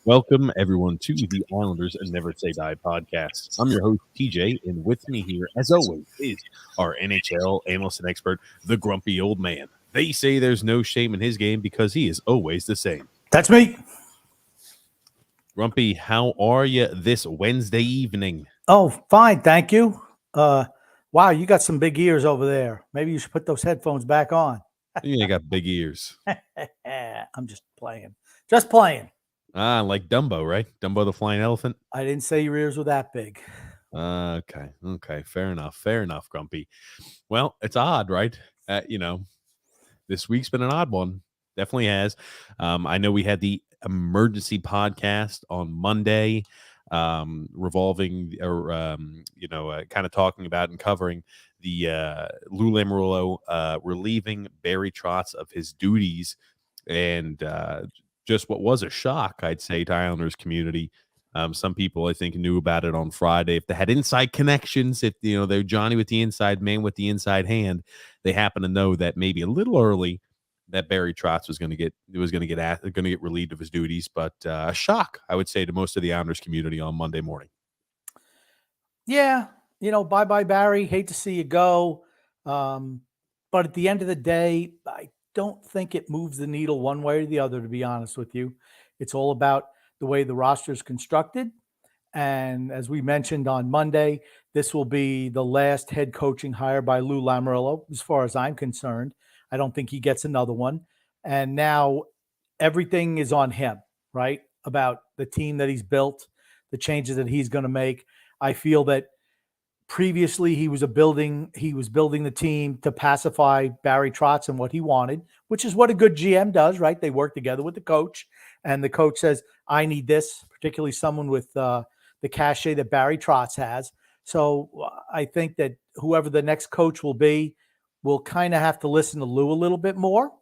Welcome, everyone, to the Islanders and Never Say Die podcast. I'm your host, TJ, and with me here, as always, is our NHL analyst and expert, the grumpy old man. They say there's no shame in his game because he is always the same. That's me. Grumpy, how are you this Wednesday evening? Oh, fine, thank you. Wow, you got some big ears over there. Maybe you should put those headphones back on. You got big ears. I'm just playing. Just playing. Like Dumbo, right? Dumbo the Flying Elephant? I didn't say your ears were that big. Okay. Fair enough, Grumpy. Well, it's odd, right? This week's been an odd one. Definitely has. I know we had the emergency podcast on Monday, revolving or kind of talking about and covering the Lou Lamoriello relieving Barry Trotz of his duties, and just what was a shock, I'd say, to Islanders community. Some people, I think, knew about it on Friday. If they had inside connections, if they're Johnny with the inside man with the inside hand, they happen to know that maybe a little early that Barry Trotz was going to get relieved of his duties. But a shock, I would say, to most of the Islanders community on Monday morning. Yeah, bye Barry. Hate to see you go, but at the end of the day, I don't think it moves the needle one way or the other, to be honest with you. It's all about the way the roster is constructed. And as we mentioned on Monday, this will be the last head coaching hire by Lou Lamoriello, as far as I'm concerned. I don't think he gets another one. And now everything is on him, right? About the team that he's built, the changes that he's going to make. I feel that previously he was building the team to pacify Barry Trotz and what he wanted, which is what a good GM does, right? They work together with the coach, and the coach says, I need this, particularly someone with the cachet that Barry Trotz has. So I think that whoever the next coach will be will kind of have to listen to Lou a little bit more,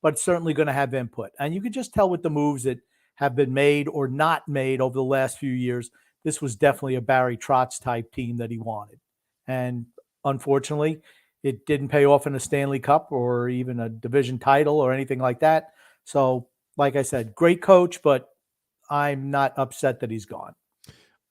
but certainly going to have input. And you can just tell with the moves that have been made or not made over the last few years, this was definitely a Barry Trotz type team that he wanted. And unfortunately, it didn't pay off in a Stanley Cup or even a division title or anything like that. So, like I said, great coach, but I'm not upset that he's gone.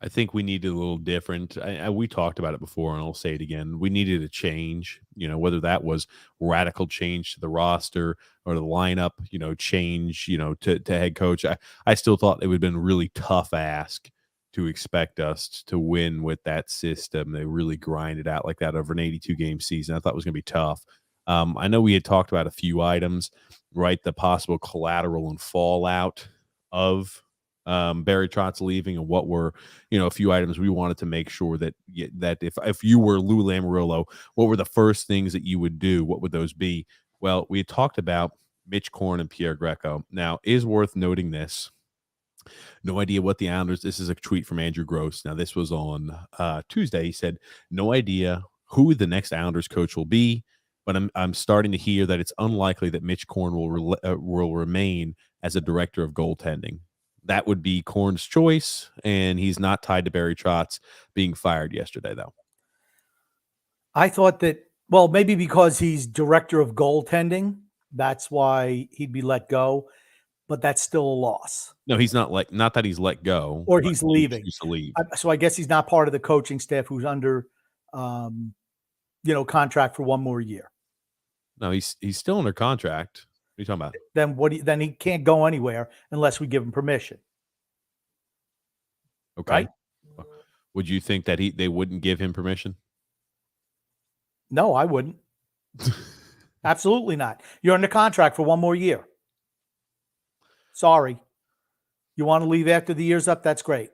I think we needed a little different. We talked about it before, and I'll say it again. We needed a change, whether that was radical change to the roster or the lineup, change, to head coach. I still thought it would have been a really tough ask to expect us to win with that system. They really grind it out like that over an 82-game season. I thought it was going to be tough. I know we had talked about a few items, right? The possible collateral and fallout of Barry Trotz leaving, and what were, a few items we wanted to make sure that if you were Lou Lamoriello, what were the first things that you would do? What would those be? Well, we had talked about Mitch Korn and Pierre Greco. Now, it is worth noting this. No idea what the Islanders. This is a tweet from Andrew Gross. Now, this was on Tuesday. He said, "No idea who the next Islanders coach will be, but I'm starting to hear that it's unlikely that Mitch Korn will remain as a director of goaltending. That would be Korn's choice, and he's not tied to Barry Trotz being fired yesterday, though." I thought that, well, maybe because he's director of goaltending, that's why he'd be let go, but that's still a loss. No, he's not that he's let go, Or but he's he leaving. chooses to leave. So I guess he's not part of the coaching staff who's under, contract for one more year. No, he's still under contract. What are you talking about? Then he can't go anywhere unless we give him permission. Okay. Right? Would you think that they wouldn't give him permission? No, I wouldn't. Absolutely not. You're under contract for one more year. Sorry. You want to leave after the year's up? That's great.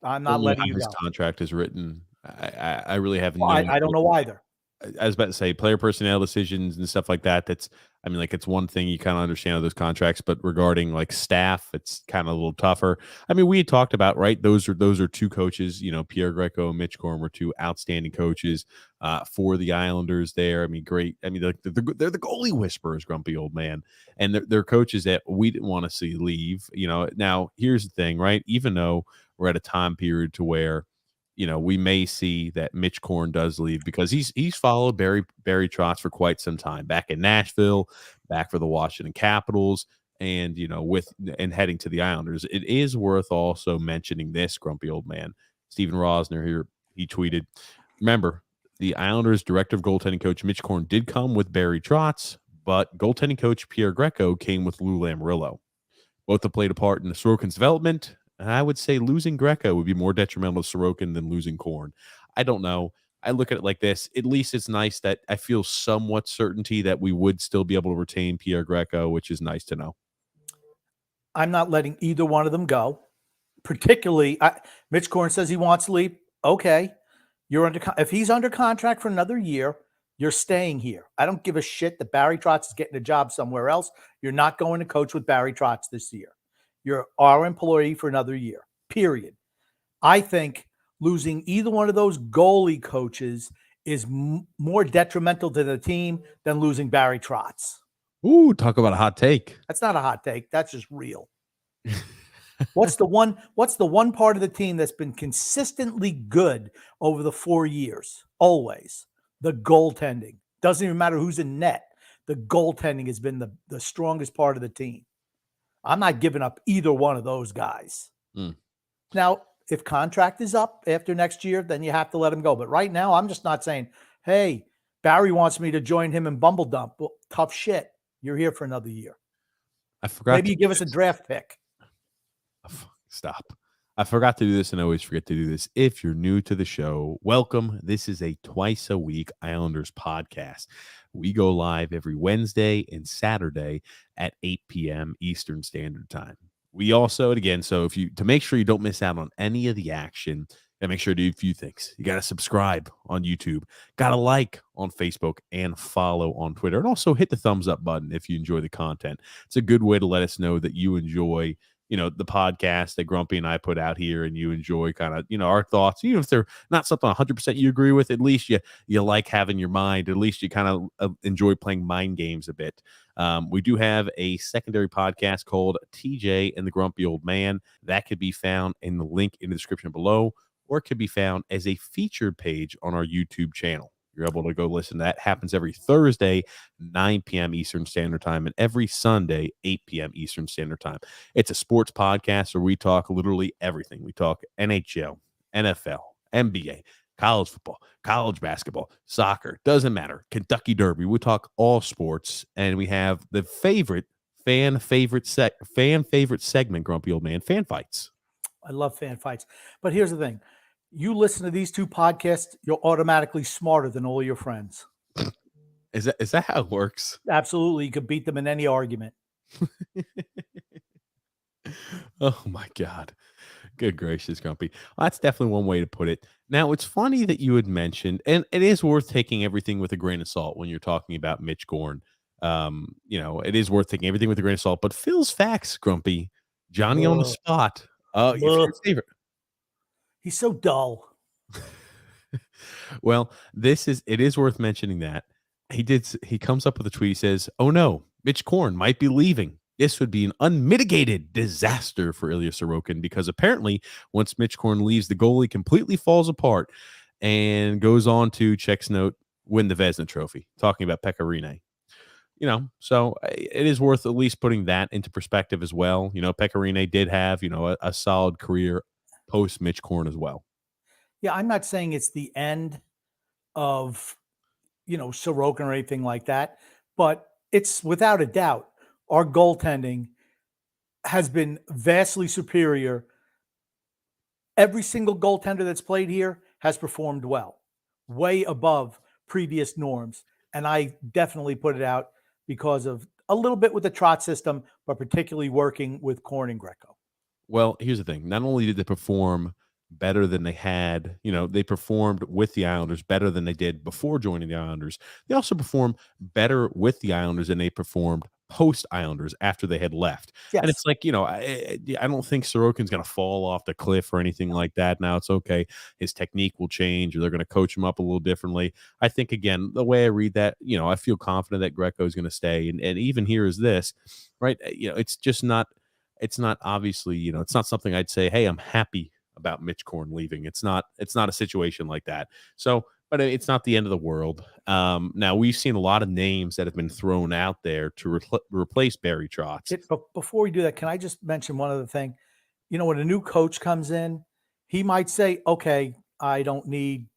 I'm not letting you his go. Contract is written. I really have no. I don't know either. I was about to say player personnel decisions and stuff like that. It's one thing you kind of understand those contracts, but regarding like staff, it's kind of a little tougher. I mean, we had talked about, right? Those are two coaches, Pierre Greco and Mitch Korn were two outstanding coaches for the Islanders there. I mean, great. I mean, they're the goalie whisperers, grumpy old man. And they're coaches that we didn't want to see leave, Now, here's the thing, right? Even though we're at a time period to where, we may see that Mitch Korn does leave because he's followed Barry Trotz for quite some time, back in Nashville, back for the Washington Capitals, and and heading to the Islanders. It is worth also mentioning this, grumpy old man, Steven Rosner here. He tweeted, "Remember, the Islanders' director of goaltending coach Mitch Korn did come with Barry Trotz, but goaltending coach Pierre Greco came with Lou Lamoriello. Both have played a part in Sorokin's development. And I would say losing Greco would be more detrimental to Sorokin than losing Korn. I don't know. I look at it like this. At least it's nice that I feel somewhat certainty that we would still be able to retain Pierre Greco, which is nice to know." I'm not letting either one of them go. Particularly, Mitch Korn says he wants to leave. Okay. If he's under contract for another year, you're staying here. I don't give a shit that Barry Trotz is getting a job somewhere else. You're not going to coach with Barry Trotz this year. You're our employee for another year, period. I think losing either one of those goalie coaches is more detrimental to the team than losing Barry Trotz. Ooh, talk about a hot take. That's not a hot take. That's just real. What's the one part of the team that's been consistently good over the 4 years? Always. The goaltending. Doesn't even matter who's in net. The goaltending has been the strongest part of the team. I'm not giving up either one of those guys. Now, if contract is up after next year, then you have to let him go. But right now, I'm just not saying, hey, Barry wants me to join him in Bumble Dump. Well, tough shit. You're here for another year. I forgot. Maybe you give us a draft pick. Stop. I forgot to do this and I always forget to do this. If you're new to the show, welcome. This is a twice a week Islanders podcast. We go live every Wednesday and Saturday at 8 p.m. Eastern Standard Time. We also, and again, so to make sure you don't miss out on any of the action, and make sure to do a few things. You got to subscribe on YouTube, got to like on Facebook, and follow on Twitter. And also hit the thumbs up button if you enjoy the content. It's a good way to let us know that you enjoy the podcast that Grumpy and I put out here, and you enjoy kind of, our thoughts, even if they're not something 100% you agree with. At least you like having your mind. At least you kind of enjoy playing mind games a bit. We do have a secondary podcast called TJ and the Grumpy Old Man. That could be found in the link in the description below, or it could be found as a featured page on our YouTube channel. You're able to go listen to that. It happens every Thursday, 9 p.m. Eastern Standard Time, and every Sunday, 8 p.m. Eastern Standard Time. It's a sports podcast where we talk literally everything. We talk NHL, NFL, NBA, college football, college basketball, soccer, doesn't matter, Kentucky Derby. We talk all sports, and we have the fan favorite segment, Grumpy Old Man, Fan Fights. I love fan fights. But here's the thing. You listen to these two podcasts, you're automatically smarter than all your friends. Is that how it works? Absolutely. You could beat them in any argument. Oh, my God. Good gracious, Grumpy. Well, that's definitely one way to put it. Now, it's funny that you had mentioned, and it is worth taking everything with a grain of salt when you're talking about Mitch Korn. It is worth taking everything with a grain of salt. But Phil's facts, Grumpy, Johnny on the Ugh. spot. If you're Ugh. a favorite. He's so dull. Well, it is worth mentioning that he comes up with a tweet. He says, "Oh no, Mitch Korn might be leaving. This would be an unmitigated disaster for Ilya Sorokin because apparently once Mitch Korn leaves, the goalie completely falls apart and goes on to checks note win the Vezina Trophy." Talking about Pekka Rinne. So it is worth at least putting that into perspective as well. Pekka Rinne did have a solid career post Mitch Korn as well. Yeah, I'm not saying it's the end of, Sorokin or anything like that, but it's without a doubt our goaltending has been vastly superior. Every single goaltender that's played here has performed well, way above previous norms. And I definitely put it out because of a little bit with the Trotz system, but particularly working with Korn and Greco. Well, here's the thing. Not only did they perform better than they had, they performed with the Islanders better than they did before joining the Islanders. They also performed better with the Islanders than they performed post Islanders after they had left. And Yes. it's like, I don't think Sorokin's going to fall off the cliff or anything like that. Now it's okay. His technique will change or they're going to coach him up a little differently. I think, again, the way I read that, I feel confident that Greco is going to stay. And even here is this, right? It's just not. It's not obviously, it's not something I'd say, hey, I'm happy about Mitch Korn leaving. It's not a situation like that. So, but it's not the end of the world. Now we've seen a lot of names that have been thrown out there to replace Barry Trotz. But before we do that, can I just mention one other thing? When a new coach comes in, he might say, okay, I don't need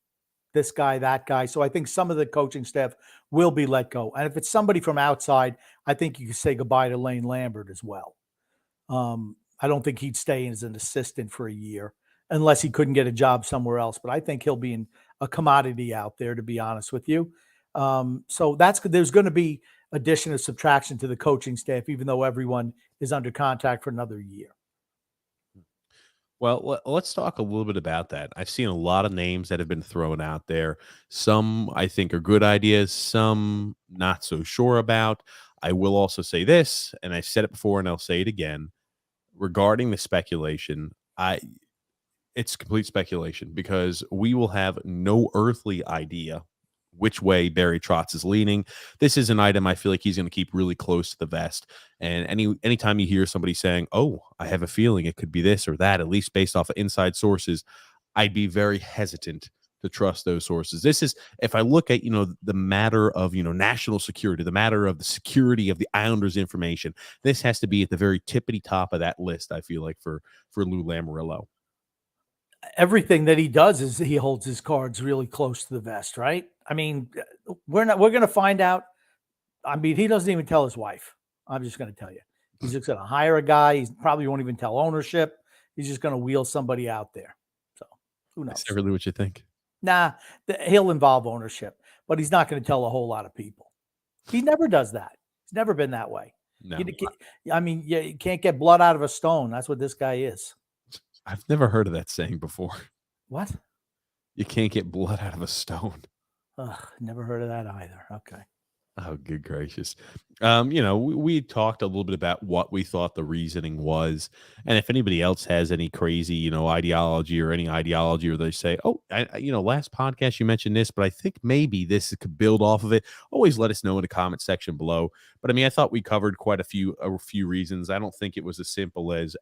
this guy, that guy. So I think some of the coaching staff will be let go. And if it's somebody from outside, I think you can say goodbye to Lane Lambert as well. I don't think he'd stay as an assistant for a year unless he couldn't get a job somewhere else. But I think he'll be a commodity out there, to be honest with you. So there's going to be addition or subtraction to the coaching staff, even though everyone is under contract for another year. Well, let's talk a little bit about that. I've seen a lot of names that have been thrown out there. Some I think are good ideas, some not so sure about. I will also say this, and I said it before and I'll say it again. Regarding the speculation, it's complete speculation because we will have no earthly idea which way Barry Trotz is leaning. This is an item I feel like he's going to keep really close to the vest. And anytime you hear somebody saying, "Oh, I have a feeling it could be this or that," at least based off of inside sources, I'd be very hesitant to trust those sources. This is, if I look at, the matter of, national security, the matter of the security of the Islanders information, this has to be at the very tippity top of that list, I feel like, for Lou Lamoriello. Everything that he does is he holds his cards really close to the vest, right? I mean, we're going to find out. I mean, he doesn't even tell his wife. I'm just going to tell you. He's just going to hire a guy. He probably won't even tell ownership. He's just going to wheel somebody out there. So who knows? Is that really what you think? Nah, he'll involve ownership, but he's not going to tell a whole lot of people. He never does that. He's never been that way. No. You can't get blood out of a stone. That's what this guy is. I've never heard of that saying before. What? You can't get blood out of a stone. Ugh, never heard of that either. Okay. Oh, good gracious. We talked a little bit about what we thought the reasoning was. And if anybody else has any crazy, ideology or any ideology, or they say, oh, last podcast you mentioned this, but I think maybe this could build off of it, always let us know in the comment section below. But I thought we covered quite a few reasons. I don't think it was as simple as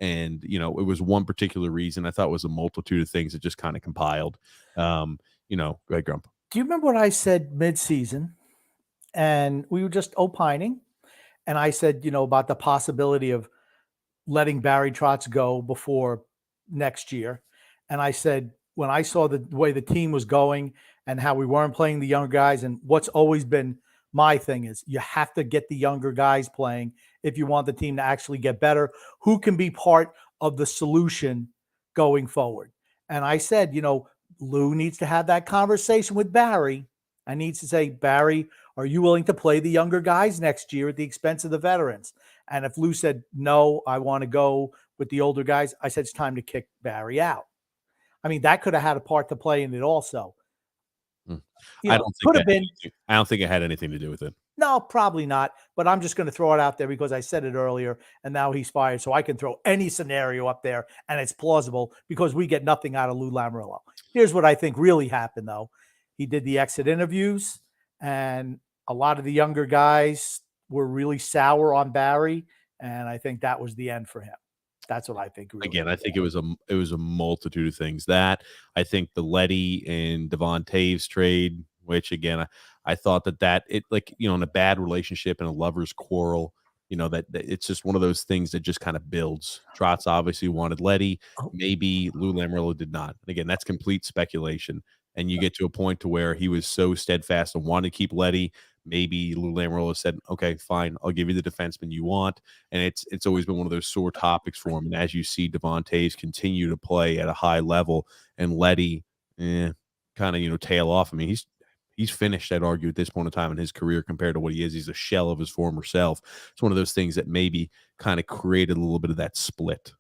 and it was one particular reason. I thought it was a multitude of things that just kind of compiled. Go ahead, Grump. Do you remember what I said mid-season? And we were just opining. And I said, about the possibility of letting Barry Trotz go before next year. And I said, when I saw the way the team was going and how we weren't playing the younger guys, and what's always been my thing is you have to get the younger guys playing if you want the team to actually get better. Who can be part of the solution going forward? And I said, Lou needs to have that conversation with Barry. I needs to say, Barry, are you willing to play the younger guys next year at the expense of the veterans? And if Lou said, no, I want to go with the older guys, I said, it's time to kick Barry out. That could have had a part to play in it also. I don't think it had anything to do with it. No, probably not. But I'm just going to throw it out there because I said it earlier, and now he's fired. So I can throw any scenario up there, and it's plausible because we get nothing out of Lou Lamoriello. Here's what I think really happened, though. He did the exit interviews, and a lot of the younger guys were really sour on Barry, and I think that was the end for him. That's what I think. Really, Again, I think it was a multitude of things. That I think the Letty and Devon Taves trade, which again, I thought that it, like, in a bad relationship and a lover's quarrel, that it's just one of those things that just kind of builds. Trotz obviously wanted Letty, maybe Lou Lamoriello did not. And again, that's complete speculation. And you get to a point to where he was so steadfast and wanted to keep Letty. Maybe Lou Lamoriello said, "Okay, fine, I'll give you the defenseman you want." And it's always been one of those sore topics for him. And as you see Devon Taves continue to play at a high level, and Letty kind of tail off. I mean, he's finished, I'd argue, at this point in time in his career compared to what he is. He's a shell of his former self. It's one of those things that maybe kind of created a little bit of that split.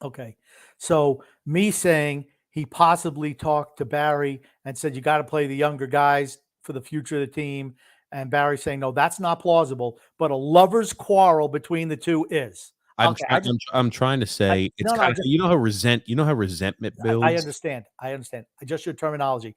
Okay, so me saying he possibly talked to Barry and said, you got to play the younger guys for the future of the team. And Barry saying, no, that's not plausible. But a lover's quarrel between the two is. I'm Okay, I'm trying to say it's kind of, how resentment builds. I understand. Just your terminology.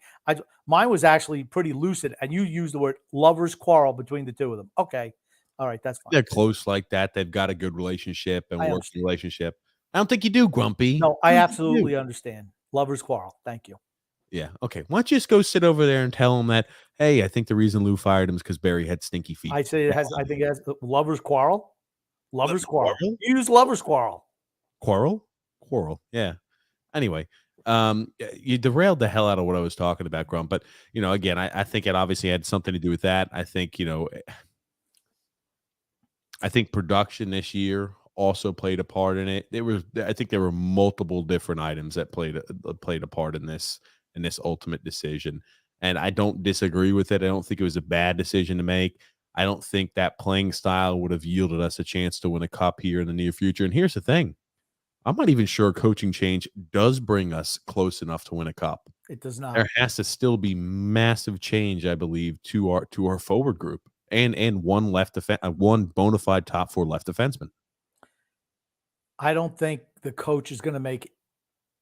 Mine was actually pretty lucid, and you used the word lover's quarrel between the two of them. Okay, all right, that's fine. They're close like that. They've got a good relationship and working relationship. I don't think you do, Grumpy. No, I absolutely understand. Lover's quarrel. Thank you. Yeah. Okay. Why don't you just go sit over there and tell him that, hey, I think the reason Lou fired him is because Barry had stinky feet. I think it has lover's quarrel. Lover's quarrel. You use lover's quarrel. Quarrel? Yeah. Anyway, you derailed the hell out of what I was talking about, Grump. But, again, I think it obviously had something to do with that. I think, I think production this year also played a part in it. I think there were multiple different items that played a part in this ultimate decision. And I don't disagree with it. I don't think it was a bad decision to make. I don't think that playing style would have yielded us a chance to win a cup here in the near future. And here's the thing. I'm not even sure coaching change does bring us close enough to win a cup. It does not. There has to still be massive change, I believe, to our forward group and one one bona fide top 4 left defenseman. I don't think the coach is going to make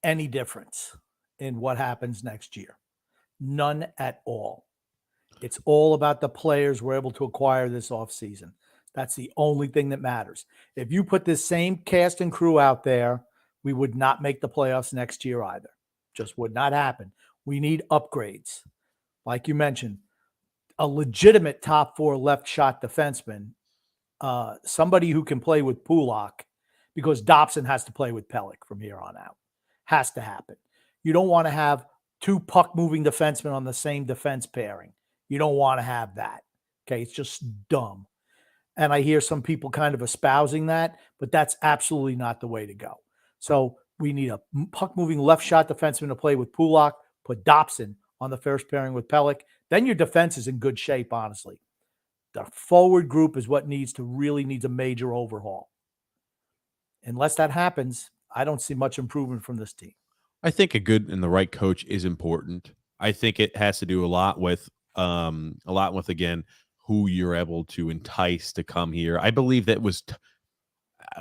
any difference in what happens next year. None at all. It's all about the players we're able to acquire this offseason. That's the only thing that matters. If you put this same cast and crew out there, we would not make the playoffs next year either. Just would not happen. We need upgrades. Like you mentioned, a legitimate top 4 left shot defenseman, somebody who can play with Pulock, because Dobson has to play with Pelech from here on out. Has to happen. You don't want to have 2 puck-moving defensemen on the same defense pairing. You don't want to have that. Okay, it's just dumb. And I hear some people kind of espousing that, but that's absolutely not the way to go. So we need a puck-moving left shot defenseman to play with Pulock, put Dobson on the first pairing with Pelech. Then your defense is in good shape, honestly. The forward group is what needs a major overhaul. Unless that happens, I don't see much improvement from this team. I think a good and the right coach is important. I think it has to do a lot with again, who you're able to entice to come here. I believe that was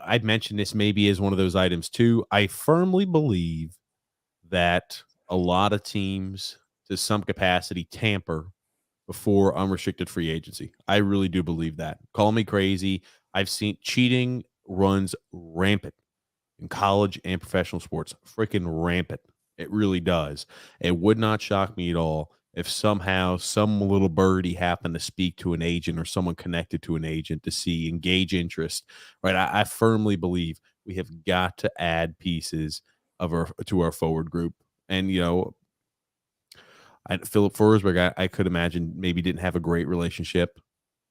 I'd mentioned this maybe as one of those items too. I firmly believe that a lot of teams to some capacity tamper before unrestricted free agency. I really do believe that. Call me crazy. I've seen cheating runs rampant in college and professional sports. Freaking rampant. It really does. It would not shock me at all if somehow some little birdie happened to speak to an agent or someone connected to an agent to engage interest. Right. I firmly believe we have got to add pieces to our forward group. And, Philip Forsberg, I could imagine maybe didn't have a great relationship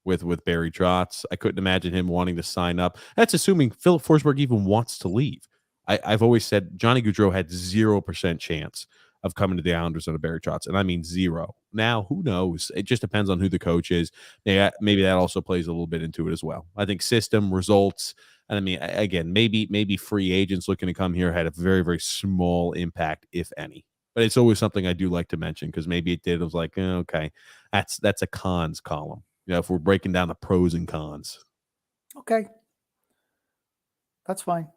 with Barry Trotz. I couldn't imagine him wanting to sign up. That's assuming Philip Forsberg even wants to leave. I've always said Johnny Gaudreau had 0% chance of coming to the Islanders under Barry Trotz, and I mean 0. Now, who knows? It just depends on who the coach is. Maybe that also plays a little bit into it as well. I think system, results, and I mean, again, maybe free agents looking to come here had a very, very small impact, if any. But it's always something I do like to mention because maybe it was like, okay, that's a cons column. if we're breaking down the pros and cons. Okay. That's fine.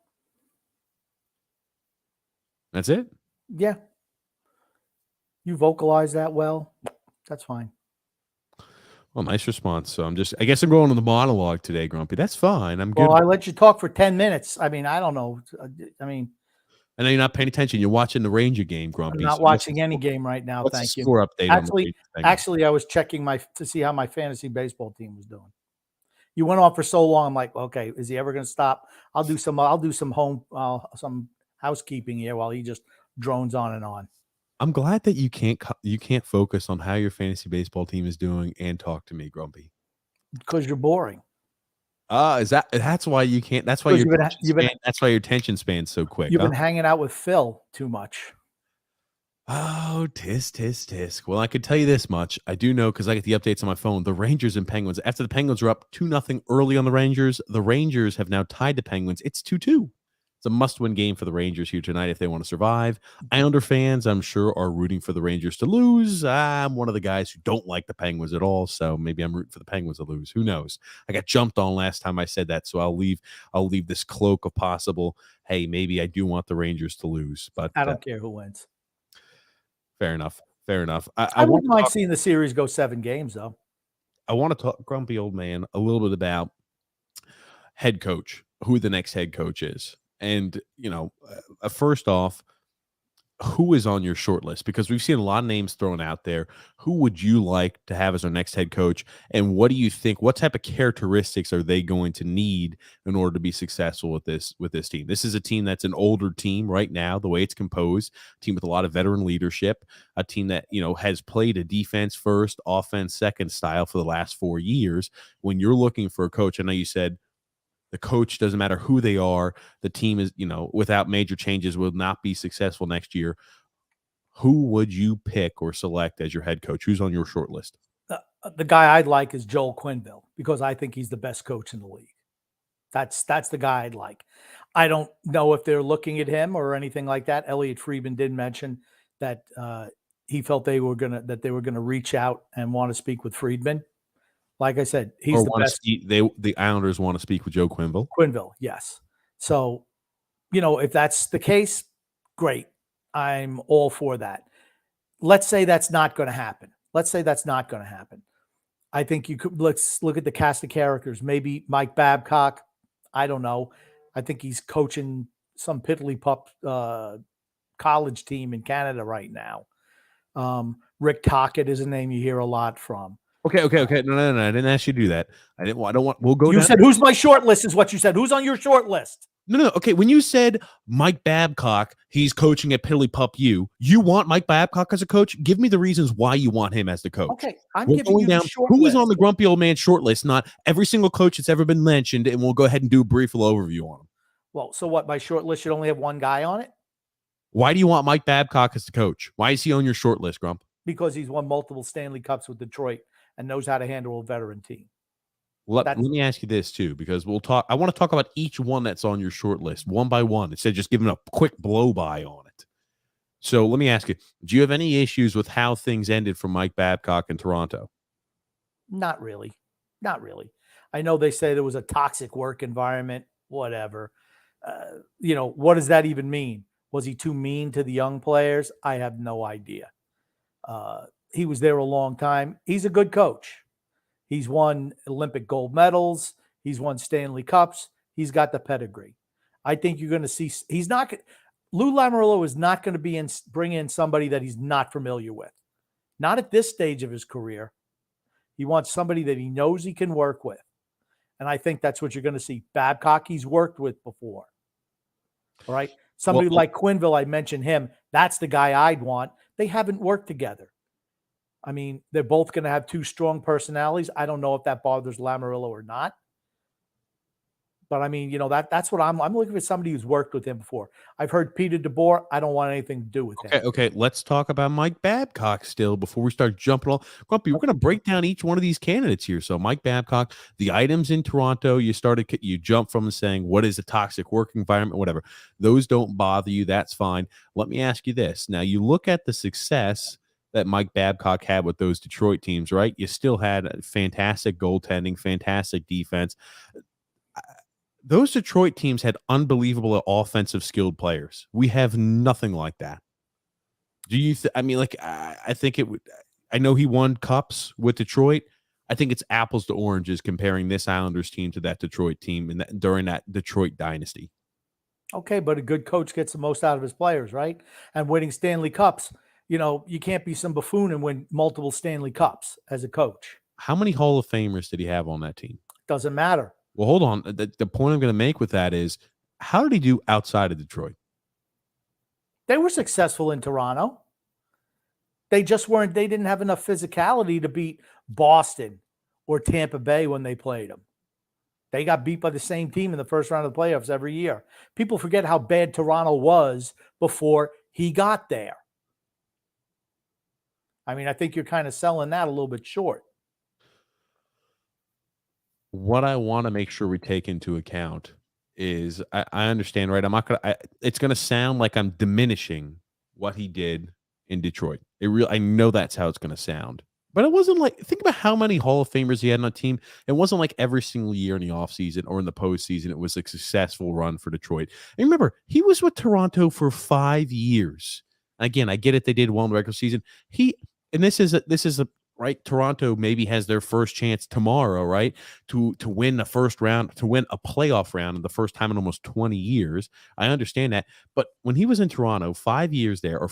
That's it? Yeah. You vocalize that well. That's fine. Well, nice response. So I guess I'm going on the monologue today, Grumpy. That's fine. I'm good. Well, I let you talk for 10 minutes. I mean, I don't know. I mean, I know you're not paying attention. You're watching the Ranger game, Grumpy. I'm not watching any game right now. What's Thank the you. score update on the Rangers? Actually, I was checking to see how my fantasy baseball team was doing. You went on for so long. I'm like, okay, is he ever going to stop? I'll do some some housekeeping here while he just drones on and on. I'm glad that you can't focus on how your fantasy baseball team is doing and talk to me, Grumpy. Because you're boring. That's why you can't? That's why that's why your attention span's so quick. You've been hanging out with Phil too much. Oh, tisk. Well, I could tell you this much. I do know because I get the updates on my phone. The Rangers and Penguins, after the Penguins were up 2-0 early on the Rangers have now tied the Penguins. It's 2-2. It's a must-win game for the Rangers here tonight if they want to survive. Islander fans, I'm sure, are rooting for the Rangers to lose. I'm one of the guys who don't like the Penguins at all, so maybe I'm rooting for the Penguins to lose. Who knows? I got jumped on last time I said that, so I'll leave this cloak of possible, hey, maybe I do want the Rangers to lose. But I don't care who wins. Fair enough. I wouldn't mind seeing the series go 7 games, though. I want to talk, Grumpy Old Man, a little bit about head coach, who the next head coach is. And, first off, who is on your short list? Because we've seen a lot of names thrown out there. Who would you like to have as our next head coach? And what do you think? What type of characteristics are they going to need in order to be successful with this team? This is a team that's an older team right now, the way it's composed, a team with a lot of veteran leadership, a team that, has played a defense first, offense second style for the last 4 years. When you're looking for a coach, I know you said the coach, doesn't matter who they are, the team is, without major changes, will not be successful next year. Who would you pick or select as your head coach? Who's on your short list? The guy I'd like is Joel Quenneville because I think he's the best coach in the league. That's the guy I'd like. I don't know if they're looking at him or anything like that. Elliot Friedman did mention that he felt they were gonna reach out and want to speak with Friedman. Like I said, he's the best. The Islanders want to speak with Joe Quenneville. Quenneville, yes. So, if that's the case, great. I'm all for that. Let's say that's not going to happen. I think let's look at the cast of characters. Maybe Mike Babcock. I don't know. I think he's coaching some piddly pup college team in Canada right now. Rick Tocchet is a name you hear a lot from. Okay. No. I didn't ask you to do that. I don't want. We'll go. You said who's my short list is what you said. Who's on your short list? No. Okay. When you said Mike Babcock, he's coaching at Piddly Pup U. You want Mike Babcock as a coach? Give me the reasons why you want him as the coach. Okay, I'm giving you the short who list. is on the Grumpy Old Man short list? Not every single coach that's ever been mentioned, and we'll go ahead and do a brief little overview on them. Well, so what? My short list should only have one guy on it? Why do you want Mike Babcock as the coach? Why is he on your short list, Grump? Because he's won multiple Stanley Cups with Detroit and knows how to handle a veteran team. Let me ask you this too, because we'll talk. I want to talk about each one that's on your short list one by one instead of just giving a quick blow by on it. So let me ask you: do you have any issues with how things ended for Mike Babcock in Toronto? Not really. I know they say there was a toxic work environment. Whatever. What does that even mean? Was he too mean to the young players? I have no idea. He was there a long time. He's a good coach. He's won Olympic gold medals. He's won Stanley Cups. He's got the pedigree. I think you're going to see. Lou Lamoriello is not going to bring in somebody that he's not familiar with. Not at this stage of his career. He wants somebody that he knows he can work with. And I think that's what you're going to see. Babcock, he's worked with before. All right. Somebody like Quenneville, I mentioned him. That's the guy I'd want. They haven't worked together. I mean, they're both going to have two strong personalities. I don't know if that bothers Lamoriello or not. But I mean, that's what I'm looking for, somebody who's worked with him before. I've heard Peter DeBoer. I don't want anything to do with him. Okay. Let's talk about Mike Babcock still before we start jumping all. Grumpy, we're going to break down each one of these candidates here. So Mike Babcock, the items in Toronto, you jump from saying, what is a toxic work environment, whatever. Those don't bother you. That's fine. Let me ask you this. Now, you look at the success that Mike Babcock had with those Detroit teams, right? You still had fantastic goaltending, fantastic defense. Those Detroit teams had unbelievable offensive skilled players. We have nothing like that. Do you? I mean, like, I think it would. I know he won cups with Detroit. I think it's apples to oranges comparing this Islanders team to that Detroit team during that Detroit dynasty. Okay, but a good coach gets the most out of his players, right? And winning Stanley Cups, you can't be some buffoon and win multiple Stanley Cups as a coach. How many Hall of Famers did he have on that team? Doesn't matter. Well, hold on. The point I'm going to make with that is, how did he do outside of Detroit? They were successful in Toronto. They just weren't. They didn't have enough physicality to beat Boston or Tampa Bay when they played them. They got beat by the same team in the first round of the playoffs every year. People forget how bad Toronto was before he got there. I mean, I think you're kind of selling that a little bit short. What I want to make sure we take into account is I understand, right? I'm not gonna. It's gonna sound like I'm diminishing what he did in Detroit. I know that's how it's gonna sound, but it wasn't like, think about how many Hall of Famers he had on a team. It wasn't like every single year in the offseason or in the postseason it was a successful run for Detroit. And remember, he was with Toronto for 5 years. Again, I get it; they did well in the regular season. This is a right. Toronto maybe has their first chance tomorrow, right, to win a first round, to win a playoff round in the first time in almost 20 years. I understand that, but when he was in Toronto, 5 years there,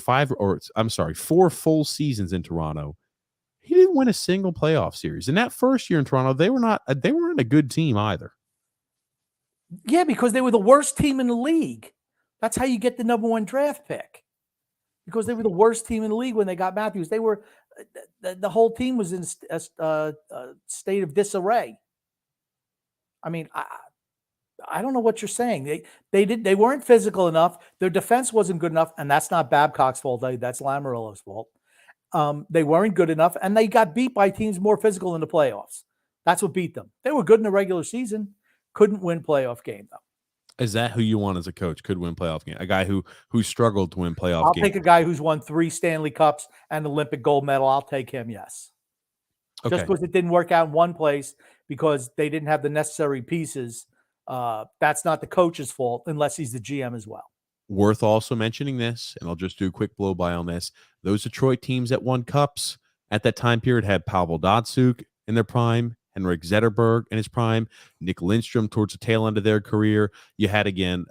I'm sorry, 4 full seasons in Toronto, he didn't win a single playoff series. In that first year in Toronto, they weren't a good team either. Yeah, because they were the worst team in the league. That's how you get the number 1 draft pick. Because they were the worst team in the league when they got Matthews. They were the whole team was in a state of disarray. I mean, I don't know what you're saying. They weren't physical enough. Their defense wasn't good enough, and that's not Babcock's fault. That's Lamoriello's fault. They weren't good enough, and they got beat by teams more physical in the playoffs. That's what beat them. They were good in the regular season, couldn't win playoff game though. Is that who you want as a coach? Could win playoff game? A guy who struggled to win playoff I'll games? take a guy who's won 3 Stanley Cups and Olympic gold medal. I'll take him, yes. Okay. Just because it didn't work out in one place because they didn't have the necessary pieces, that's not the coach's fault unless he's the GM as well. Worth also mentioning this, and I'll just do a quick blow by on this. Those Detroit teams that won cups at that time period had Pavel Datsyuk in their prime, Henrik Zetterberg in his prime, Nick Lindstrom towards the tail end of their career. You had again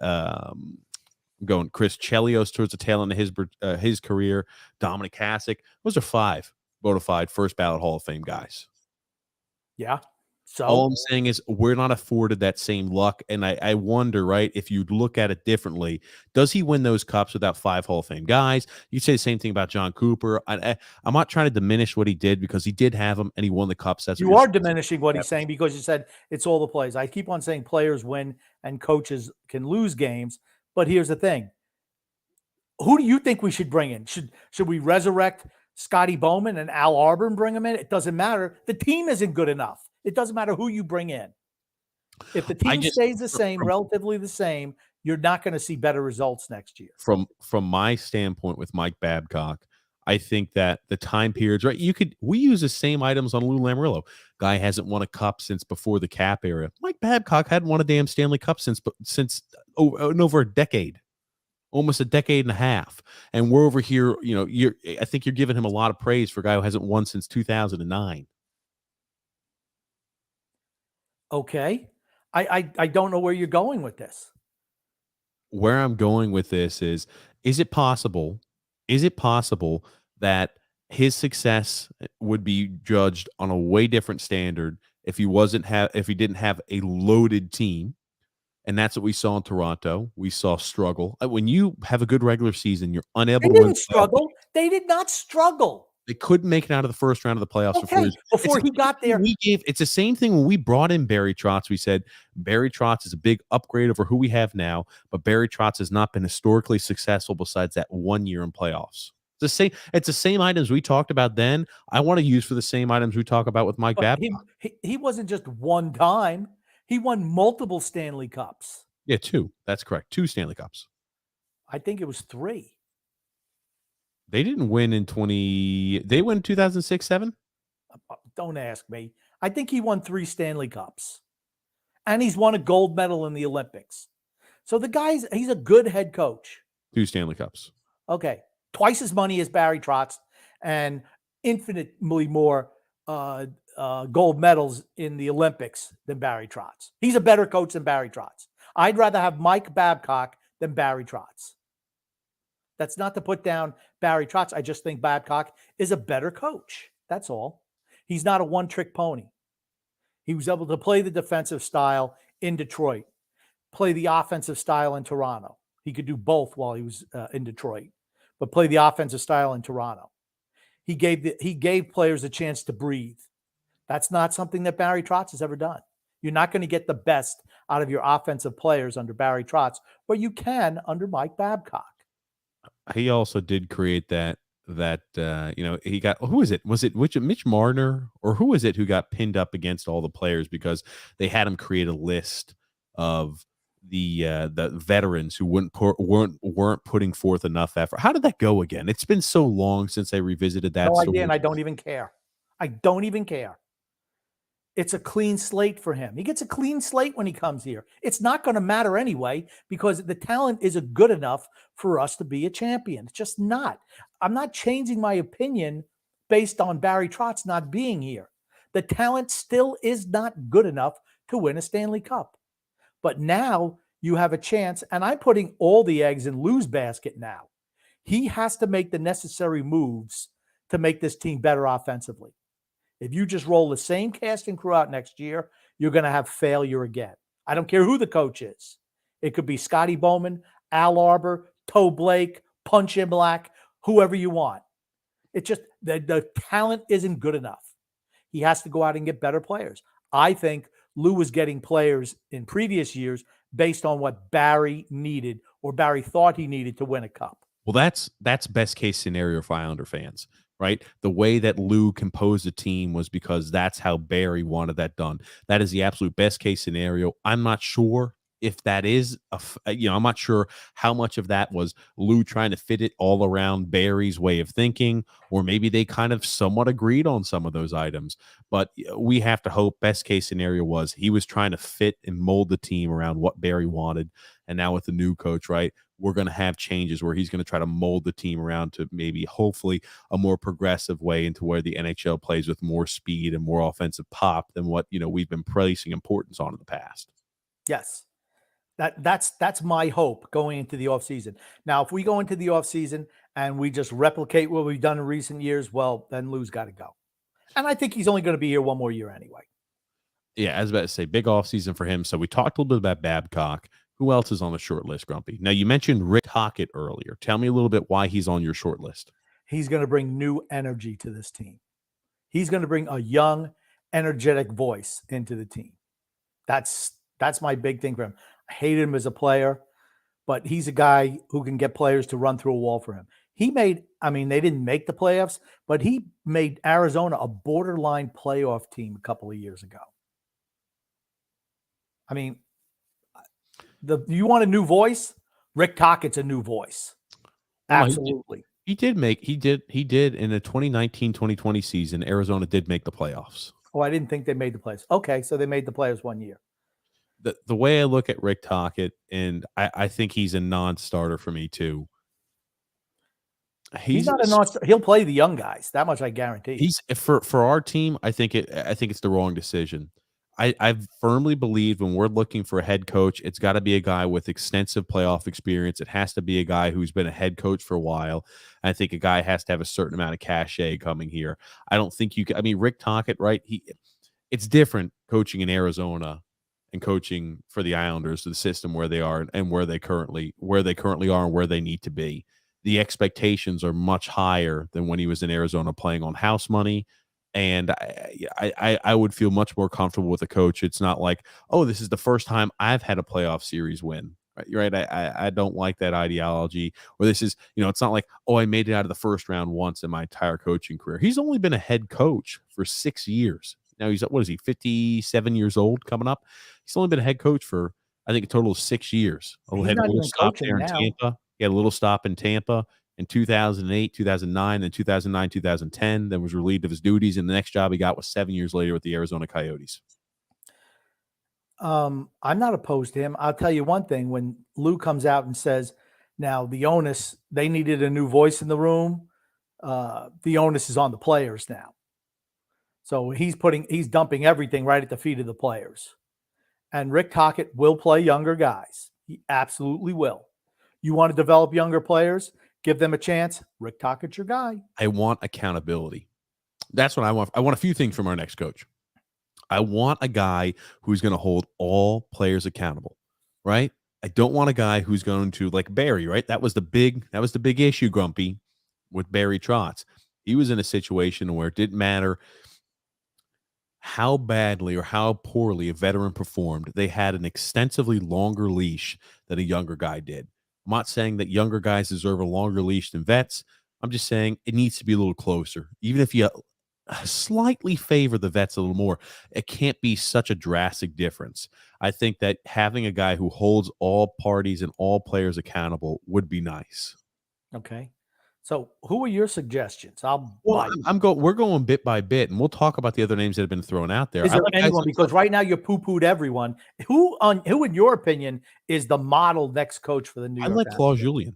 going Chris Chelios towards the tail end of his career, Dominic Hasek. Those are 5 bona fide first ballot Hall of Fame guys. Yeah. So all I'm saying is we're not afforded that same luck. And I wonder, right, if you look at it differently, does he win those cups without 5 Hall of Fame guys? You say the same thing about John Cooper. I'm not trying to diminish what he did because he did have them and he won the cups. You are diminishing what he's saying because you said it's all the plays. I keep on saying players win and coaches can lose games. But here's the thing. Who do you think we should bring in? Should we resurrect Scotty Bowman and Al Arbor and bring them in? It doesn't matter. The team isn't good enough. It doesn't matter who you bring in. If the team stays the same, relatively the same, you're not going to see better results next year. From my standpoint with Mike Babcock, I think that the time periods, right? We use the same items on Lou Lamoriello. Guy hasn't won a cup since before the cap era. Mike Babcock hadn't won a damn Stanley Cup since over a decade. Almost a decade and a half. And we're over here, I think you're giving him a lot of praise for a guy who hasn't won since 2009. Okay. I don't know where you're going with this. Where I'm going with this is it possible that his success would be judged on a way different standard if he didn't have a loaded team? And that's what we saw in Toronto. We saw struggle. When you have a good regular season, you're unable to win. Struggle. They did not struggle. They couldn't make it out of the first round of the playoffs before he got there. It's the same thing when we brought in Barry Trotz. We said Barry Trotz is a big upgrade over who we have now, but Barry Trotz has not been historically successful besides that 1 year in playoffs. It's the same items we talked about then. I want to use for the same items we talk about with Mike Babcock. He wasn't just one time. He won multiple Stanley Cups. Yeah, 2. That's correct. 2 Stanley Cups. I think it was 3. They didn't win in 20. They won 2006, 7. Don't ask me. I think he won 3 Stanley Cups. And he's won a gold medal in the Olympics. So he's a good head coach. 2 Stanley Cups. Okay. Twice as money as Barry Trotz and infinitely more gold medals in the Olympics than Barry Trotz. He's a better coach than Barry Trotz. I'd rather have Mike Babcock than Barry Trotz. That's not to put down Barry Trotz. I just think Babcock is a better coach. That's all. He's not a one-trick pony. He was able to play the defensive style in Detroit, play the offensive style in Toronto. He could do both while he was in Detroit, but play the offensive style in Toronto. He gave players a chance to breathe. That's not something that Barry Trotz has ever done. You're not going to get the best out of your offensive players under Barry Trotz, but you can under Mike Babcock. He also did create that he got, who is it? Was it Mitch Marner or who was it who got pinned up against all the players because they had him create a list of the veterans who weren't putting forth enough effort. How did that go again? It's been so long since I revisited that. No idea, and I don't even care. I don't even care. It's a clean slate for him. He gets a clean slate when he comes here. It's not going to matter anyway because the talent isn't good enough for us to be a champion. It's just not. I'm not changing my opinion based on Barry Trotz not being here. The talent still is not good enough to win a Stanley Cup. But now you have a chance, and I'm putting all the eggs in Lou's basket now. He has to make the necessary moves to make this team better offensively. If you just roll the same cast and crew out next year, you're going to have failure again. I don't care who the coach is. It could be Scotty Bowman, Al Arbor, Toe Blake, Punch Imlach, whoever you want. It's just the talent isn't good enough. He has to go out and get better players. I think Lou was getting players in previous years based on what Barry needed or Barry thought he needed to win a cup. Well, that's best case scenario for Islander fans. Right? The way that Lou composed the team was because that's how Barry wanted that done. That is the absolute best case scenario. I'm not sure if that is, I'm not sure how much of that was Lou trying to fit it all around Barry's way of thinking, or maybe they kind of somewhat agreed on some of those items. But we have to hope best case scenario was he was trying to fit and mold the team around what Barry wanted. And now with the new coach, right, we're going to have changes where he's going to try to mold the team around to maybe hopefully a more progressive way into where the NHL plays with more speed and more offensive pop than what, we've been placing importance on in the past. Yes. That's my hope going into the offseason. Now, if we go into the offseason and we just replicate what we've done in recent years, well, then Lou's got to go. And I think he's only going to be here one more year anyway. Yeah, I was about to say, big offseason for him. So we talked a little bit about Babcock. Who else is on the short list, Grumpy? Now, you mentioned Rick Tocchet earlier. Tell me a little bit why he's on your short list. He's going to bring new energy to this team. He's going to bring a young, energetic voice into the team. That's my big thing for him. I hated him as a player, but he's a guy who can get players to run through a wall for him. They didn't make the playoffs, but he made Arizona a borderline playoff team a couple of years ago. I mean, you want a new voice? Rick Tocchet's a new voice. Absolutely. He did in the 2019-2020 season, Arizona did make the playoffs. Oh, I didn't think they made the playoffs. Okay, so they made the playoffs one year. The way I look at Rick Tocchet, and I think he's a non-starter for me too. He's not a non-starter. He'll play the young guys. That much I guarantee. He's for our team. I think it's the wrong decision. I firmly believe when we're looking for a head coach, it's got to be a guy with extensive playoff experience. It has to be a guy who's been a head coach for a while. I think a guy has to have a certain amount of cachet coming here. I don't think you can. I mean, Rick Tocchet, right? It's different coaching in Arizona and coaching for the Islanders, the system where they are and where they currently are and where they need to be. The expectations are much higher than when he was in Arizona playing on house money. And I would feel much more comfortable with a coach. It's not like, oh, this is the first time I've had a playoff series win. Right? I don't like that ideology. Or this is, it's not like, oh, I made it out of the first round once in my entire coaching career. He's only been a head coach for 6 years. Now he's, 57 years old coming up? He's only been a head coach for, I think, a total of 6 years. He had a little stop there in Tampa. He had a little stop in Tampa. in 2008, 2009, then 2009, 2010, then was relieved of his duties. And the next job he got was 7 years later with the Arizona Coyotes. I'm not opposed to him. I'll tell you one thing. When Lou comes out and says, now the onus, they needed a new voice in the room. The onus is on the players now. So he's dumping everything right at the feet of the players. And Rick Tocchet will play younger guys. He absolutely will. You want to develop younger players? Give them a chance. Rick Tocchet's your guy. I want accountability. That's what I want. I want a few things from our next coach. I want a guy who's going to hold all players accountable, right? I don't want a guy who's going to, like Barry, right? That was the big issue, Grumpy, with Barry Trotz. He was in a situation where it didn't matter how badly or how poorly a veteran performed. They had an extensively longer leash than a younger guy did. I'm not saying that younger guys deserve a longer leash than vets. I'm just saying it needs to be a little closer. Even if you slightly favor the vets a little more, it can't be such a drastic difference. I think that having a guy who holds all parties and all players accountable would be nice. Okay. So who are your suggestions? We're going bit by bit, and we'll talk about the other names that have been thrown out there. Is there anyone, because right now you poo-pooed everyone. Who, in your opinion, is the model next coach for the New York? I like Claude Julien.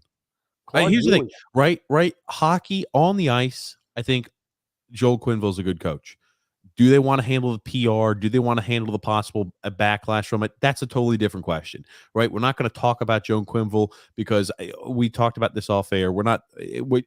Here's the thing, right? Hockey on the ice, I think Joel Quenneville's a good coach. Do they want to handle the PR? Do they want to handle the possible backlash from it? That's a totally different question, right? We're not going to talk about Joel Quenneville because we talked about this off air. We're not.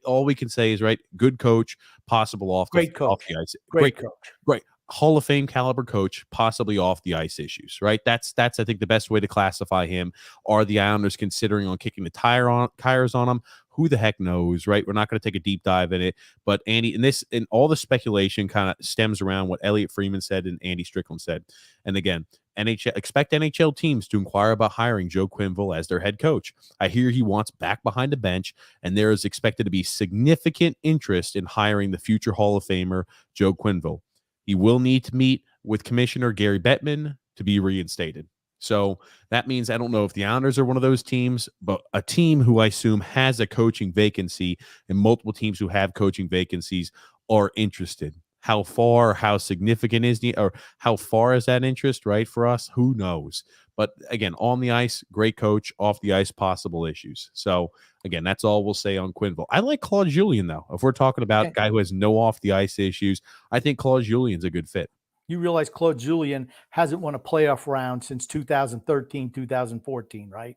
All we can say is, right, good coach, possible off the ice. Great coach. Great. Hall of Fame caliber coach, possibly off the ice issues, right? That's I think the best way to classify him. Are the Islanders considering on kicking the tires on him? Who the heck knows, right? We're not going to take a deep dive in it, but Andy, and all the speculation kind of stems around what Elliot Freeman said and Andy Strickland said. And again, expect NHL teams to inquire about hiring Joe Quenneville as their head coach. I hear he wants back behind the bench, and there is expected to be significant interest in hiring the future Hall of Famer Joe Quenneville. He will need to meet with Commissioner Gary Bettman to be reinstated. So that means I don't know if the Islanders are one of those teams, but a team who I assume has a coaching vacancy and multiple teams who have coaching vacancies are interested. How far, how significant is or how far is that interest, right, for us? Who knows? But again, on the ice, great coach. Off the ice, possible issues. So again, that's all we'll say on Quenneville. I like Claude Julien, though. If we're talking about a guy who has no off the ice issues, I think Claude Julien's a good fit. You realize Claude Julien hasn't won a playoff round since 2013, 2014, right?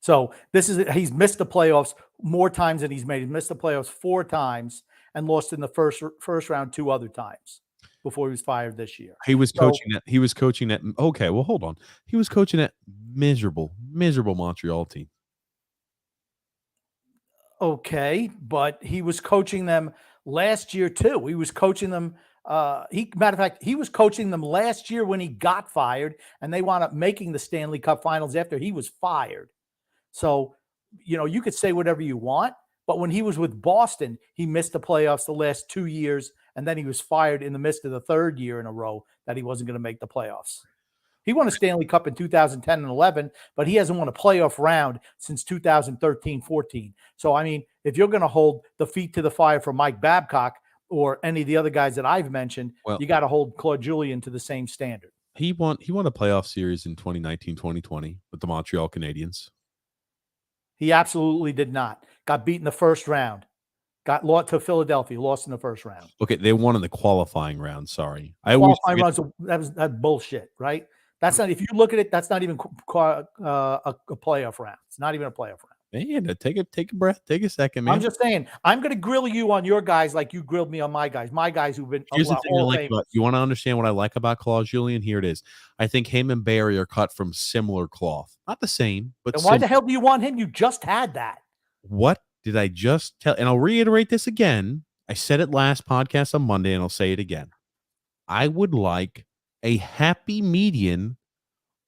So he's missed the playoffs more times than he's made. He missed the playoffs 4 times and lost in the first round 2 other times before he was fired this year. He was coaching that. Okay, well, hold on. He was coaching that miserable Montreal team. Okay, but he was coaching them last year too. He was coaching them. Matter of fact, he was coaching them last year when he got fired, and they wound up making the Stanley Cup Finals after he was fired. So, you could say whatever you want, but when he was with Boston, he missed the playoffs the last 2 years, and then he was fired in the midst of the 3rd year in a row that he wasn't going to make the playoffs. He won a Stanley Cup in 2010 and 11, but he hasn't won a playoff round since 2013-14. So, I mean, if you're going to hold the feet to the fire for Mike Babcock or any of the other guys that I've mentioned, you got to hold Claude Julien to the same standard. He won a playoff series in 2019-2020 with the Montreal Canadiens. He absolutely did not. Got beat in the first round. Got lost to Philadelphia, lost in the first round. Okay, they won in the qualifying round. Sorry. Qualifying rounds, that's bullshit, right? That's not, if you look at it, that's not even a playoff round. It's not even a playoff round. Man, take a breath. Take a second, man. I'm just saying, I'm going to grill you on your guys like you grilled me on my guys. My guys who've been. Here's the thing I like about, you want to understand what I like about Claude Julien? Here it is. I think him and Barry are cut from similar cloth. Not the same, but why the hell do you want him? You just had that. What did I just tell? And I'll reiterate this again. I said it last podcast on Monday, and I'll say it again. I would like a happy median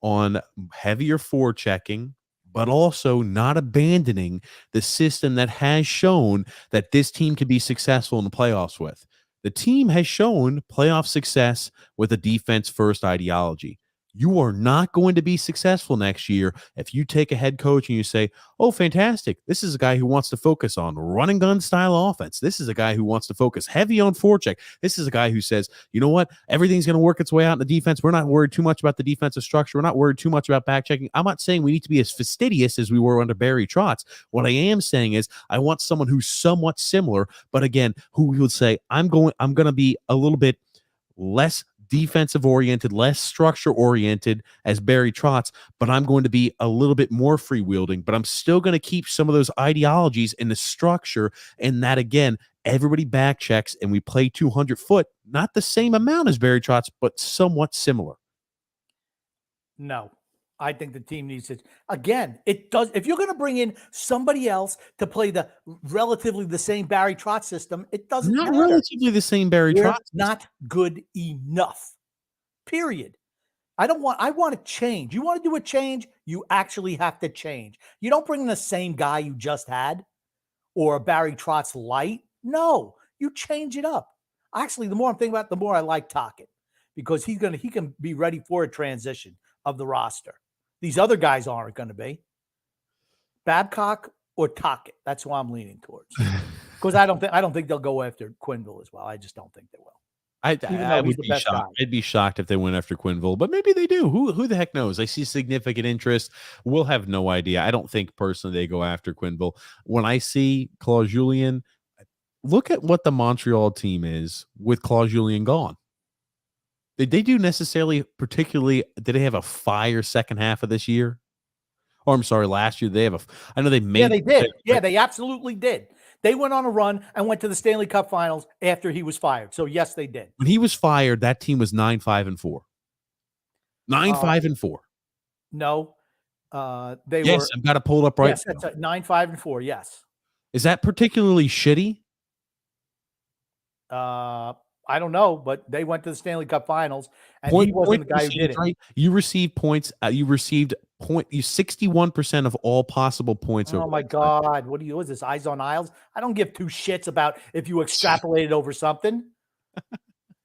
on heavier forechecking, but also not abandoning the system that has shown that this team can be successful in the playoffs with. The team has shown playoff success with a defense-first ideology. You are not going to be successful next year if you take a head coach and you say, oh, fantastic. This is a guy who wants to focus on run and gun style offense. This is a guy who wants to focus heavy on forecheck. This is a guy who says, you know what? Everything's going to work its way out in the defense. We're not worried too much about the defensive structure. We're not worried too much about back checking. I'm not saying we need to be as fastidious as we were under Barry Trotz. What I am saying is I want someone who's somewhat similar, but again, who would say, I'm going to be a little bit less defensive oriented, less structure oriented as Barry Trotz, but I'm going to be a little bit more free wielding, but I'm still going to keep some of those ideologies in the structure. And that, again, everybody back checks and we play 200 foot, not the same amount as Barry Trotz, but somewhat similar. No, I think the team needs it. Again, it does. If you're going to bring in somebody else to play the relatively the same Barry Trotz system, it doesn't not matter. Relatively the same Barry Trotz. Not good enough. Period. I want to change. You want to do a change, you actually have to change. You don't bring in the same guy you just had or a Barry Trotz light. No, you change it up. Actually, the more I'm thinking about it, the more I like Tocchet because he can be ready for a transition of the roster. These other guys aren't going to be. Babcock or Tocchet. That's who I'm leaning towards. Because I don't think they'll go after Quenneville as well. I just don't think they will. I would be shocked. I'd be shocked if they went after Quenneville, but maybe they do. Who the heck knows? I see significant interest. We'll have no idea. I don't think personally they go after Quenneville. When I see Claude Julien, look at what the Montreal team is with Claude Julien gone. Did they do necessarily particularly, did they have a fire second half of this year? Or I'm sorry, last year they have I know they made. Yeah, they did. Yeah, they absolutely did. They went on a run and went to the Stanley Cup Finals after he was fired. So yes, they did. When he was fired, that team was 9-5-4. 9-5-4. No, they were. Yes, I've got to pull it up right. Yes, that's 9-5-4. Yes. Is that particularly shitty? I don't know, but they went to the Stanley Cup Finals, and he wasn't the guy who did it. Right? You received points. You received 61% of all possible points. Oh my God! What is this? Eyes on Isles? I don't give two shits about if you extrapolated over something. It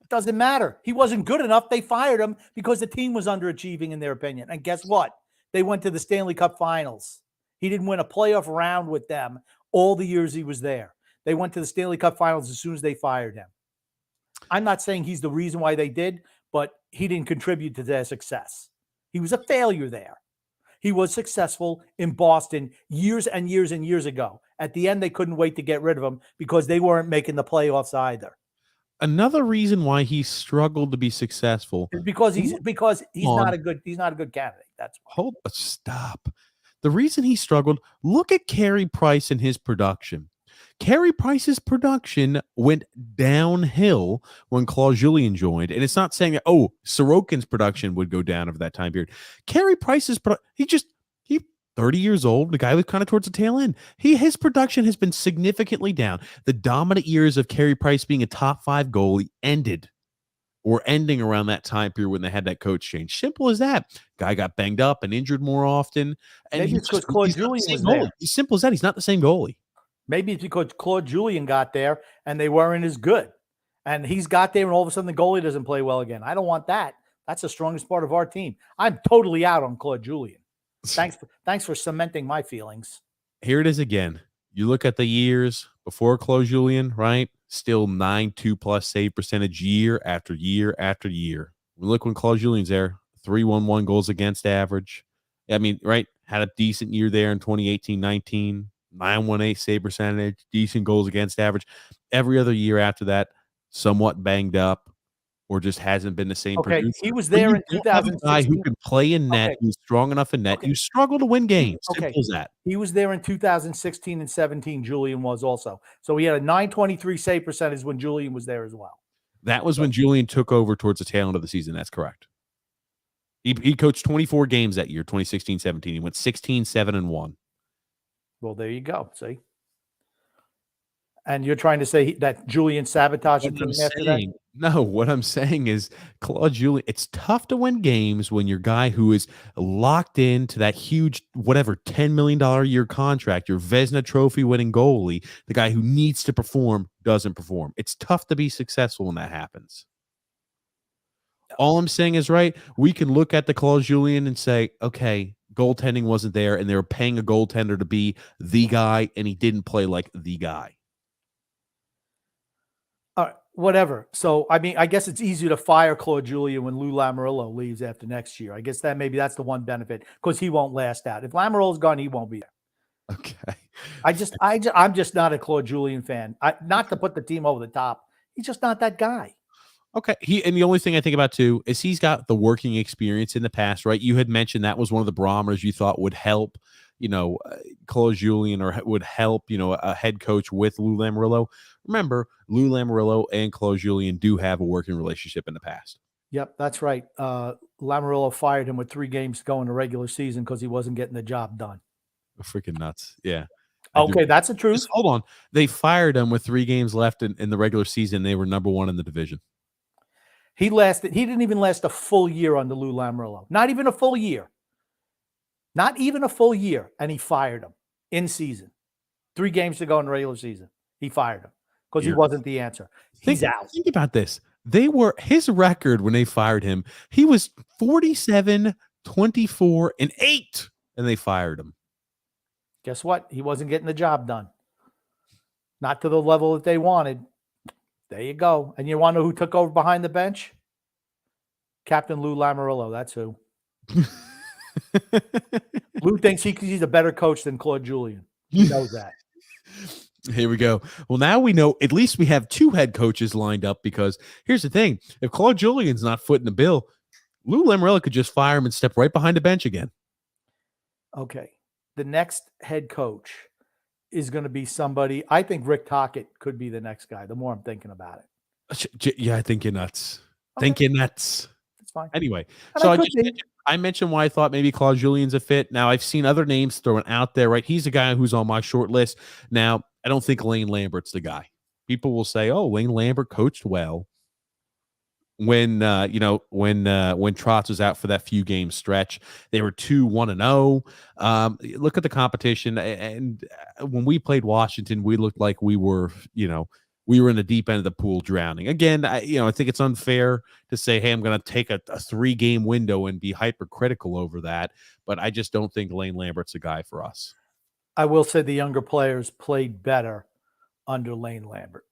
doesn't matter. He wasn't good enough. They fired him because the team was underachieving in their opinion. And guess what? They went to the Stanley Cup Finals. He didn't win a playoff round with them all the years he was there. They went to the Stanley Cup Finals as soon as they fired him. I'm not saying he's the reason why they did, but he didn't contribute to their success. He was a failure there. He was successful in Boston years and years and years ago. At the end, they couldn't wait to get rid of him because they weren't making the playoffs either. Another reason why he struggled to be successful is because he's not a good candidate. That's why. Stop. The reason he struggled, look at Carey Price and his production. Carey Price's production went downhill when Claude Julien joined. And it's not saying that, Sorokin's production would go down over that time period. Carey Price's he 30 years old. The guy was kind of towards the tail end. His production has been significantly down. The dominant years of Carey Price being a top 5 goalie ending around that time period when they had that coach change. Simple as that. Guy got banged up and injured more often. And maybe it's because Claude Julien was there. It's simple as that. He's not the same goalie. Maybe it's because Claude Julien got there and they weren't as good. And he's got there and all of a sudden the goalie doesn't play well again. I don't want that. That's the strongest part of our team. I'm totally out on Claude Julien. Thanks for cementing my feelings. Here it is again. You look at the years before Claude Julien, right? Still 9.2+ save percentage year after year after year. Look when Claude Julien's there, 3.11 goals against average. I mean, right? Had a decent year there in 2018-19. 9.18 save percentage, decent goals against average. Every other year after that, somewhat banged up or just hasn't been the same. Okay, producer. he was there in 2016. A guy who can play in net, who's strong enough in net, you struggle to win games. Simple as that. He was there in 2016 and 17. Julien was also. So he had a 923 save percentage when Julien was there as well. That was when Julien took over towards the tail end of the season. That's correct. He coached 24 games that year, 2016-17. He went 16-7-1. Well, there you go. See? And you're trying to say that Julien sabotaged the team after that? No, what I'm saying is Claude Julien, it's tough to win games when your guy who is locked into that huge, whatever, $10 million a year contract, your Vezina trophy winning goalie, the guy who needs to perform, doesn't perform. It's tough to be successful when that happens. All I'm saying is, right, we can look at the Claude Julien and say, okay, goaltending wasn't there, and they were paying a goaltender to be the guy, and he didn't play like the guy. Whatever. So, I mean, I guess it's easier to fire Claude Julien when Lou Lamoriello leaves after next year. I guess maybe that's the one benefit because he won't last out. If Lamoriello's gone, he won't be there. Okay. I'm just not a Claude Julien fan. Not to put the team over the top. He's just not that guy. Okay. And the only thing I think about too is he's got the working experience in the past, right? You had mentioned that was one of the barometers you thought would help, Claude Julien or would help, a head coach with Lou Lamoriello. Remember, Lou Lamoriello and Claude Julien do have a working relationship in the past. Yep, that's right. Lamoriello fired him with 3 games to go in the regular season because he wasn't getting the job done. Freaking nuts. Yeah. Okay, that's the truth. Just hold on. They fired him with 3 games left in the regular season. They were number 1 in the division. He didn't even last a full year under Lou Lamoriello. Not even a full year. Not even a full year. And he fired him in season. 3 games to go in the regular season. He fired him because he wasn't the answer. He's out. Think about this. His record when they fired him, he was 47, 24, and 8, and they fired him. Guess what? He wasn't getting the job done. Not to the level that they wanted. There you go. And you want to know who took over behind the bench? Captain Lou Lamoriello. That's who. Lou thinks he's a better coach than Claude Julien. He knows that. Here we go. Well, now we know at least we have 2 head coaches lined up because here's the thing. If Claude Julien's not footing the bill, Lou Lamoriello could just fire him and step right behind the bench again. Okay. The next head coach is going to be somebody. I think Rick Tocchet could be the next guy. The more I'm thinking about it. Yeah, I think you're nuts. Okay. Think you're nuts. That's fine. Anyway, so I mentioned why I thought maybe Claude Julien's a fit. Now, I've seen other names thrown out there, right? He's a guy who's on my short list. Now, I don't think Lane Lambert's the guy. People will say, oh, Lane Lambert coached well when Trotz was out for that few game stretch. They were 2-1-0. Look at the competition. And when we played Washington, we looked like we were in the deep end of the pool drowning. Again, I think it's unfair to say, hey, I'm going to take a 3-game window and be hypercritical over that. But I just don't think Lane Lambert's a guy for us. I will say the younger players played better under Lane Lambert.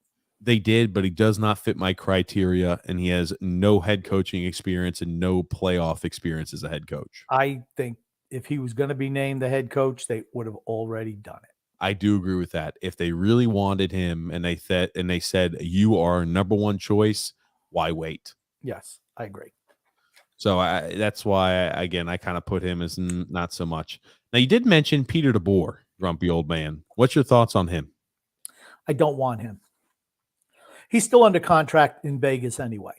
They did, but he does not fit my criteria, and he has no head coaching experience and no playoff experience as a head coach. I think if he was going to be named the head coach, they would have already done it. I do agree with that. If they really wanted him and they said you are number 1 choice, why wait? Yes, I agree. So that's why, again, I kind of put him as not so much. Now, you did mention Peter DeBoer, grumpy old man. What's your thoughts on him? I don't want him. He's still under contract in Vegas anyway.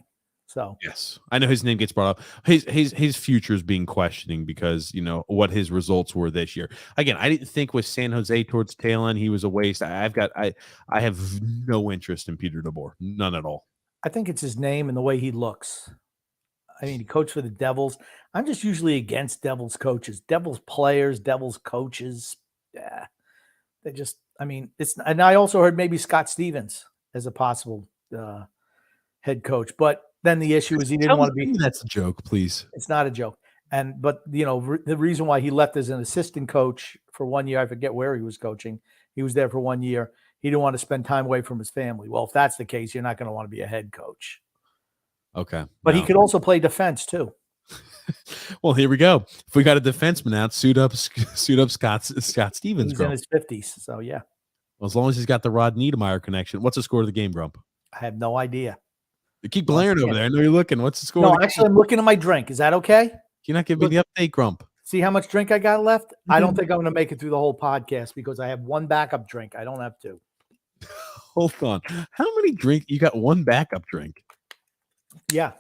So yes, I know his name gets brought up. His future is being questioning because what his results were this year. Again, I didn't think with San Jose towards tail end he was a waste. I have no interest in Peter DeBoer, none at all. I think it's his name and the way he looks. I mean, he coached for the Devils. I'm just usually against Devils coaches, Devils players, Devils coaches. Yeah, they just. I mean, it's. And I also heard maybe Scott Stevens as a possible head coach, but then the issue is he didn't want to be. That's a joke, please. It's not a joke. But the reason why he left as an assistant coach for 1 year, I forget where he was coaching. He was there for 1 year. He didn't want to spend time away from his family. Well, if that's the case, you're not going to want to be a head coach. Okay. But he could also play defense too. Well, here we go. If we got a defenseman out, suit up Scott Stevens. He's in his 50s, so yeah. Well, as long as he's got the Rod Niedermeyer connection. What's the score of the game, Grump? I have no idea. You keep blaring over there. I know you're looking. What's the score? No, actually, I'm looking at my drink. Is that okay? Can you not give me the update, Grump? See how much drink I got left? Mm-hmm. I don't think I'm going to make it through the whole podcast because I have 1 backup drink. I don't have 2. Hold on. How many drink? You got 1 backup drink? Yeah.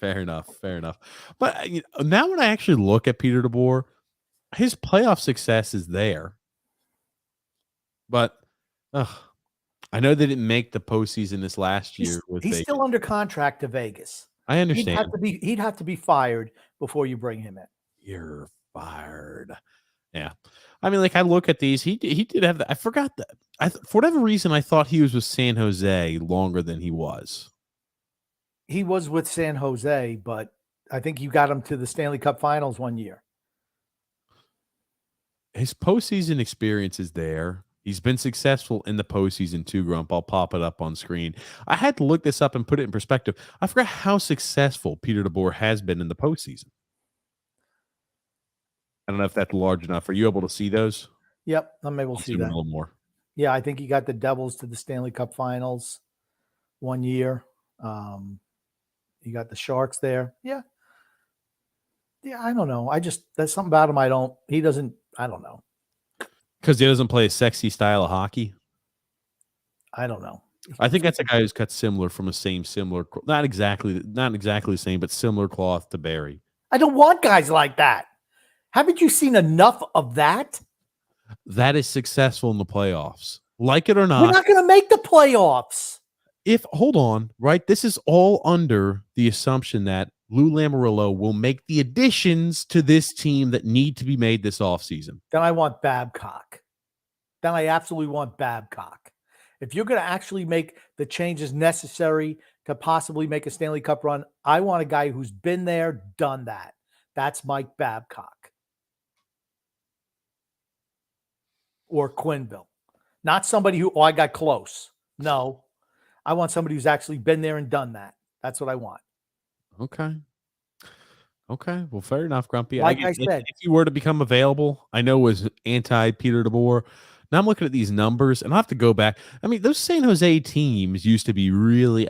Fair enough. But now when I actually look at Peter DeBoer, his playoff success is there. But I know they didn't make the postseason this last year. He's still under contract to Vegas. I understand. He'd have to be fired before you bring him in. You're fired. Yeah. I mean, I look at these. He did have that. I forgot that. For whatever reason, I thought he was with San Jose longer than he was. He was with San Jose, but I think you got him to the Stanley Cup Finals one year. His postseason experience is there. He's been successful in the postseason too, Grump. I'll pop it up on screen. I had to look this up and put it in perspective. I forgot how successful Peter DeBoer has been in the postseason. I don't know if that's large enough. Are you able to see those? Yep, I'm able to see that. A little more. Yeah, I think he got the Devils to the Stanley Cup Finals one year. You got the Sharks there. Yeah. Yeah, I don't know. There's something about him I don't know. Because he doesn't play a sexy style of hockey? I don't know. I think that's a guy who's cut similar from not exactly the same, but similar cloth to Barry. I don't want guys like that. Haven't you seen enough of that? That is successful in the playoffs. Like it or not. We're not going to make the playoffs. Hold on, right? This is all under the assumption that Lou Lamoriello will make the additions to this team that need to be made this offseason. Then I want Babcock. Then I absolutely want Babcock. If you're going to actually make the changes necessary to possibly make a Stanley Cup run, I want a guy who's been there, done that. That's Mike Babcock. Or Quinville. Not somebody who, I got close. No. I want somebody who's actually been there and done that. That's what I want. Okay. Well, fair enough, Grumpy. Like I said, if you were to become available, I know was anti-Peter DeBoer. Now I'm looking at these numbers, and I have to go back. I mean, those San Jose teams used to be really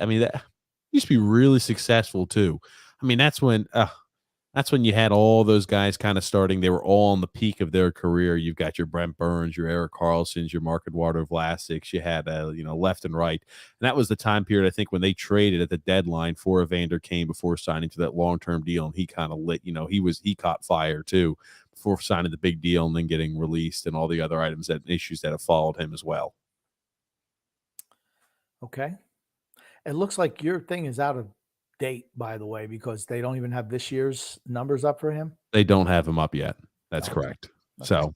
successful too. I mean, that's when you had all those guys kind of starting. They were all on the peak of their career. You've got your Brent Burns, your Erik Karlssons, your Marc-Eduardo Vlasics. You had left and right, and that was the time period I think when they traded at the deadline for Evander Kane before signing to that long-term deal, and he kind of lit. He caught fire too before signing the big deal and then getting released, and all the other issues that have followed him as well. Okay, it looks like your thing is out of date, by the way, because they don't even have this year's numbers up for him. They don't have him up yet. That's correct. Okay. So,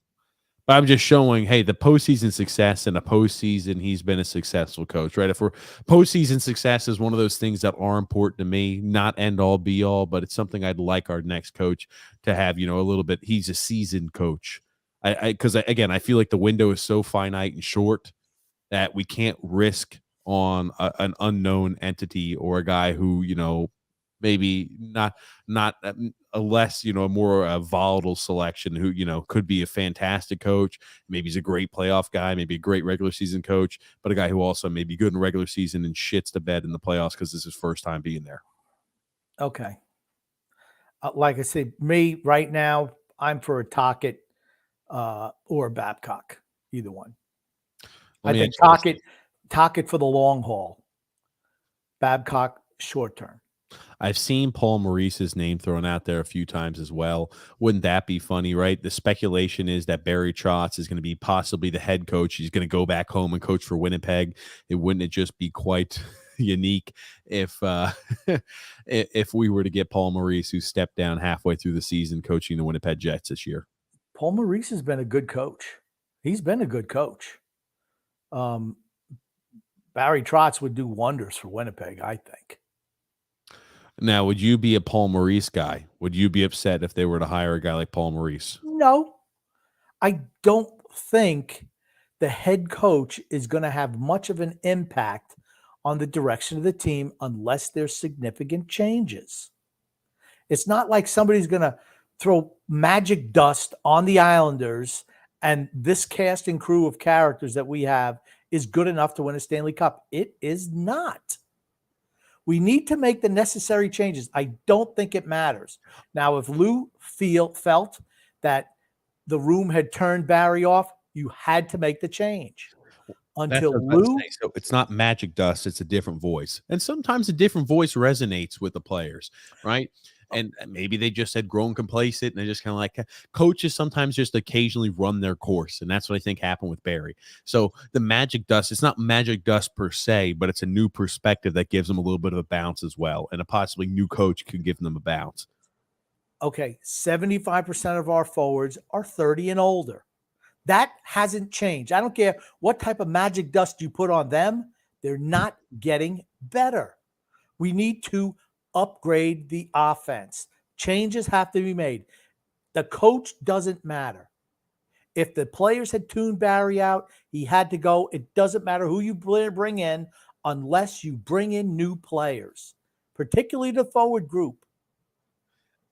but I'm just showing, hey, the postseason success, in the postseason, he's been a successful coach, right? If we're postseason success is one of those things that are important to me, not end all be all, but it's something I'd like our next coach to have, a little bit. He's a seasoned coach. Because I feel like the window is so finite and short that we can't risk on an unknown entity or a guy who, maybe not a less, more volatile selection who, could be a fantastic coach. Maybe he's a great playoff guy, maybe a great regular season coach, but a guy who also may be good in regular season and shits the bed in the playoffs because this is his first time being there. Okay. Like I said, me right now, I'm for a Tocchet or a Babcock, either one. I think Tocchet for the long haul. Babcock short term. I've seen Paul Maurice's name thrown out there a few times as well. Wouldn't that be funny, right? The speculation is that Barry Trotz is going to be possibly the head coach. He's going to go back home and coach for Winnipeg. Wouldn't it just be quite unique if if we were to get Paul Maurice, who stepped down halfway through the season coaching the Winnipeg Jets this year? Paul Maurice has been a good coach. He's been a good coach. Barry Trotz would do wonders for Winnipeg, I think. Now, would you be a Paul Maurice guy? Would you be upset if they were to hire a guy like Paul Maurice? No. I don't think the head coach is going to have much of an impact on the direction of the team unless there's significant changes. It's not like somebody's going to throw magic dust on the Islanders and this cast and crew of characters that we have is good enough to win a Stanley Cup. It is not. We need to make the necessary changes. I don't think it matters. Now, if Lou felt that the room had turned Barry off, you had to make the change. Until Lou, so it's not magic dust; it's a different voice, and sometimes a different voice resonates with the players, right? And maybe they just had grown complacent, and they just kind of like coaches sometimes just occasionally run their course, and that's what I think happened with Barry. So the magic dust, it's not magic dust per se, but it's a new perspective that gives them a little bit of a bounce as well, and a possibly new coach could give them a bounce. Okay, 75% of our forwards are 30 and older. That hasn't changed. I don't care what type of magic dust you put on them. They're not getting better. We need to upgrade the offense. Changes have to be made. The coach doesn't matter. If the players had tuned Barry out, he had to go. It doesn't matter who you bring in unless you bring in new players, particularly the forward group.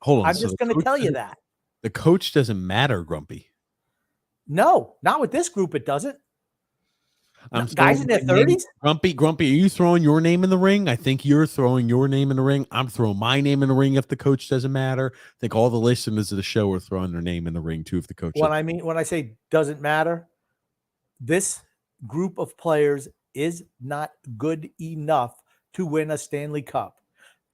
Hold on. I'm just going to tell you that. The coach doesn't matter, Grumpy. No, not with this group. It doesn't. Guys in their 30s? Grumpy, are you throwing your name in the ring? I think you're throwing your name in the ring. I'm throwing my name in the ring if the coach doesn't matter. I think all the listeners of the show are throwing their name in the ring too if the coach when I say doesn't matter, this group of players is not good enough to win a Stanley Cup.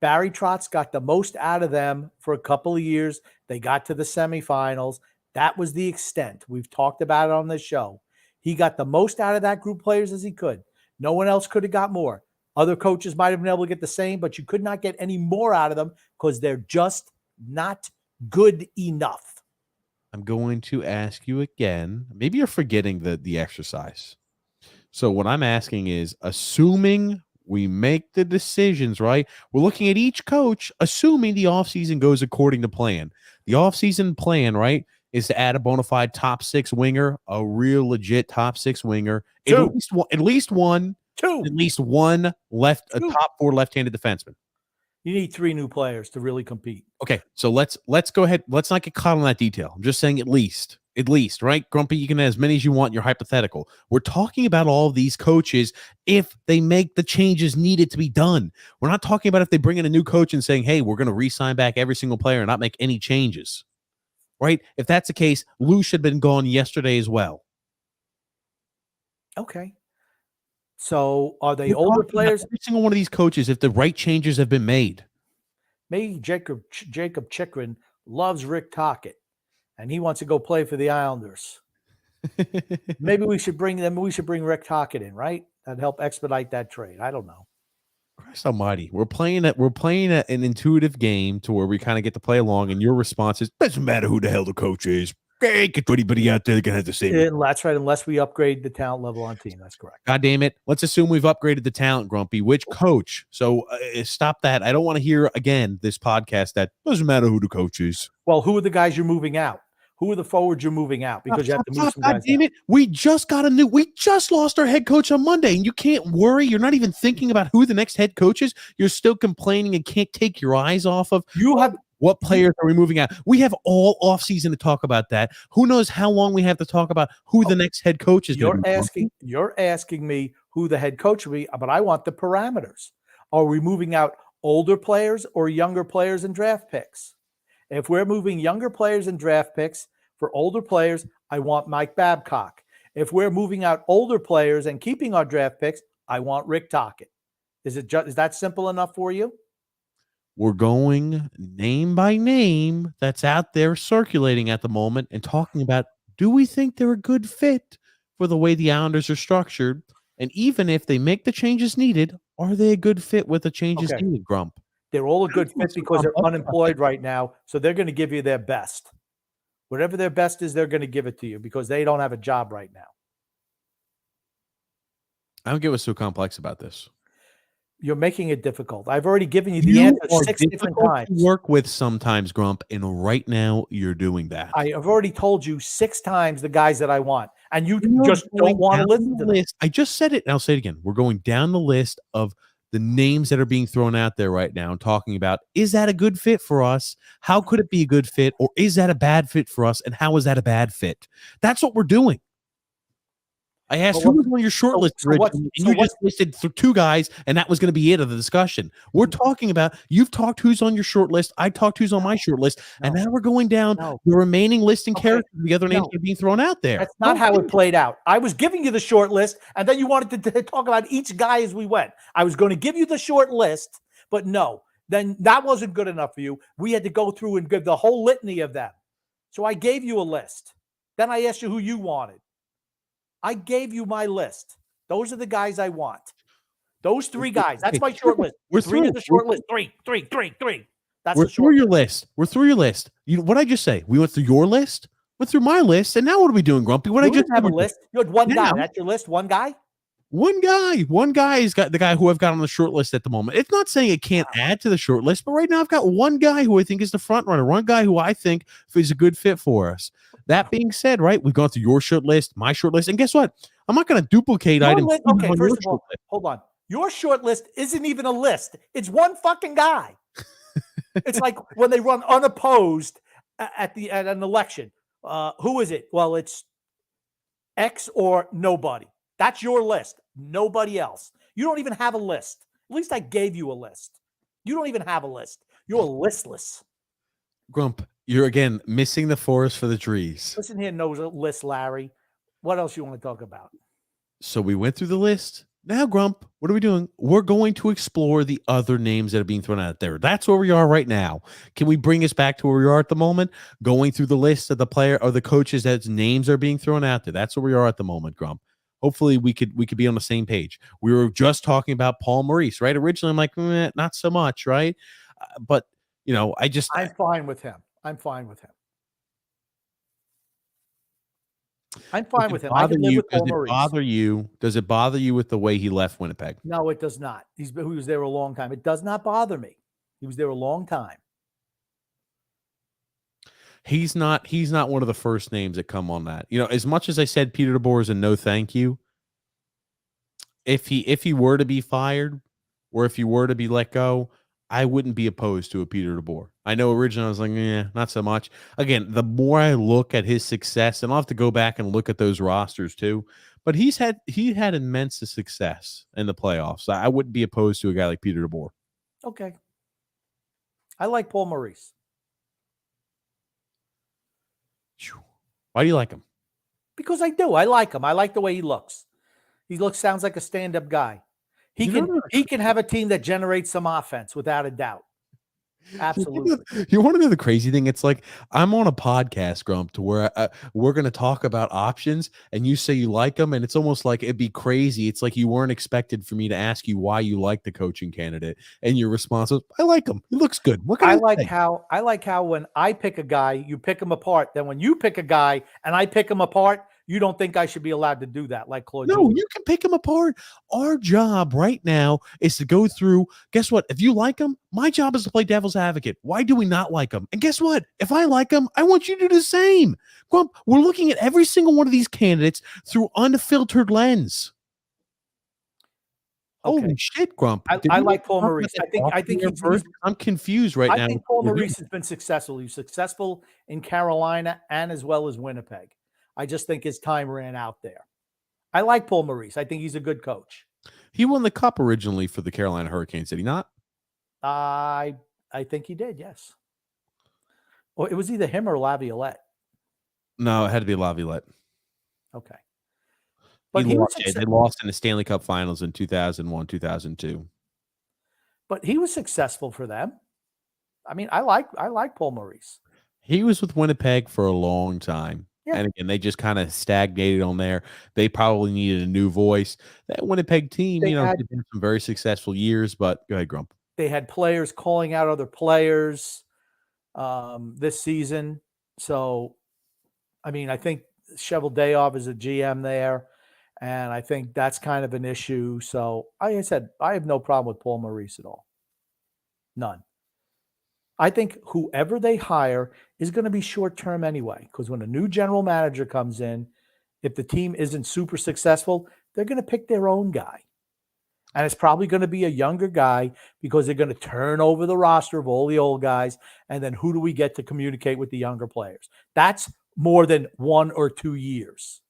Barry Trotz got the most out of them for a couple of years. They got to the semifinals. That was the extent. We've talked about it on this show. He got the most out of that group of players as he could. No one else could have got more. Other coaches might have been able to get the same, but you could not get any more out of them because they're just not good enough. I'm going to ask you again. Maybe you're forgetting the exercise. So what I'm asking is, assuming we make the decisions, right? We're looking at each coach, assuming the offseason goes according to plan. The offseason plan, right, is to add a bona fide top 6 winger, a real legit top 6 winger, at least one a top 4 left-handed defenseman. You need 3 new players to really compete. Okay, so let's go ahead. Let's not get caught on that detail. I'm just saying at least, right? Grumpy, you can have as many as you want. You're hypothetical. We're talking about all of these coaches if they make the changes needed to be done. We're not talking about if they bring in a new coach and saying, hey, we're going to re-sign back every single player and not make any changes. Right? If that's the case, Lou should have been gone yesterday as well. Okay. So are they older players? Every single one of these coaches, if the right changes have been made. Maybe Jacob Chikrin loves Rick Tocchet, and he wants to go play for the Islanders. Maybe we should bring Rick Tocchet in, right? That'd help expedite that trade. I don't know. Christ almighty. We're playing an intuitive game to where we kind of get to play along, and your response is, doesn't matter who the hell the coach is. Hey, get anybody out there that can have the same. That's right, unless we upgrade the talent level on team. That's correct. God damn it. Let's assume we've upgraded the talent, Grumpy. Which coach? So stop that. I don't want to hear again this podcast that doesn't matter who the coach is. Well, who are the guys you're moving out? Who are the forwards you're moving out? Because you have to move some guys. God damn it. We just lost our head coach on Monday, and you can't worry. You're not even thinking about who the next head coach is. You're still complaining and can't take your eyes off of what players are we moving out. We have all offseason to talk about that. Who knows how long we have to talk about who the next head coach is going to be. You're asking me who the head coach will be, but I want the parameters. Are we moving out older players or younger players and draft picks? If we're moving younger players and draft picks for older players, I want Mike Babcock. If we're moving out older players and keeping our draft picks, I want Rick Tocchet. Is that simple enough for you? We're going name by name that's out there circulating at the moment and talking about, do we think they're a good fit for the way the Islanders are structured? And even if they make the changes needed, are they a good fit with the changes needed, Grump? They're all a good fit because they're unemployed right now, so they're going to give you their best. Whatever their best is, they're going to give it to you because they don't have a job right now. I don't get what's so complex about this. You're making it difficult. I've already given you the answer 6 different times. To work with sometimes, Grump, and right now you're doing that. I have already told you 6 times the guys that I want, and you just don't want to listen to them. I just said it, and I'll say it again. We're going down the list of the names that are being thrown out there right now and talking about, is that a good fit for us? How could it be a good fit? Or is that a bad fit for us? And how is that a bad fit? That's what we're doing. I asked who was on your short list, and you just listed 2 guys, and that was going to be it of the discussion. We're talking about, you've talked who's on your short list, I talked who's on my short list, and now we're going down the remaining list and characters, the other names are being thrown out there. That's not how it played out. I was giving you the short list, and then you wanted to talk about each guy as we went. I was going to give you the short list, but no, then that wasn't good enough for you. We had to go through and give the whole litany of them. So I gave you a list. Then I asked you who you wanted. I gave you my list. Those are the guys I want. Those 3 guys. That's my short list. We're through the short list. Three. That's we're through your list. We're through your list. What I just say? We went through your list, went through my list, and now what are we doing, Grumpy? What I just have a list. You had one guy. That's your list. One guy. One guy has got the guy who I've got on the short list at the moment. It's not saying it can't add to the short list, but right now I've got one guy who I think is the front runner, one guy who I think is a good fit for us. That being said, right, we've gone through your short list, my short list, and guess what? I'm not going to duplicate items. Okay, first of all, hold on. Your short list isn't even a list. It's one fucking guy. It's like when they run unopposed at an election. Who is it? Well, it's X or nobody. That's your list. Nobody else. You don't even have a list. At least I gave you a list. You don't even have a list. You're listless. Grump, you're again missing the forest for the trees. Listen here, knows a list, Larry. What else you want to talk about? So we went through the list. Now, Grump, what are we doing? We're going to explore the other names that are being thrown out there. That's where we are right now. Can we bring us back to where we are at the moment? Going through the list of the player or the coaches that's names are being thrown out there. That's where we are at the moment, Grump. Hopefully we could be on the same page. We were just talking about Paul Maurice, right? Originally, I'm like, not so much, right? But I'm fine with him. I'm fine with him. I'm fine with him. I can live with Paul Maurice. Does it bother you with the way he left Winnipeg? No, it does not. He was there a long time. It does not bother me. He was there a long time. He's not one of the first names that come on that. As much as I said Peter DeBoer is a no thank you, if he were to be fired or if he were to be let go, I wouldn't be opposed to a Peter DeBoer. I know originally I was like, not so much. Again, the more I look at his success, and I'll have to go back and look at those rosters too, but he had immense success in the playoffs. I wouldn't be opposed to a guy like Peter DeBoer. Okay. I like Paul Maurice. Why do you like him? Because I do. I like him. I like the way he looks. Sounds like a stand-up guy. He can have a team that generates some offense without a doubt. Absolutely. You want to know the crazy thing? It's like I'm on a podcast, Grump, to where we're going to talk about options, and you say you like them, and it's almost like it'd be crazy. It's like you weren't expected for me to ask you why you like the coaching candidate, and your response was, "I like him. He looks good." What can I like how when I pick a guy, you pick him apart. Then when you pick a guy and I pick him apart, you don't think I should be allowed to do that, like Claude? No, Julien. You can pick them apart. Our job right now is to go through. Guess what? If you like them, my job is to play devil's advocate. Why do we not like them? And guess what? If I like them, I want you to do the same. Grump, we're looking at every single one of these candidates through unfiltered lens. Okay. Holy shit, Grump! I like Paul Maurice. I think I'm confused right now. I think Paul Maurice has been successful. He's successful in Carolina and as well as Winnipeg. I just think his time ran out there. I like Paul Maurice. I think he's a good coach. He won the cup originally for the Carolina Hurricanes, did he not? I think he did, yes. Or it was either him or Laviolette. No, it had to be Laviolette. Okay. But they lost in the Stanley Cup Finals in 2001, 2002. But he was successful for them. I mean, I like Paul Maurice. He was with Winnipeg for a long time. Yeah. And again, they just kind of stagnated on there. They probably needed a new voice. That Winnipeg team, had some very successful years, but go ahead, Grump. They had players calling out other players this season. So, I mean, I think Cheveldayoff is a GM there, and I think that's kind of an issue. So, like I said, I have no problem with Paul Maurice at all. None. I think whoever they hire is going to be short-term anyway, because when a new general manager comes in, if the team isn't super successful, they're going to pick their own guy. And it's probably going to be a younger guy because they're going to turn over the roster of all the old guys. And then who do we get to communicate with the younger players? That's more than 1 or 2 years.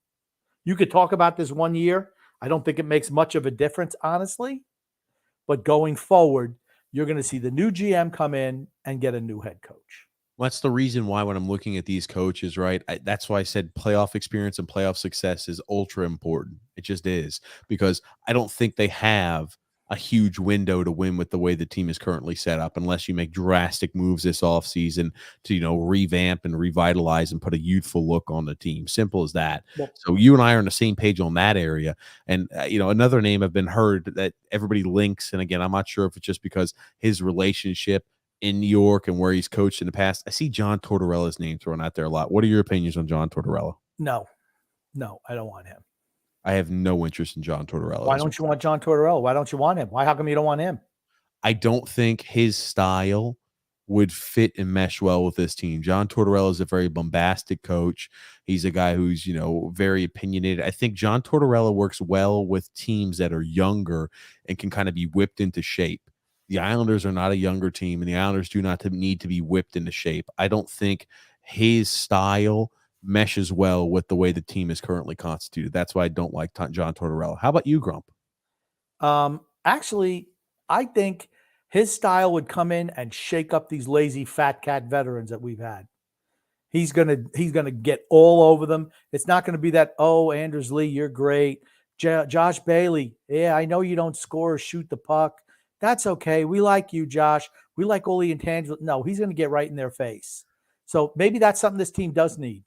You could talk about this 1 year. I don't think it makes much of a difference, honestly. But going forward, you're going to see the new GM come in and get a new head coach. Well, that's the reason why when I'm looking at these coaches, right, that's why I said playoff experience and playoff success is ultra important. It just is, because I don't think they have a huge window to win with the way the team is currently set up unless you make drastic moves this offseason to, revamp and revitalize and put a youthful look on the team. Simple as that. Yep. So you and I are on the same page on that area. And, another name I've been heard that everybody links, and again, I'm not sure if it's just because his relationship in New York and where he's coached in the past. I see John Tortorella's name thrown out there a lot. What are your opinions on John Tortorella? No, I don't want him. I have no interest in John Tortorella. Why don't you want John Tortorella? Why don't you want him? How come you don't want him? I don't think his style would fit and mesh well with this team. John Tortorella is a very bombastic coach. He's a guy who's, very opinionated. I think John Tortorella works well with teams that are younger and can kind of be whipped into shape. The Islanders are not a younger team, and the Islanders do not need to be whipped into shape. I don't think his style meshes well with the way the team is currently constituted. That's why I don't like John Tortorella. How about you, Grump? Actually, I think his style would come in and shake up these lazy fat cat veterans that we've had. He's gonna get all over them. It's not going to be that, oh, Anders Lee, you're great. Josh Bailey, yeah, I know you don't score or shoot the puck. That's okay. We like you, Josh. We like all the intangibles. No, he's going to get right in their face. So maybe that's something this team does need.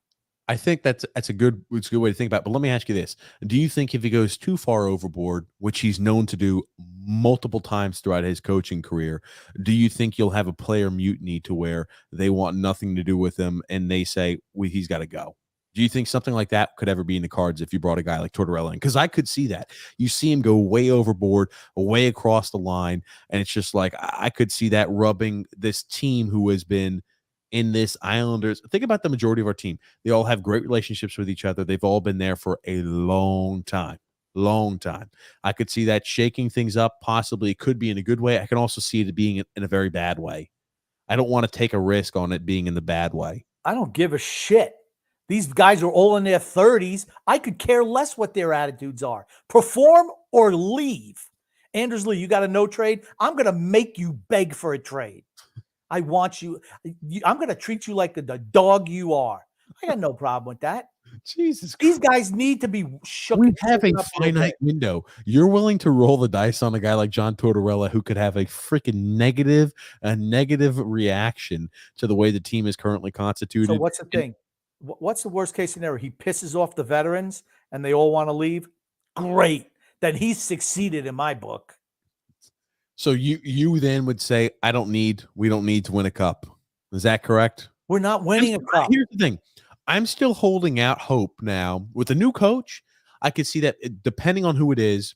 I think that's a good way to think about it. But let me ask you this. Do you think if he goes too far overboard, which he's known to do multiple times throughout his coaching career, do you think you'll have a player mutiny to where they want nothing to do with him and they say, he's got to go? Do you think something like that could ever be in the cards if you brought a guy like Tortorella in? Because I could see that. You see him go way overboard, way across the line, and it's just like I could see that rubbing this team who has been in this Islanders. Think about the majority of our team. They all have great relationships with each other. They've all been there for a long time. I could see that shaking things up. Possibly it could be in a good way. I can also see it being in a very bad way. I don't want to take a risk on it being in the bad way. I don't give a shit. These guys are all in their 30s. I could care less what their attitudes are. Perform or leave. Anders Lee, you got a no trade? I'm going to make you beg for a trade. I want you. I'm going to treat you like the dog you are. I got no problem with that. Jesus These guys need to be shook. We have a finite window. You're willing to roll the dice on a guy like John Tortorella who could have a freaking negative reaction to the way the team is currently constituted. So what's the thing? What's the worst case scenario? He pisses off the veterans and they all want to leave? Great. Then he's succeeded in my book. So you then would say, we don't need to win a cup. Is that correct? We're not winning a cup. Here's the thing. I'm still holding out hope now. With a new coach, I could see that depending on who it is,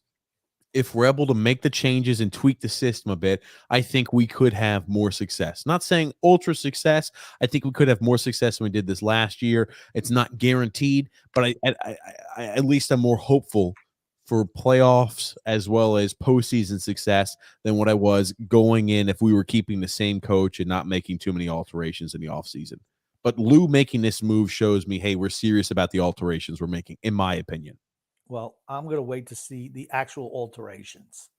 if we're able to make the changes and tweak the system a bit, I think we could have more success. Not saying ultra success. I think we could have more success than we did this last year. It's not guaranteed, but I at least I'm more hopeful for playoffs as well as postseason success than what I was going in if we were keeping the same coach and not making too many alterations in the offseason. But Lou making this move shows me, hey, we're serious about the alterations we're making, in my opinion. Well, I'm going to wait to see the actual alterations.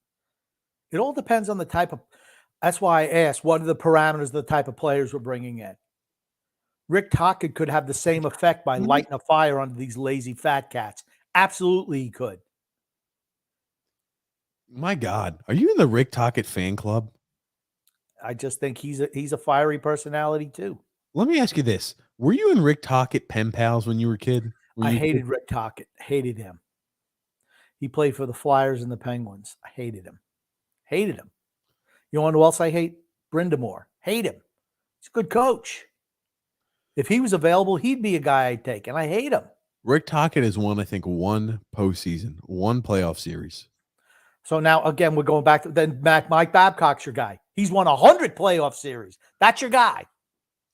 It all depends on the type of – that's why I asked, what are the parameters of the type of players we're bringing in? Rick Tocchet could have the same effect by lighting a fire under these lazy fat cats. Absolutely he could. My God, are you in the Rick Tocchet fan club? I just think he's a fiery personality too. Let me ask you this. Were you and Rick Tocchet pen pals when you were a kid? I hated Rick Tocchet. Hated him. He played for the Flyers and the Penguins. I hated him. Hated him. You know who else I hate? Brindamore. Hate him. He's a good coach. If he was available, he'd be a guy I'd take, and I hate him. Rick Tocchet has won, I think, one postseason, one playoff series. So now, again, we're going back to then Mike Babcock's your guy. He's won 100 playoff series. That's your guy.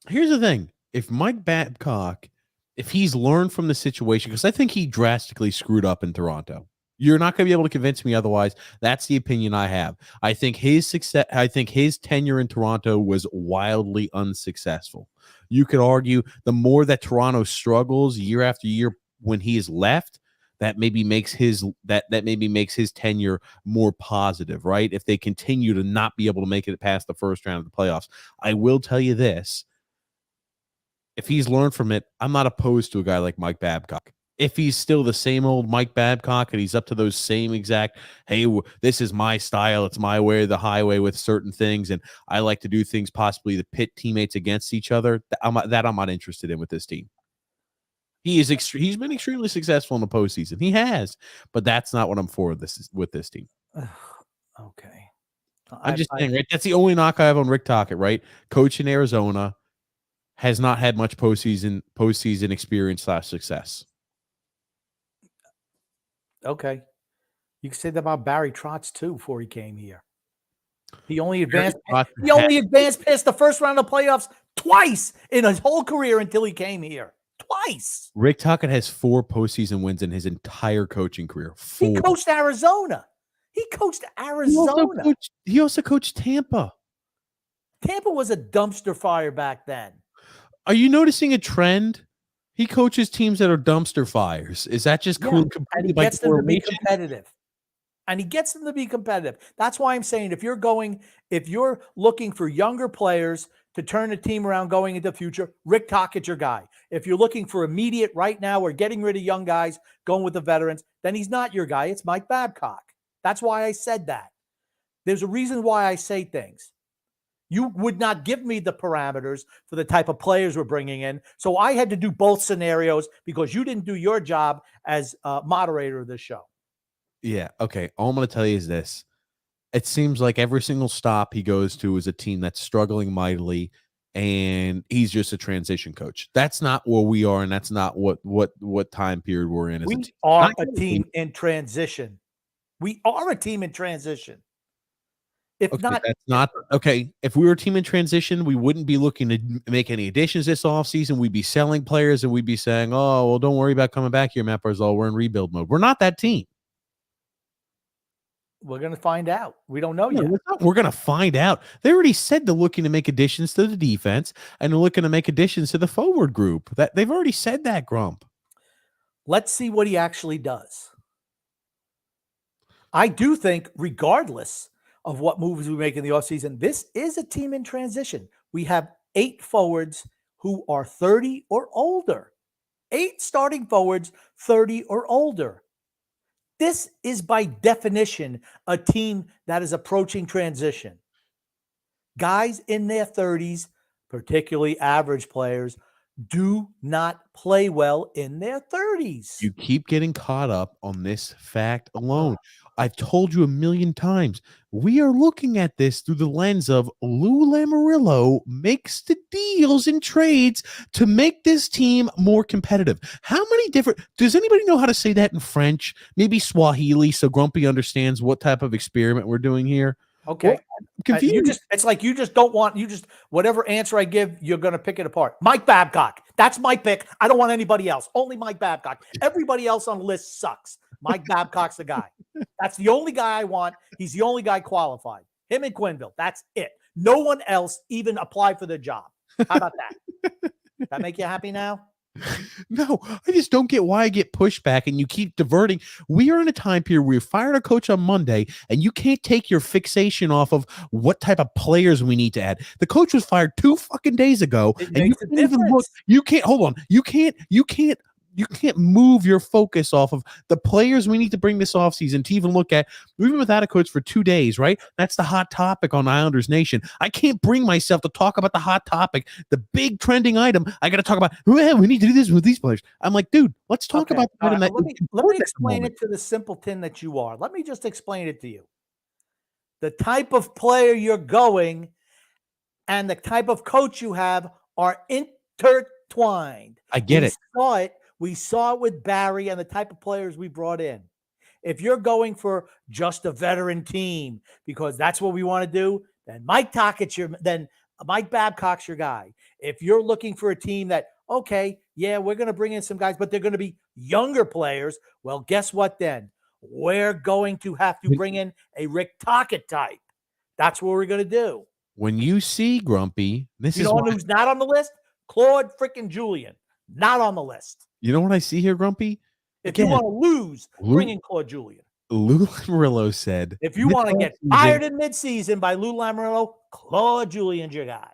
Here's the thing. If Mike Babcock, if he's learned from the situation, because I think he drastically screwed up in Toronto. You're not going to be able to convince me otherwise. That's the opinion I have. I think his tenure in Toronto was wildly unsuccessful. You could argue the more that Toronto struggles year after year when he is left, that maybe makes his tenure more positive, right? If they continue to not be able to make it past the first round of the playoffs. I will tell you this. If he's learned from it, I'm not opposed to a guy like Mike Babcock. If he's still the same old Mike Babcock and he's up to those same exact, hey, this is my style, it's my way or the highway with certain things, and I like to do things possibly to pit teammates against each other, I'm not interested in with this team. He's been extremely successful in the postseason. He has, but that's not what I'm for with this team. Okay. I'm just saying, right? That's the only knock I have on Rick Tocchet, right? Coach in Arizona has not had much postseason experience / success. Okay. You can say that about Barry Trotz too before he came here. He only advanced past the first round of playoffs twice in his whole career until he came here. Twice. Rick Tocchet has 4 postseason wins in his entire coaching career. 4. He coached Arizona. He also coached Tampa. Tampa was a dumpster fire back then. Are you noticing a trend? He coaches teams that are dumpster fires. Is that just cool? And he gets them to be competitive. That's why I'm saying if you're looking for younger players to turn the team around going into the future, Rick Tocchet's your guy. If you're looking for immediate right now or getting rid of young guys, going with the veterans, then he's not your guy. It's Mike Babcock. That's why I said that. There's a reason why I say things. You would not give me the parameters for the type of players we're bringing in. So I had to do both scenarios because you didn't do your job as moderator of this show. Yeah. Okay. All I'm going to tell you is this. It seems like every single stop he goes to is a team that's struggling mightily, and he's just a transition coach. That's not where we are, and that's not what time period we're in. We are a team in transition. We are a team in transition. If we were a team in transition, we wouldn't be looking to make any additions this offseason. We'd be selling players, and we'd be saying, oh, well, don't worry about coming back here, Matt Barzal. We're in rebuild mode. We're not that team. We're going to find out. We don't know yet. We're going to find out. They already said they're looking to make additions to the defense, and they're looking to make additions to the forward group. That they've already said that, Grump. Let's see what he actually does. I do think, regardless of what moves we make in the offseason, this is a team in transition. We have 8 forwards who are 30 or older. 8 starting forwards, 30 or older. This is by definition a team that is approaching transition. Guys in their 30s, particularly average players, do not play well in their 30s. You keep getting caught up on this fact alone. I've told you a million times, we are looking at this through the lens of Lou Lamoriello makes the deals and trades to make this team more competitive. How many different, does anybody know how to say that in French? Maybe Swahili, so Grumpy understands what type of experiment we're doing here. Okay. It's like you just don't want, whatever answer I give, you're going to pick it apart. Mike Babcock. That's my pick. I don't want anybody else. Only Mike Babcock. Everybody else on the list sucks. Mike Babcock's the guy. That's the only guy I want. He's the only guy qualified. Him and Quinville. That's it. No one else even applied for the job. How about that? That make you happy now? No, I just don't get why I get pushback and you keep diverting. We are in a time period where we fired a coach on Monday and you can't take your fixation off of what type of players we need to add. The coach was fired 2 fucking days ago and you can't even look. You can't, hold on. You can't move your focus off of the players we need to bring this offseason to even look at. We've been without a coach for 2 days, right? That's the hot topic on Islanders Nation. I can't bring myself to talk about the hot topic, the big trending item. I got to talk about, well, we need to do this with these players. I'm like, dude, let's talk about the item. Let me explain it to the simpleton that you are. Let me just explain it to you. The type of player you're going and the type of coach you have are intertwined. I get it. We saw it with Barry and the type of players we brought in. If you're going for just a veteran team because that's what we want to do, then Mike Babcock's your guy. If you're looking for a team that, okay, yeah, we're going to bring in some guys, but they're going to be younger players, well, guess what then? We're going to have to bring in a Rick Tocchet type. That's what we're going to do. When you see Grumpy, you know who's not on the list? Claude freaking Julien. Not on the list. You know what I see here, Grumpy? If you want to lose, bring in Claude Julien. Lou Lamoriello said, if you want to get fired in midseason by Lou Lamoriello, Claude Julien's your guy.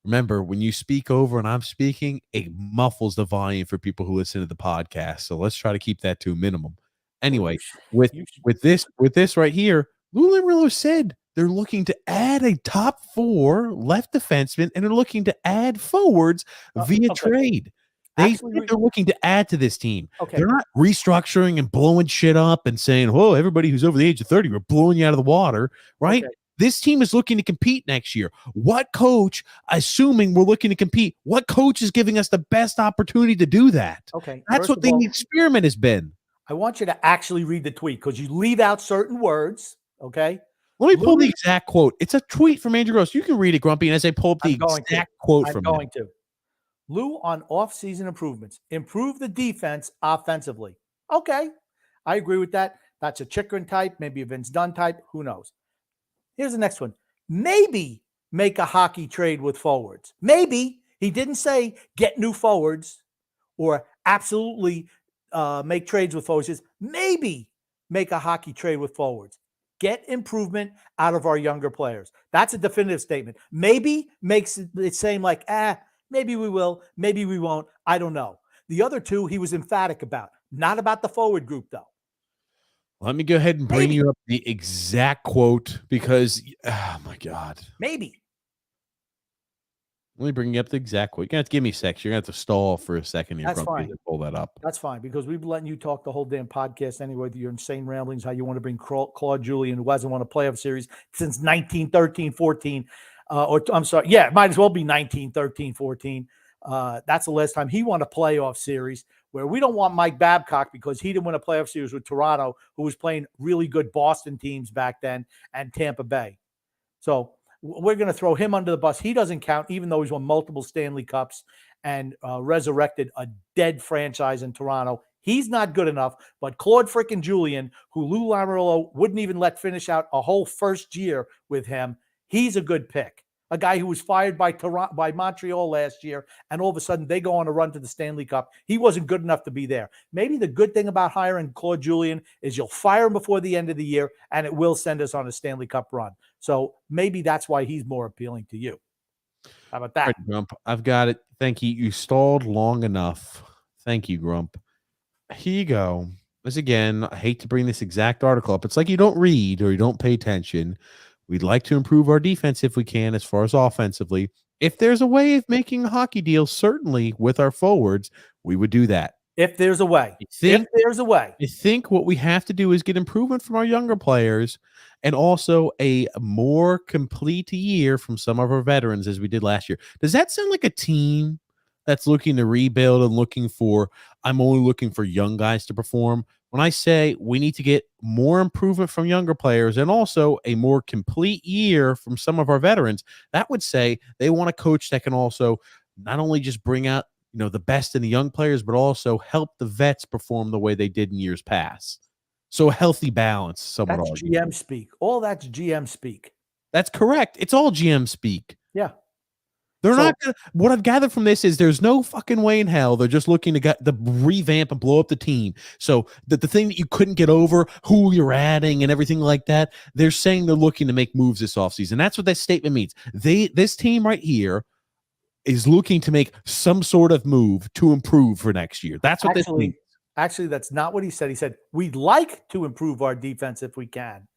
Remember, when you speak over and I'm speaking, it muffles the volume for people who listen to the podcast. So let's try to keep that to a minimum. Anyway, with this right here, Lou Lamoriello said they're looking to add a top 4 left defenseman and they're looking to add forwards via trade. They're looking to add to this team. Okay. They're not restructuring and blowing shit up and saying, "Oh, everybody who's over the age of 30, we're blowing you out of the water," right? Okay. This team is looking to compete next year. What coach, assuming we're looking to compete, what coach is giving us the best opportunity to do that? Okay. That's what the experiment has been. I want you to actually read the tweet because you leave out certain words. Okay. Let me pull the Lou, exact quote. It's a tweet from Andrew Gross. You can read it, Grumpy, and as I pull up the exact quote from him. Lou on off-season improvements. Improve the defense offensively. Okay. I agree with that. That's a Chikrin type, maybe a Vince Dunn type. Who knows? Here's the next one. Maybe make a hockey trade with forwards. Maybe. He didn't say get new forwards or absolutely make trades with forwards. He says, maybe make a hockey trade with forwards. Get improvement out of our younger players. That's a definitive statement. Maybe makes it seem like, maybe we will, maybe we won't. I don't know. The other two he was emphatic about. Not about the forward group, though. Let me go ahead and bring you up the exact quote because, oh, my God. Maybe. Let me bring you up the exact quote. You're going to have to give me a sec. You're going to have to stall for a second here. That's fine. To pull that up. That's fine because we've been letting you talk the whole damn podcast anyway with your insane ramblings, how you want to bring Claude, Julien, who hasn't won a playoff series since 1913-14. I'm sorry. Yeah, it might as well be 1913-14. That's the last time he won a playoff series where we don't want Mike Babcock because he didn't win a playoff series with Toronto, who was playing really good Boston teams back then and Tampa Bay. So we're going to throw him under the bus. He doesn't count, even though he's won multiple Stanley Cups and resurrected a dead franchise in Toronto. He's not good enough, but Claude frickin' Julien, who Lou Lamoriello wouldn't even let finish out a whole first year with him, he's a good pick. A guy who was fired by Montreal last year, and all of a sudden they go on a run to the Stanley Cup. He wasn't good enough to be there. Maybe the good thing about hiring Claude Julien is you'll fire him before the end of the year, and it will send us on a Stanley Cup run. So maybe that's why he's more appealing to you. How about that? Right, Grump. I've got it. Thank you. You stalled long enough. Thank you, Grump. Here you go. As again, I hate to bring this exact article up. It's like you don't read or you don't pay attention. We'd like to improve our defense if we can, as far as offensively. If there's a way of making a hockey deal, certainly with our forwards, we would do that. If there's a way. If there's a way. I think what we have to do is get improvement from our younger players and also a more complete year from some of our veterans as we did last year. Does that sound like a team that's looking to rebuild and I'm only looking for young guys to perform? When I say we need to get more improvement from younger players and also a more complete year from some of our veterans, that would say they want a coach that can also not only just bring out the best in the young players, but also help the vets perform the way they did in years past. So a healthy balance. Someone that's GM speak. All that's GM speak. That's correct. It's all GM speak. Yeah. They're not gonna, what I've gathered from this is there's no fucking way in hell they're just looking to get the revamp and blow up the team. So the thing that you couldn't get over, who you're adding and everything like that, they're saying they're looking to make moves this offseason. That's what that statement means. This team right here is looking to make some sort of move to improve for next year. That's what this means. Actually, that's not what he said. He said, we'd like to improve our defense if we can.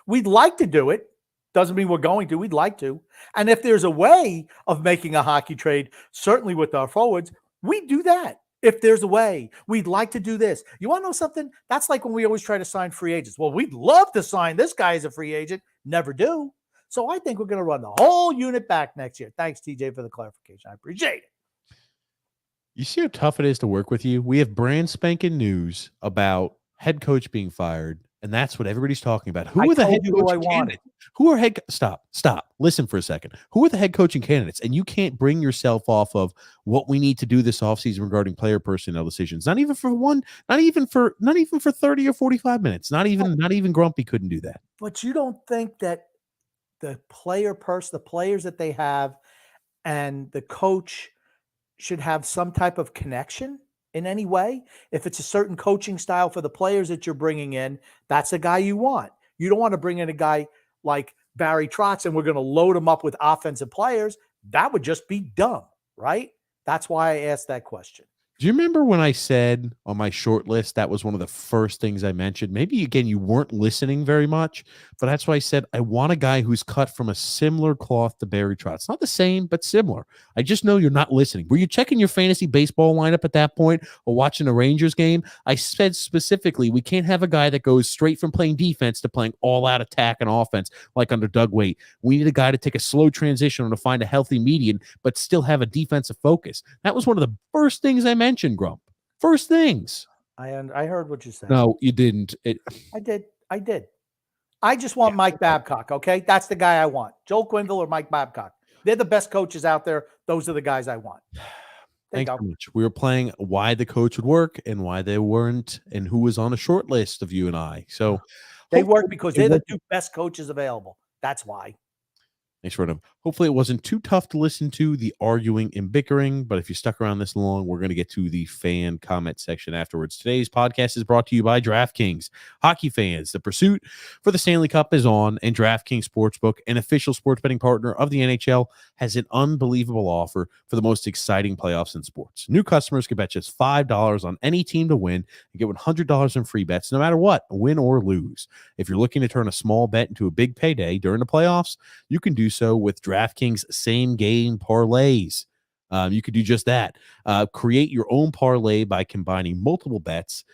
We'd like to do it. Doesn't mean we're going to. We'd like to. And if there's a way of making a hockey trade, certainly with our forwards, we do that. If there's a way, we'd like to do this. You want to know something? That's like when we always try to sign free agents. Well, we'd love to sign this guy as a free agent. Never do. So I think we're going to run the whole unit back next year. Thanks, TJ, for the clarification. I appreciate it. You see how tough it is to work with you? We have brand spanking news about head coach being fired, and that's what everybody's talking about. Who are the head coaching candidates? Who are Stop. Listen for a second. Who are the head coaching candidates? And you can't bring yourself off of what we need to do this offseason regarding player personnel decisions. Not even for 30 or 45 minutes. Not even Grumpy couldn't do that. But you don't think that the players that they have and the coach should have some type of connection in any way? If it's a certain coaching style for the players that you're bringing in, that's a guy you want. You don't want to bring in a guy like Barry Trotz and we're going to load him up with offensive players. That would just be dumb, right? That's why I asked that question. Do you remember when I said on my short list, that was one of the first things I mentioned? Maybe, again, you weren't listening very much, but that's why I said I want a guy who's cut from a similar cloth to Barry Trotz. Not the same, but similar. I just know you're not listening. Were you checking your fantasy baseball lineup at that point or watching a Rangers game? I said specifically, we can't have a guy that goes straight from playing defense to playing all-out attack and offense like under Doug Weight. We need a guy to take a slow transition to find a healthy median, but still have a defensive focus. That was one of the first things I mentioned, Grump. First things. I heard what you said. No, you didn't. I did. I just want Mike Babcock, okay? That's the guy I want. Joel Quenneville or Mike Babcock. They're the best coaches out there. Those are the guys I want. Thanks so much. We were playing why the coach would work and why they weren't, and who was on a short list of you and I. So they work because they're the two best coaches available. That's why. Thanks, Rotom. Hopefully it wasn't too tough to listen to, the arguing and bickering, but if you stuck around this long, we're going to get to the fan comment section afterwards. Today's podcast is brought to you by DraftKings. Hockey fans, the pursuit for the Stanley Cup is on, and DraftKings Sportsbook, an official sports betting partner of the NHL, has an unbelievable offer for the most exciting playoffs in sports. New customers can bet just $5 on any team to win and get $100 in free bets no matter what, win or lose. If you're looking to turn a small bet into a big payday during the playoffs, you can do so with DraftKings same game parlays. You could do just that. Create your own parlay by combining multiple bets,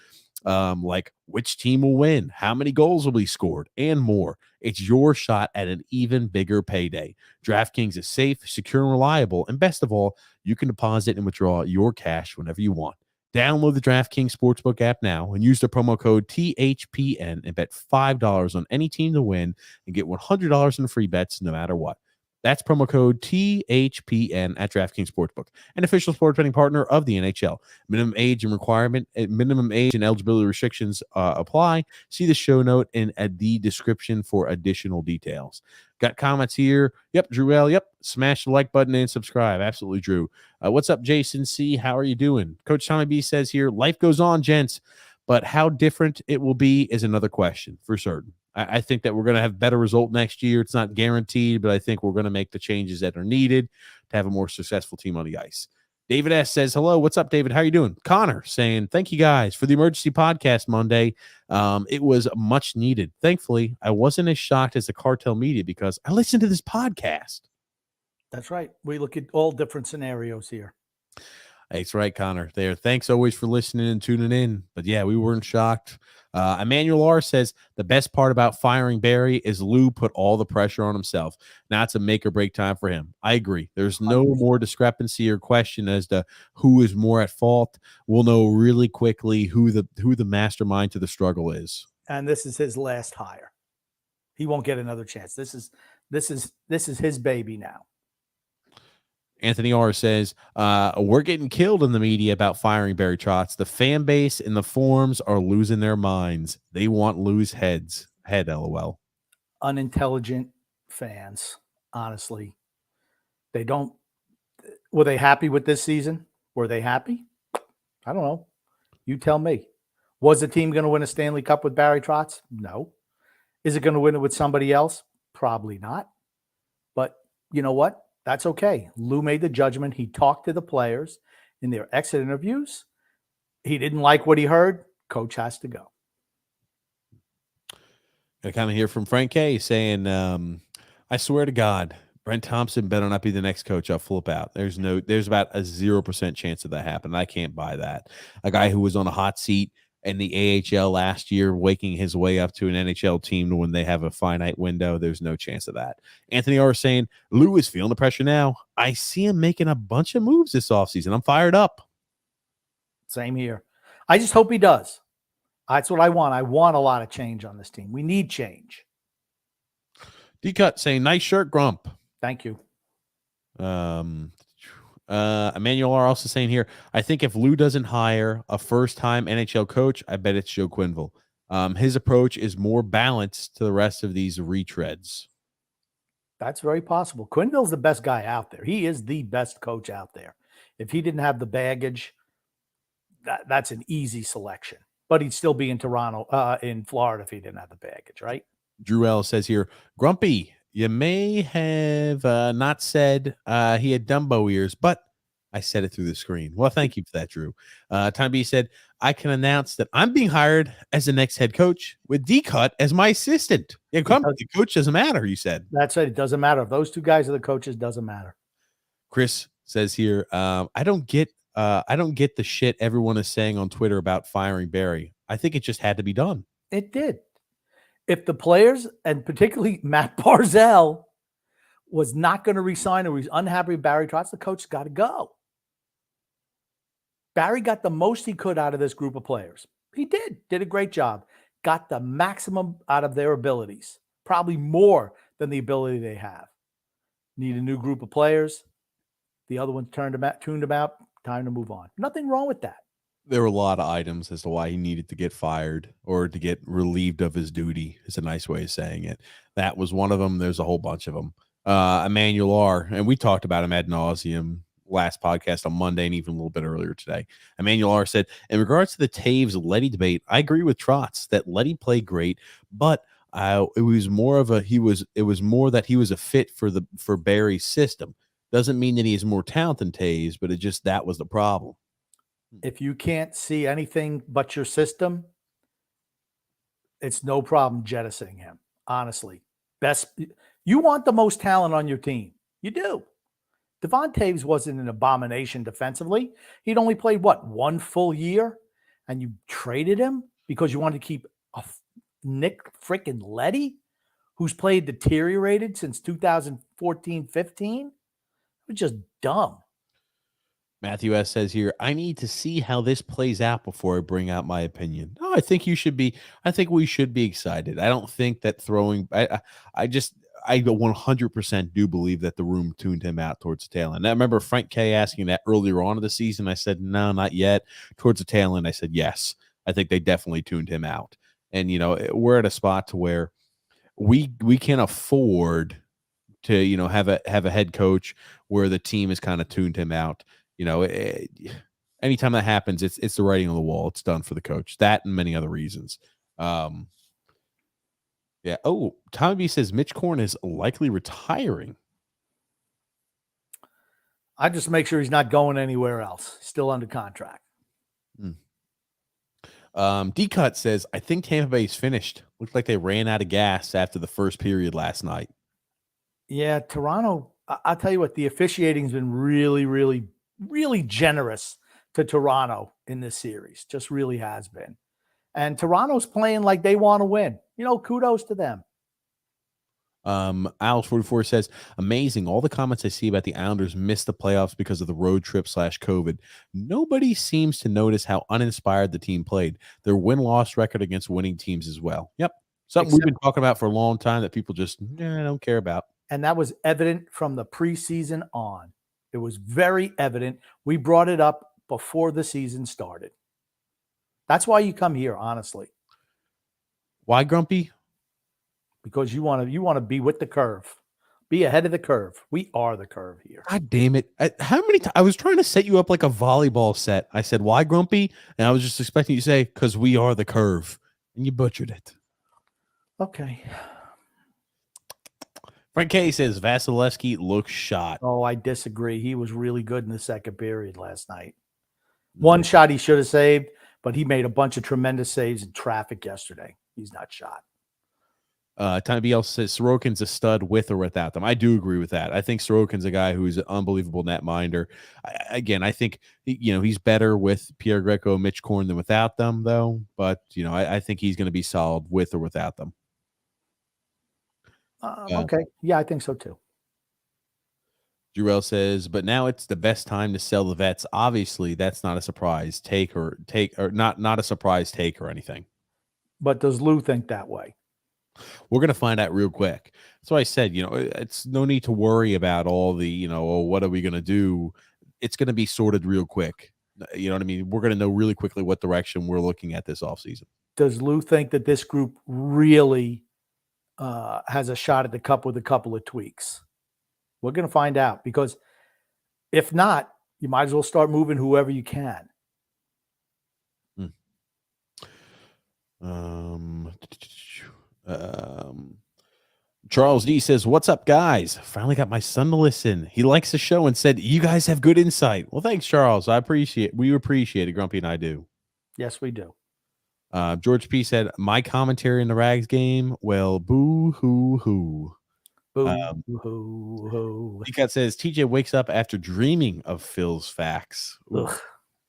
like which team will win, how many goals will be scored, and more. It's your shot at an even bigger payday. DraftKings is safe, secure, and reliable. And best of all, you can deposit and withdraw your cash whenever you want. Download the DraftKings Sportsbook app now and use the promo code THPN and bet $5 on any team to win and get $100 in free bets no matter what. That's promo code THPN at DraftKings Sportsbook, an official sports betting partner of the NHL. Minimum age and eligibility restrictions apply. See the show note in the description for additional details. Got comments here. Yep, Drew L. Yep, smash the like button and subscribe. Absolutely, Drew. What's up, Jason C? How are you doing? Coach Tommy B says here, life goes on, gents, but how different it will be is another question for certain. I think that we're going to have better result next year. It's not guaranteed, but I think we're going to make the changes that are needed to have a more successful team on the ice. David S. says, hello, what's up, David? How are you doing? Connor saying, thank you guys for the emergency podcast Monday. It was much needed. Thankfully, I wasn't as shocked as the cartel media because I listened to this podcast. That's right. We look at all different scenarios here. That's right, Connor. There. Thanks always for listening and tuning in. But yeah, we weren't shocked. Emmanuel R says the best part about firing Barry is Lou put all the pressure on himself. Now it's a make or break time for him. I agree. There's no more discrepancy or question as to who is more at fault. We'll know really quickly who the mastermind to the struggle is. And this is his last hire. He won't get another chance. This is his baby now. Anthony R. says, we're getting killed in the media about firing Barry Trotz. The fan base and the forums are losing their minds. They want Lou's head, LOL. Unintelligent fans, honestly. They don't. Were they happy with this season? Were they happy? I don't know. You tell me. Was the team going to win a Stanley Cup with Barry Trotz? No. Is it going to win it with somebody else? Probably not. But you know what? That's okay. Lou made the judgment. He talked to the players in their exit interviews. He didn't like what he heard. Coach has to go. I kind of hear from Frank K saying, I swear to God, Brent Thompson better not be the next coach. I'll flip out. There's about a 0% chance of that happening. I can't buy that. A guy who was on a hot seat in the AHL last year, waking his way up to an NHL team when they have a finite window, there's no chance of that. Anthony R. saying, Lou is feeling the pressure now. I see him making a bunch of moves this offseason. I'm fired up. Same here. I just hope he does. That's what I want. I want a lot of change on this team. We need change. D-Cut saying, nice shirt, Grump. Thank you. Emmanuel R. also saying here, I think if Lou doesn't hire a first-time NHL coach, I bet it's Joe Quenneville. His approach is more balanced to the rest of these retreads. That's very possible. Quenneville's the best guy out there. He is the best coach out there. If he didn't have the baggage, that's an easy selection. But he'd still be in Toronto, in Florida if he didn't have the baggage, right? Drew L. says here, Grumpy, you may have not said he had Dumbo ears, but I said it through the screen. Well, thank you for that, Drew. Tom B said, I can announce that I'm being hired as the next head coach with D-Cut as my assistant. Yeah, the coach doesn't matter, you said. That's it. It doesn't matter. If those two guys are the coaches, doesn't matter. Chris says here, I don't get the shit everyone is saying on Twitter about firing Barry. I think it just had to be done. It did. If the players, and particularly Matt Barzal, was not going to resign or was unhappy with Barry Trotz, the coach got to go. Barry got the most he could out of this group of players. He did a great job. Got the maximum out of their abilities, probably more than the ability they have. Need a new group of players. The other ones tuned them out. Time to move on. Nothing wrong with that. There were a lot of items as to why he needed to get fired or to get relieved of his duty, is a nice way of saying it. That was one of them. There's a whole bunch of them. Emmanuel R., and we talked about him ad nauseum last podcast on Monday and even a little bit earlier today. Emmanuel R. said, in regards to the Taves Letty debate, I agree with Trotz that Letty played great, but it was more that he was a fit for Barry's system. Doesn't mean that he is more talented than Taves, but that was the problem. If you can't see anything but your system, it's no problem jettisoning him. Honestly, you want the most talent on your team. You do. Devon Taves wasn't an abomination defensively. He'd only played, one full year? And you traded him because you wanted to keep Nick freaking Letty, who's played deteriorated since 2014-15? It was just dumb. Matthew S. says here, I need to see how this plays out before I bring out my opinion. No, I think we should be excited. I don't think that I 100% do believe that the room tuned him out towards the tail end. I remember Frank K asking that earlier on in the season. I said, no, not yet. Towards the tail end, I said, yes. I think they definitely tuned him out. And, we're at a spot to where we can't afford to, have a head coach where the team has kind of tuned him out. Anytime that happens, it's the writing on the wall. It's done for the coach. That and many other reasons. Yeah. Oh, Tommy B says Mitch Korn is likely retiring. I just make sure he's not going anywhere else. Still under contract. D-Cut says, I think Tampa Bay's finished. Looked like they ran out of gas after the first period last night. Yeah, Toronto, I'll tell you what, the officiating's been really, really, really generous to Toronto in this series. Just really has been. And Toronto's playing like they want to win. Kudos to them. Owls 44 says, amazing. All the comments I see about the Islanders missed the playoffs because of the road trip /COVID. Nobody seems to notice how uninspired the team played. Their win-loss record against winning teams as well. Yep. Something we've been talking about for a long time that people just don't care about. And that was evident from the preseason on. It was very evident. We brought it up before the season started. That's why you come here, honestly. Why, Grumpy? Because you want to be with the curve. Be ahead of the curve. We are the curve here. God damn it. How many times? I was trying to set you up like a volleyball set. I said, why, Grumpy? And I was just expecting you to say, because we are the curve. And you butchered it. Okay. Frank K says Vasilevsky looks shot. Oh, I disagree. He was really good in the second period last night. One shot he should have saved, but he made a bunch of tremendous saves in traffic yesterday. He's not shot. Tommy B else says Sorokin's a stud with or without them. I do agree with that. I think Sorokin's a guy who's an unbelievable netminder. I think he's better with Pierre Greco and Mitch Korn than without them, though. But I think he's going to be solid with or without them. Okay. Yeah, I think so too. Jurel says, but now it's the best time to sell the vets. Obviously, that's not a surprise take or not a surprise take or anything. But does Lou think that way? We're going to find out real quick. That's why I said, it's no need to worry about all the, what are we going to do? It's going to be sorted real quick. You know what I mean? We're going to know really quickly what direction we're looking at this offseason. Does Lou think that this group really has a shot at the cup with a couple of tweaks? We're going to find out, because if not, you might as well start moving whoever you can. Charles D says, what's up, guys? Finally got my son to listen. He likes the show and said, you guys have good insight. Well, thanks, Charles. We appreciate it. Grumpy and I do. Yes, we do. George P said, my commentary in the Rags game. Well, boo hoo hoo. Boo hoo hoo. Cat says TJ wakes up after dreaming of Phil's facts.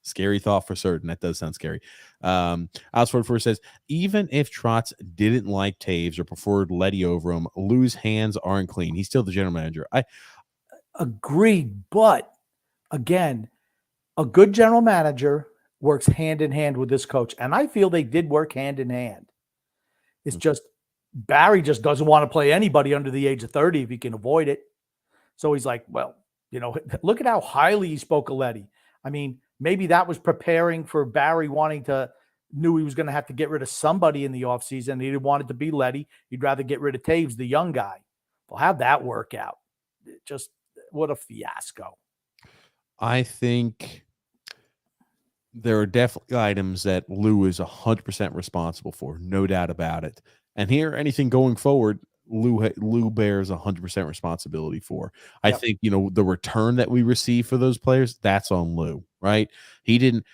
Scary thought for certain. That does sound scary. Osford First says, even if Trotz didn't like Taves or preferred Letty over him, Lou's hands aren't clean. He's still the general manager. I agreed, but again, A good general manager works hand in hand with this coach, and I feel they did work hand in hand. It's just Barry just doesn't want to play anybody under the age of 30 if he can avoid it. So he's like, well, look at how highly he spoke of Letty. I mean, maybe that was preparing for Barry knew he was going to have to get rid of somebody in the offseason. He didn't want it to be Letty. He'd rather get rid of Taves, the young guy. Well, how'd that work out? Just what a fiasco. I think there are definitely items that Lou is 100% responsible for, no doubt about it. And here, anything going forward, Lou bears 100% responsibility for. I think, the return that we receive for those players, that's on Lou, right? He didn't.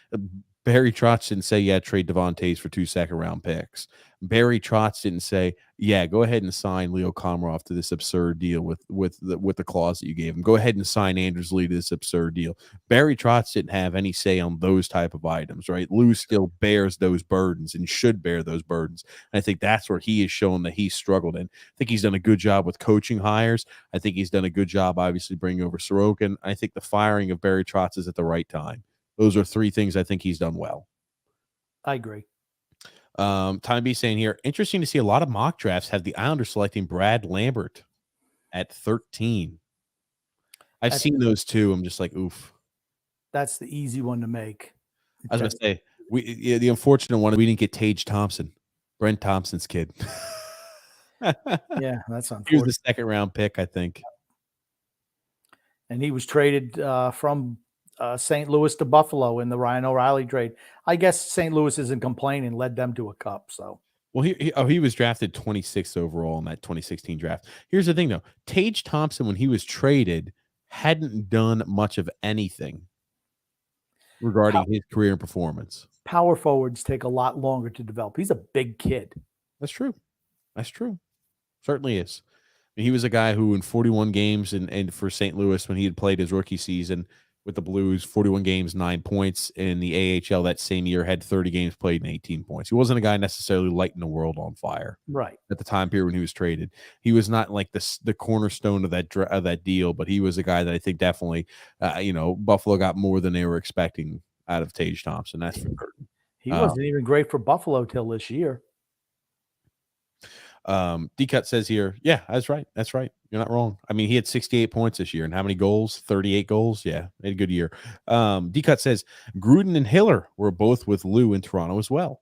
Barry Trotz didn't say, yeah, trade Devon Taves for 2 second-round picks. Barry Trotz didn't say, yeah, go ahead and sign Leo Komarov to this absurd deal with the clause that you gave him. Go ahead and sign Anders Lee to this absurd deal. Barry Trotz didn't have any say on those type of items, right? Lou still bears those burdens and should bear those burdens. And I think that's where he has shown that he's struggled in. I think he's done a good job with coaching hires. I think he's done a good job, obviously, bringing over Sorokin. I think the firing of Barry Trotz is at the right time. Those are 3 things I think he's done well. I agree. Time B saying here, interesting to see a lot of mock drafts have the Islanders selecting Brad Lambert at 13. I've seen those too. I'm just like, oof. That's the easy one to make. I was going to say, the unfortunate one, we didn't get Tage Thompson, Brent Thompson's kid. Yeah, that's unfortunate. He was the 2nd round pick, I think. And he was traded from St. Louis to Buffalo in the Ryan O'Reilly trade. I guess St. Louis isn't complaining, led them to a cup. So, well, he was drafted 26th overall in that 2016 draft. Here's the thing, though. Tage Thompson, when he was traded, hadn't done much of anything regarding his career and performance. Power forwards take a lot longer to develop. He's a big kid. That's true. Certainly is. I mean, he was a guy who in 41 games and for St. Louis when he had played his rookie season with the Blues, 41 games, 9 points. In the AHL that same year, had 30 games played and 18 points. He wasn't a guy necessarily lighting the world on fire. Right. At the time period when he was traded. He was not like the cornerstone of that deal, but he was a guy that I think definitely, Buffalo got more than they were expecting out of Tage Thompson. That's for certain. He wasn't even great for Buffalo till this year. D-Cut says here, yeah, that's right. You're not wrong. I mean, he had 68 points this year. And how many goals? 38 goals. Yeah, he had a good year. D-Cut says Gruden and Hiller were both with Lou in Toronto as well.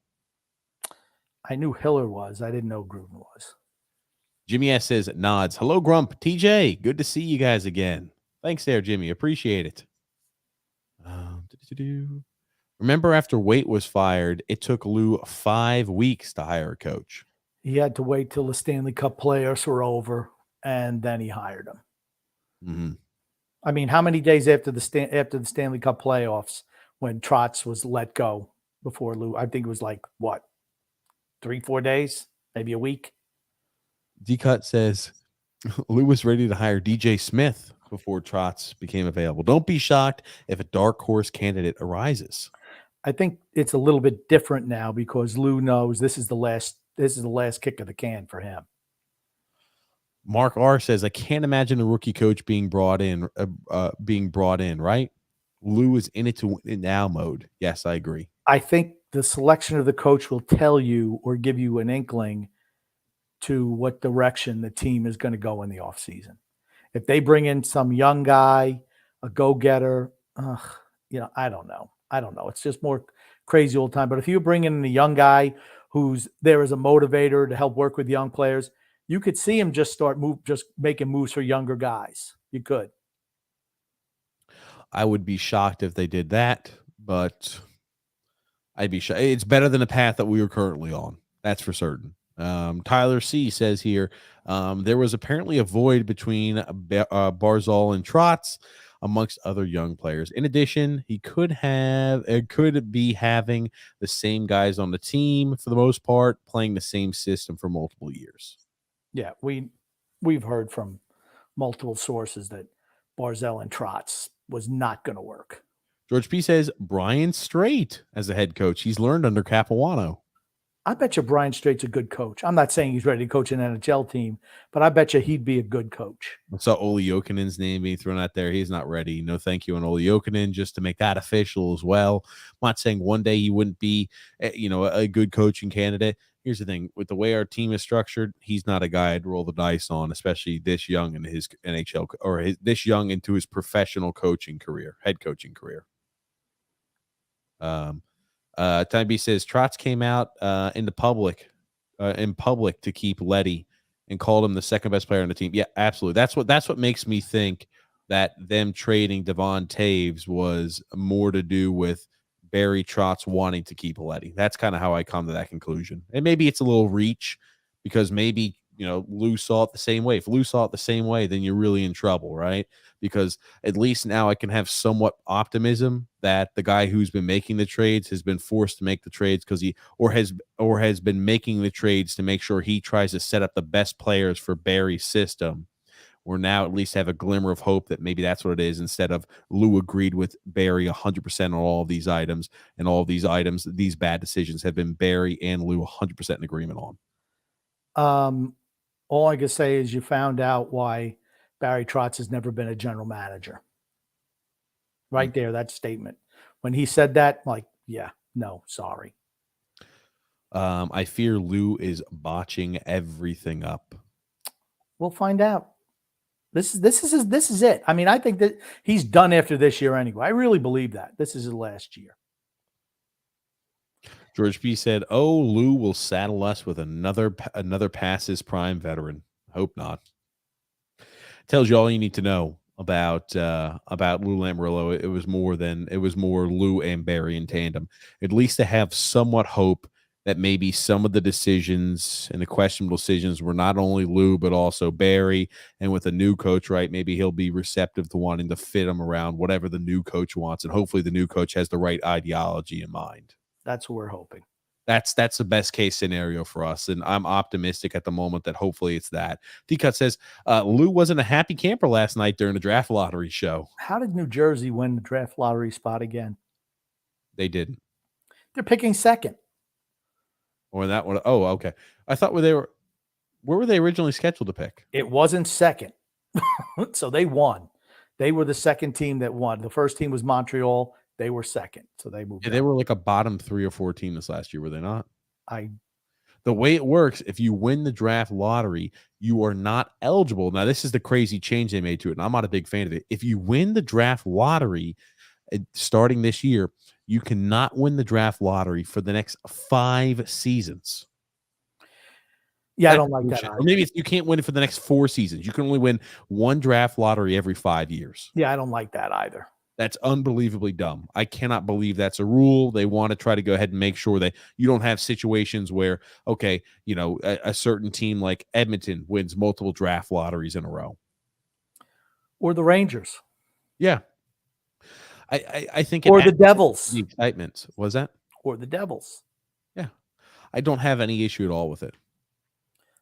I knew Hiller was. I didn't know Gruden was. Jimmy S says, nods. Hello, Grump. TJ, good to see you guys again. Thanks there, Jimmy. Appreciate it. Remember after Waite was fired, it took Lou 5 weeks to hire a coach. He had to wait till the Stanley Cup playoffs were over, and then he hired him. Mm-hmm. I mean, how many days after the Stanley Cup playoffs when Trotz was let go before Lou? I think it was like, 3-4 days, maybe a week. D-Cut says Lou was ready to hire DJ Smith before Trotz became available. Don't be shocked if a dark horse candidate arises. I think it's a little bit different now because Lou knows this is the last kick of the can for him. Mark R says, I can't imagine a rookie coach being brought in, right? Lou is in it to win it now mode. Yes, I agree. I think the selection of the coach will tell you or give you an inkling to what direction the team is going to go in the offseason. If they bring in some young guy, a go-getter, I don't know. It's just more crazy all the time. But if you bring in a young guy who's there as a motivator to help work with young players, you could see him just making moves for younger guys. You could. I would be shocked if they did that, but I'd be shocked. It's better than the path that we are currently on. That's for certain. Tyler C says here, there was apparently a void between Barzal and Trotz amongst other young players. In addition, he could be having the same guys on the team for the most part, playing the same system for multiple years. Yeah, we've heard from multiple sources that Barzal and Trotz was not going to work. George P says Brian Strait as the head coach. He's learned under Capuano. I bet you Brian Straight's a good coach. I'm not saying he's ready to coach an NHL team, but I bet you he'd be a good coach. I saw Oli Jokinen's name being thrown out there. He's not ready. No thank you on Oli Jokinen, just to make that official as well. I'm not saying one day he wouldn't be, a good coaching candidate. Here's the thing. With the way our team is structured, he's not a guy I'd roll the dice on, especially this young in his NHL or this young into his professional coaching career, head coaching career. Time B says Trotz came out in public to keep Leddy and called him the second best player on the team. Yeah, absolutely. That's what makes me think that them trading Devon Taves was more to do with Barry Trotz wanting to keep Leddy. That's kind of how I come to that conclusion. And maybe it's a little reach because maybe, Lou saw it the same way. If Lou saw it the same way, then you're really in trouble, right? Because at least now I can have somewhat optimism that the guy who's been making the trades has been forced to make the trades because he has been making the trades to make sure he tries to set up the best players for Barry's system. Or now at least have a glimmer of hope that maybe that's what it is, instead of Lou agreed with Barry 100% on all of these items, and all of these items, these bad decisions have been Barry and Lou 100% in agreement on. All I can say is you found out why Barry Trotz has never been a general manager. Right there, that statement. When he said that, like, yeah, no, sorry. I fear Lou is botching everything up. We'll find out. This is it. I mean, I think that he's done after this year anyway. I really believe that. This is his last year. George P said, "Oh, Lou will saddle us with another past his prime veteran. Hope not." Tells you all you need to know about Lou Lamoriello. It was more Lou and Barry in tandem. At least to have somewhat hope that maybe some of the decisions and the questionable decisions were not only Lou but also Barry. And with a new coach, right, maybe he'll be receptive to wanting to fit him around whatever the new coach wants, and hopefully the new coach has the right ideology in mind. That's what we're hoping. That's the best case scenario for us, and I'm optimistic at the moment that hopefully it's that. D-Cut says, Lou wasn't a happy camper last night during the draft lottery show. How did New Jersey win the draft lottery spot again? They didn't. They're picking second. Or that one. Oh, okay. I thought where were they originally scheduled to pick? It wasn't second. So they won. They were the second team that won. The first team was Montreal. They were second. So they moved. Yeah, they were like a bottom 3 or 4 team this last year, were they not? The way it works, if you win the draft lottery, you are not eligible. Now, this is the crazy change they made to it, and I'm not a big fan of it. If you win the draft lottery starting this year, you cannot win the draft lottery for the next 5 seasons. Yeah, I don't like that. Or maybe you can't win it for the next 4 seasons. You can only win one draft lottery every 5 years. Yeah, I don't like that either. That's unbelievably dumb. I cannot believe that's a rule. They want to try to go ahead and make sure that you don't have situations where, okay, a certain team like Edmonton wins multiple draft lotteries in a row. Or the Rangers. Yeah. I think or the Devils. The excitement. Was that? Or the Devils. Yeah. I don't have any issue at all with it.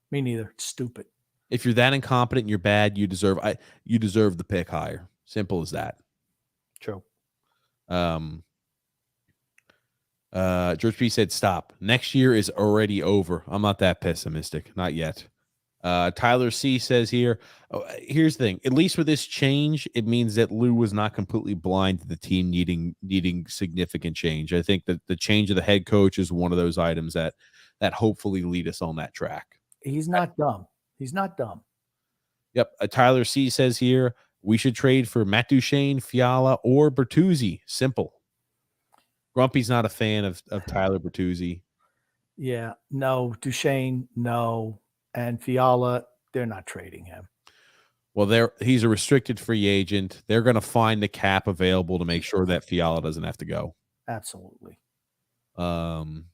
Me neither. It's stupid. If you're that incompetent and you're bad, you deserve the pick higher. Simple as that. True. George P said, "Stop. Next year is already over." I'm not that pessimistic. Not yet. Tyler C says here, here's the thing. At least with this change, it means that Lou was not completely blind to the team needing significant change. I think that the change of the head coach is one of those items that hopefully lead us on that track. He's not dumb. He's not dumb. Yep. Tyler C says here, we should trade for Matt Duchene, Fiala, or Bertuzzi. Simple. Grumpy's not a fan of Tyler Bertuzzi. Yeah. No. Duchene, no. And Fiala, they're not trading him. Well, he's a restricted free agent. They're going to find the cap available to make sure that Fiala doesn't have to go. Absolutely. Got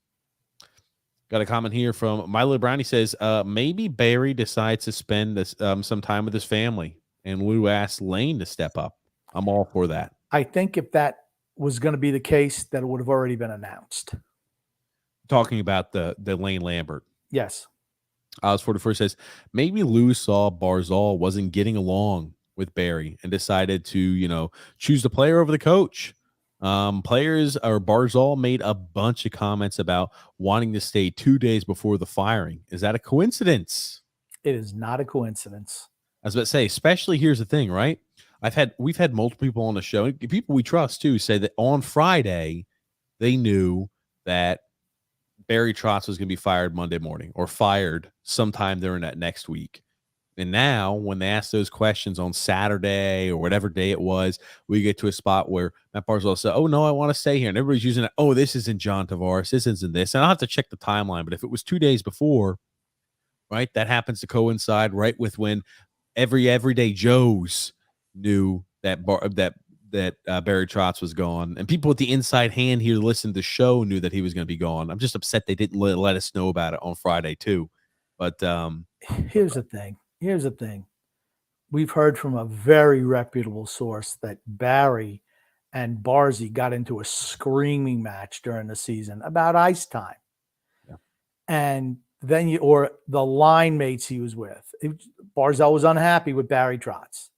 a comment here from Milo Brownie says, maybe Barry decides to spend some time with his family, and Lou asks Lane to step up. I'm all for that. I think if that was going to be the case, that it would have already been announced. Talking about the Lane Lambert. Yes. Oz 44 says, maybe Lou saw Barzal wasn't getting along with Barry and decided to, choose the player over the coach. Players or Barzal made a bunch of comments about wanting to stay 2 days before the firing. Is that a coincidence? It is not a coincidence. I was about to say, especially here's the thing, right? We've had multiple people on the show, people we trust too, say that on Friday they knew that Barry Trotz was going to be fired Monday morning or fired sometime during that next week. And now, when they ask those questions on Saturday or whatever day it was, we get to a spot where Matt Barzal said, "Oh no, I want to stay here," and everybody's using it. "Oh, this isn't John Tavares. This isn't this." And I'll have to check the timeline. But if it was 2 days before, right, that happens to coincide right with when everyday Joes knew that Barry Trotz was gone, and people with the inside hand here listening to the show knew that he was going to be gone. I'm just upset they didn't let us know about it on Friday too. But here's the thing. We've heard from a very reputable source that Barry and Barzy got into a screaming match during the season about ice time. Yeah. And then or the line mates he was with. Barzal was unhappy with Barry Trotz.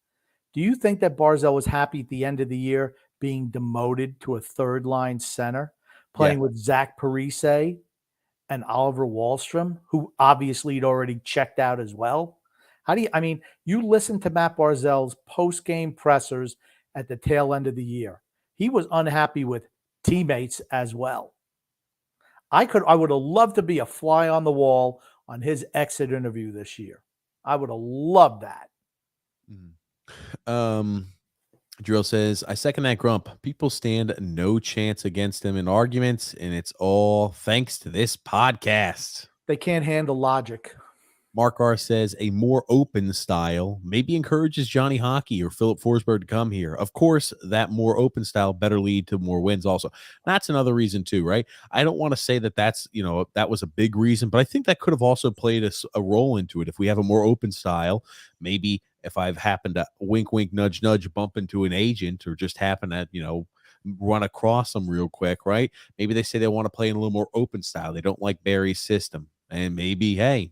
Do you think that Barzal was happy at the end of the year being demoted to a third line center, playing with Zach Parise and Oliver Wahlstrom, who obviously had already checked out as well? You listen to Matt Barzal's post-game pressers at the tail end of the year. He was unhappy with teammates as well. I would have loved to be a fly on the wall on his exit interview this year. I would have loved that. Drill says, "I second that, Grump. People stand no chance against him in arguments, and it's all thanks to this podcast." They can't handle logic. Mark R says, "A more open style maybe encourages Johnny Hockey or Philip Forsberg to come here. Of course, that more open style better lead to more wins also." That's another reason too, right? I don't want to say that that was a big reason, but I think that could have also played a role into it. If we have a more open style, maybe if I've happened to wink, wink, nudge, nudge, bump into an agent or just happen to, run across them real quick, right? Maybe they say they want to play in a little more open style. They don't like Barry's system. And maybe, hey,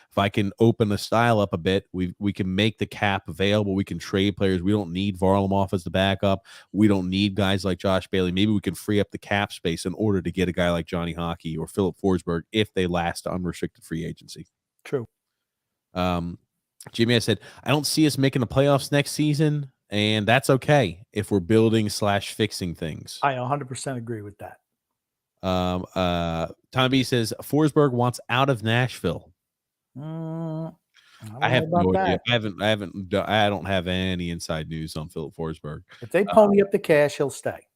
if I can open the style up a bit, we can make the cap available. We can trade players. We don't need Varlamov as the backup. We don't need guys like Josh Bailey. Maybe we can free up the cap space in order to get a guy like Johnny Hockey or Philip Forsberg if they last unrestricted free agency. True. Jimmy, I said, "I don't see us making the playoffs next season, and that's okay if we're building / fixing things." I 100% agree with that. Tom B says, "Forsberg wants out of Nashville." I have no idea. I don't have any inside news on Philip Forsberg. If they pony up the cash, he'll stay.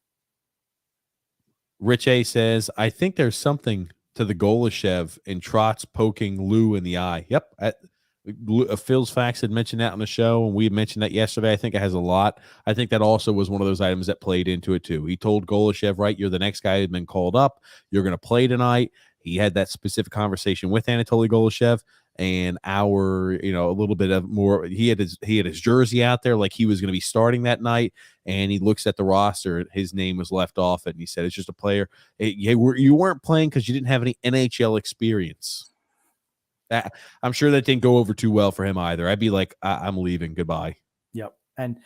Rich A says, "I think there's something to the Golashev and Trotz poking Lou in the eye." Yep. Phil's Facts had mentioned that on the show, and we had mentioned that yesterday. I think it has a lot. I think that also was one of those items that played into it too. He told Golashev, right, "You're the next guy who's been called up. You're going to play tonight." He had that specific conversation with Anatoly Golashev. And a little bit of more, he had his jersey out there like he was going to be starting that night, and he looks at the roster, his name was left off it, and he said, "It's just a player. You weren't playing because you didn't have any NHL experience." I'm sure that didn't go over too well for him either. I'd be like, I'm leaving. Goodbye. Yep. And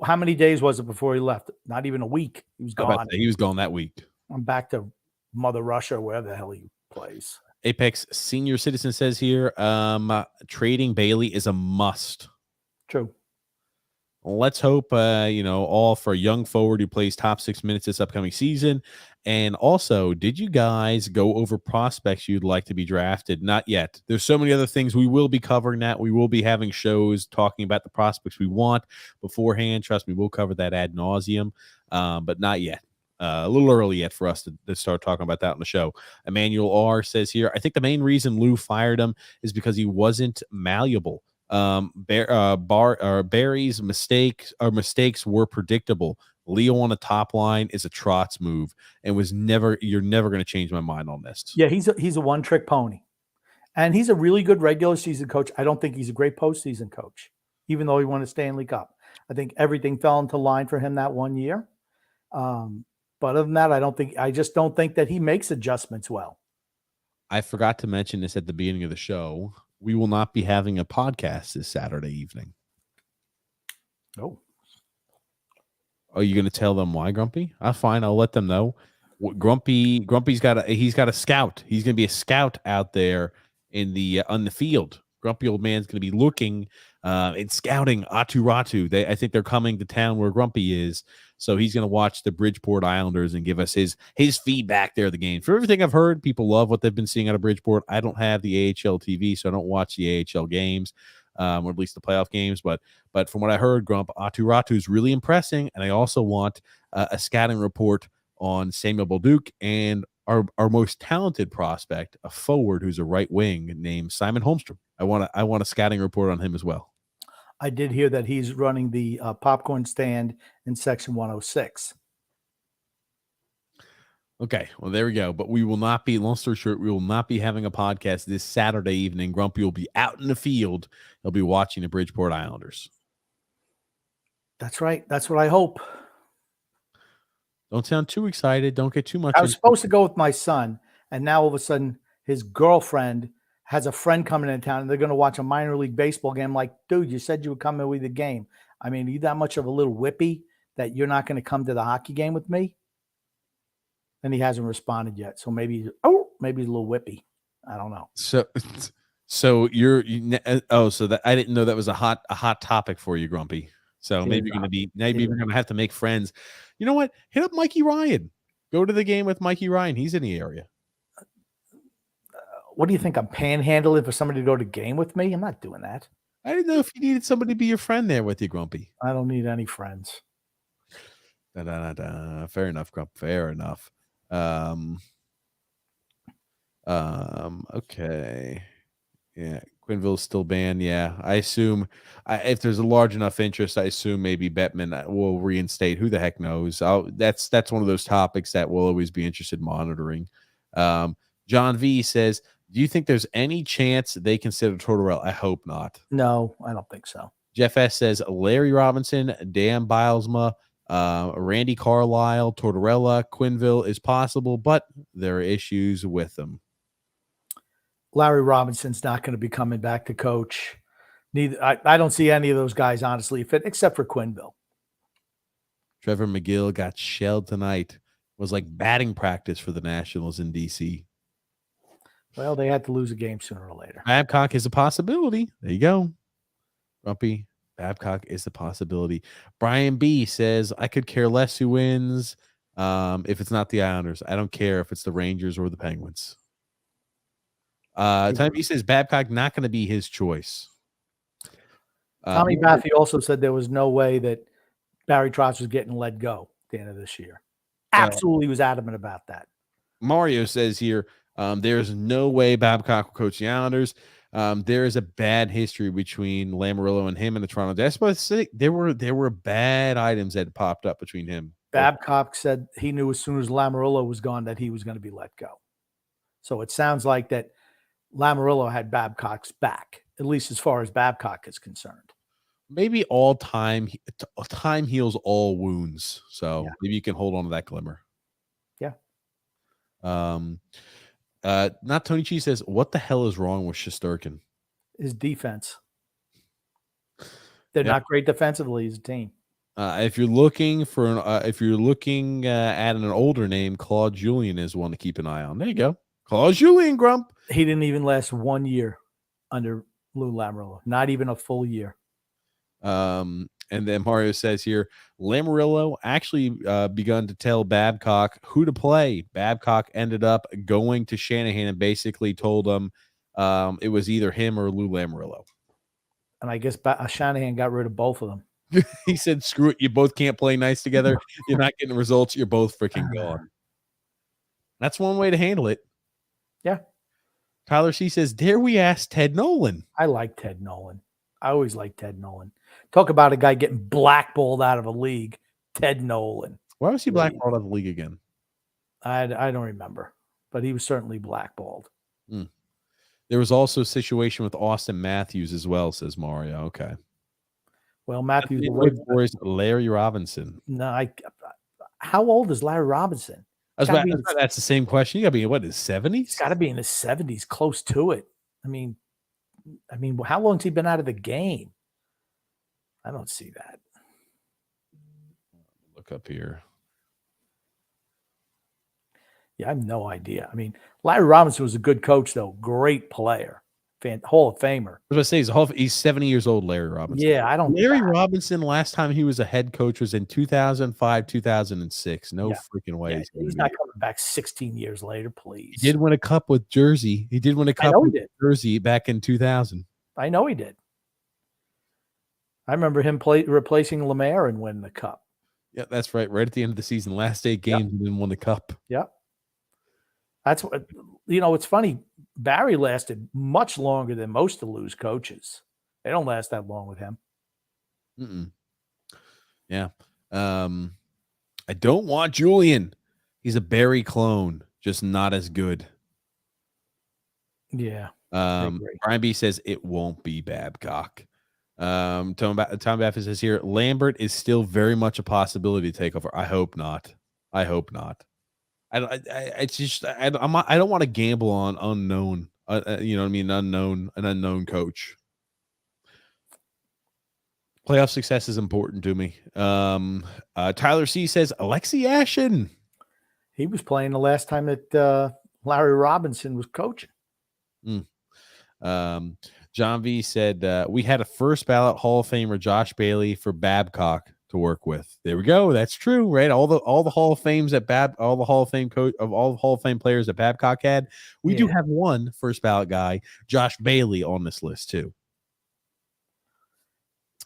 how many days was it before he left? Not even a week. He was gone. He was gone that week. I'm back to Mother Russia, wherever the hell he plays. Apex Senior Citizen says here, trading Bailey is a must. True. Let's hope, all for a young forward who plays top 6 minutes this upcoming season. And also, did you guys go over prospects you'd like to be drafted? Not yet. There's so many other things. We will be covering that. We will be having shows talking about the prospects we want beforehand. Trust me, we'll cover that ad nauseum, but not yet. A little early yet for us to start talking about that on the show. Emmanuel R says here, "I think the main reason Lou fired him is because he wasn't malleable. Barry's mistakes were predictable. Leo on the top line is a Trotz move, and you're never going to change my mind on this." Yeah, he's a one-trick pony, and he's a really good regular season coach. I don't think he's a great postseason coach, even though he won a Stanley Cup. I think everything fell into line for him that one year. But other than that, I just don't think that he makes adjustments well. I forgot to mention this at the beginning of the show. We will not be having a podcast this Saturday evening. Oh. Are you going to tell them why, Grumpy? Fine. I'll let them know. Grumpy's got he's got a scout. He's going to be a scout out there in the on the field. Grumpy old man's going to be looking and scouting Atu Ratu. I think they're coming to town where Grumpy is, so he's going to watch the Bridgeport Islanders and give us his feedback there of the game. For everything I've heard, people love what they've been seeing out of Bridgeport. I don't have the AHL TV, so I don't watch the AHL games, or at least the playoff games. But from what I heard, Atu Ratu is really impressing, and I also want a scouting report on Samuel Bolduc and our most talented prospect, a forward who's a right wing named Simon Holmstrom. I want a scouting report on him as well. I did hear that he's running the popcorn stand in section 106. Okay, well, there we go. But we will not be, long story short, we will not be having a podcast this Saturday evening. Grumpy will be out in the field. He'll be watching the Bridgeport Islanders. That's right. That's what I hope. Don't sound too excited. Don't get too much. I was supposed to go with my son, and now all of a sudden his girlfriend has a friend coming into town, and they're going to watch a minor league baseball game. I'm like, dude, you said you would come in with the game. I mean, are you that much of a little whippy that you're not going to come to the hockey game with me? And he hasn't responded yet. So maybe he's a little whippy. I don't know. So so that I didn't know that was a hot topic for you, Grumpy. So maybe we're going to have to make friends. You know what? Hit up Mikey Ryan. Go to the game with Mikey Ryan. He's in the area. What do you think? I'm panhandling for somebody to go to game with me? I'm not doing that. I didn't know if you needed somebody to be your friend there with you, Grumpy. I don't need any friends. Fair enough, Grump. Fair enough. Okay. Yeah, Quenneville's still banned. Yeah, I assume if there's a large enough interest, I assume maybe Bettman will reinstate. Who the heck knows? That's one of those topics that we'll always be interested in monitoring. John V says, do you think there's any chance they consider Tortorella? I hope not. No, I don't think so. Jeff S says Larry Robinson, Dan Bilesma, Randy Carlisle, Tortorella, Quenneville is possible, but there are issues with them. Larry Robinson's not going to be coming back to coach. I don't see any of those guys, honestly, fit except for Quenneville. Trevor McGill got shelled tonight. It was like batting practice for the Nationals in D.C. Well, they had to lose a game sooner or later. Babcock is a possibility. There you go. Grumpy, Babcock is a possibility. Brian B says, I could care less who wins if it's not the Islanders. I don't care if it's the Rangers or the Penguins. He says Babcock not going to be his choice. Tommy Baffey also said there was no way that Barry Trotz was getting let go at the end of this year. Absolutely was adamant about that. Mario says here, there's no way Babcock will coach the Islanders. There is a bad history between Lamoriello and him and the Toronto. That's what I say. There were bad items that popped up between him. Babcock said he knew as soon as Lamoriello was gone that he was going to be let go. So it sounds like that Lamoriello had Babcock's back, at least as far as Babcock is concerned. Maybe time heals all wounds. So maybe you can hold on to that glimmer. Yeah. Not Tony Chi says, what the hell is wrong with Shesterkin? His defense. They're not great defensively as a team. If you're looking at an older name, Claude Julien is one to keep an eye on. There you go. Claude Julien, Grump. He didn't even last 1 year under Lou Lamoriello. Not even a full year. And then Mario says here, Lamoriello actually begun to tell Babcock who to play. Babcock ended up going to Shanahan and basically told him it was either him or Lou Lamoriello. And I guess Shanahan got rid of both of them. He said, screw it. You both can't play nice together. You're not getting results. You're both freaking gone. That's one way to handle it. Yeah. Tyler C says, dare we ask Ted Nolan? I like Ted Nolan. I always like Ted Nolan. Talk about a guy getting blackballed out of a league. Ted Nolan. Why was he blackballed out of the league again? I don't remember, but he was certainly blackballed. There was also a situation with Austin Matthews as well, says Mario. Okay. Well, Matthews is Larry Robinson. No, how old is Larry Robinson? That's the same question. You got to be in what, his 70s? He's got to be in his 70s, close to it. I mean, how long has he been out of the game? I don't see that. look up here. Yeah, I have no idea. I mean, Larry Robinson was a good coach, though. Great player. Hall of Famer. I was going to say, he's 70 years old, Larry Robinson. Yeah, I don't. Larry Robinson, last time he was a head coach was in 2005, 2006. No freaking way. Yeah, he's not coming back 16 years later, please. He did win a cup with Jersey. He did win a cup with Jersey back in 2000. I know he did. I remember him replacing Lemaire and winning the cup. Yeah, that's right. Right at the end of the season, last 8 games, he didn't win the cup. Yeah. That's what, it's funny. Barry lasted much longer than most of Lou's coaches. They don't last that long with him. Yeah. I don't want Julien. He's a Barry clone, just not as good. Yeah. Brian B says it won't be Babcock. Tom Baffin says here, Lambert is still very much a possibility to take over. I hope not. I don't want to gamble on unknown. You know what I mean? An unknown coach. Playoff success is important to me. Tyler C says Alexi Ashen. He was playing the last time that Larry Robinson was coaching. John V said we had a first ballot Hall of Famer Josh Bailey for Babcock to work with. There we go. That's true, right? All the Hall of Fames at all the Hall of Fame coach of all the Hall of Fame players that Babcock had. We do have one first ballot guy, Josh Bailey, on this list too.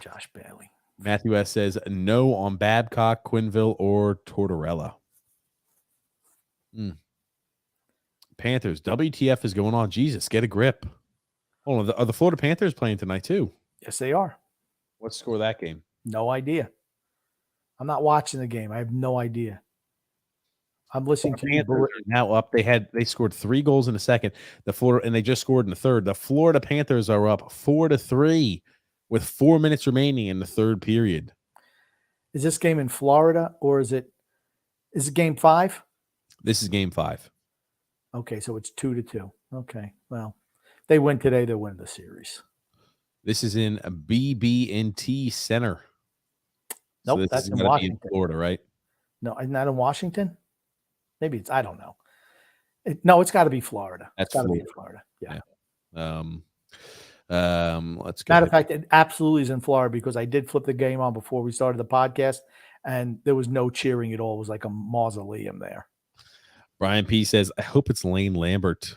Josh Bailey. Matthew S says no on Babcock, Quinville, or Tortorella. Panthers. WTF is going on? Jesus, get a grip. Oh, are the Florida Panthers playing tonight too? Yes, they are. What's the score of that game? No idea. I'm not watching the game. I have no idea. I'm listening to you. Now up. They scored 3 goals in the second. And they just scored in the third. The Florida Panthers are up 4-3 with 4 minutes remaining in the third period. Is this game in Florida or is it game 5? This is game 5. Okay, so it's 2-2. Okay, well, if they win today, they'll win the series. This is in a BB&T Center. Nope, so that's in Washington. In Florida, right? No, isn't that in Washington? Maybe it's, I don't know. It's got to be Florida. That's got to be in Florida. Yeah. Let's go. Matter of fact, it absolutely is in Florida because I did flip the game on before we started the podcast, and there was no cheering at all. It was like a mausoleum there. Brian P says, I hope it's Lane Lambert.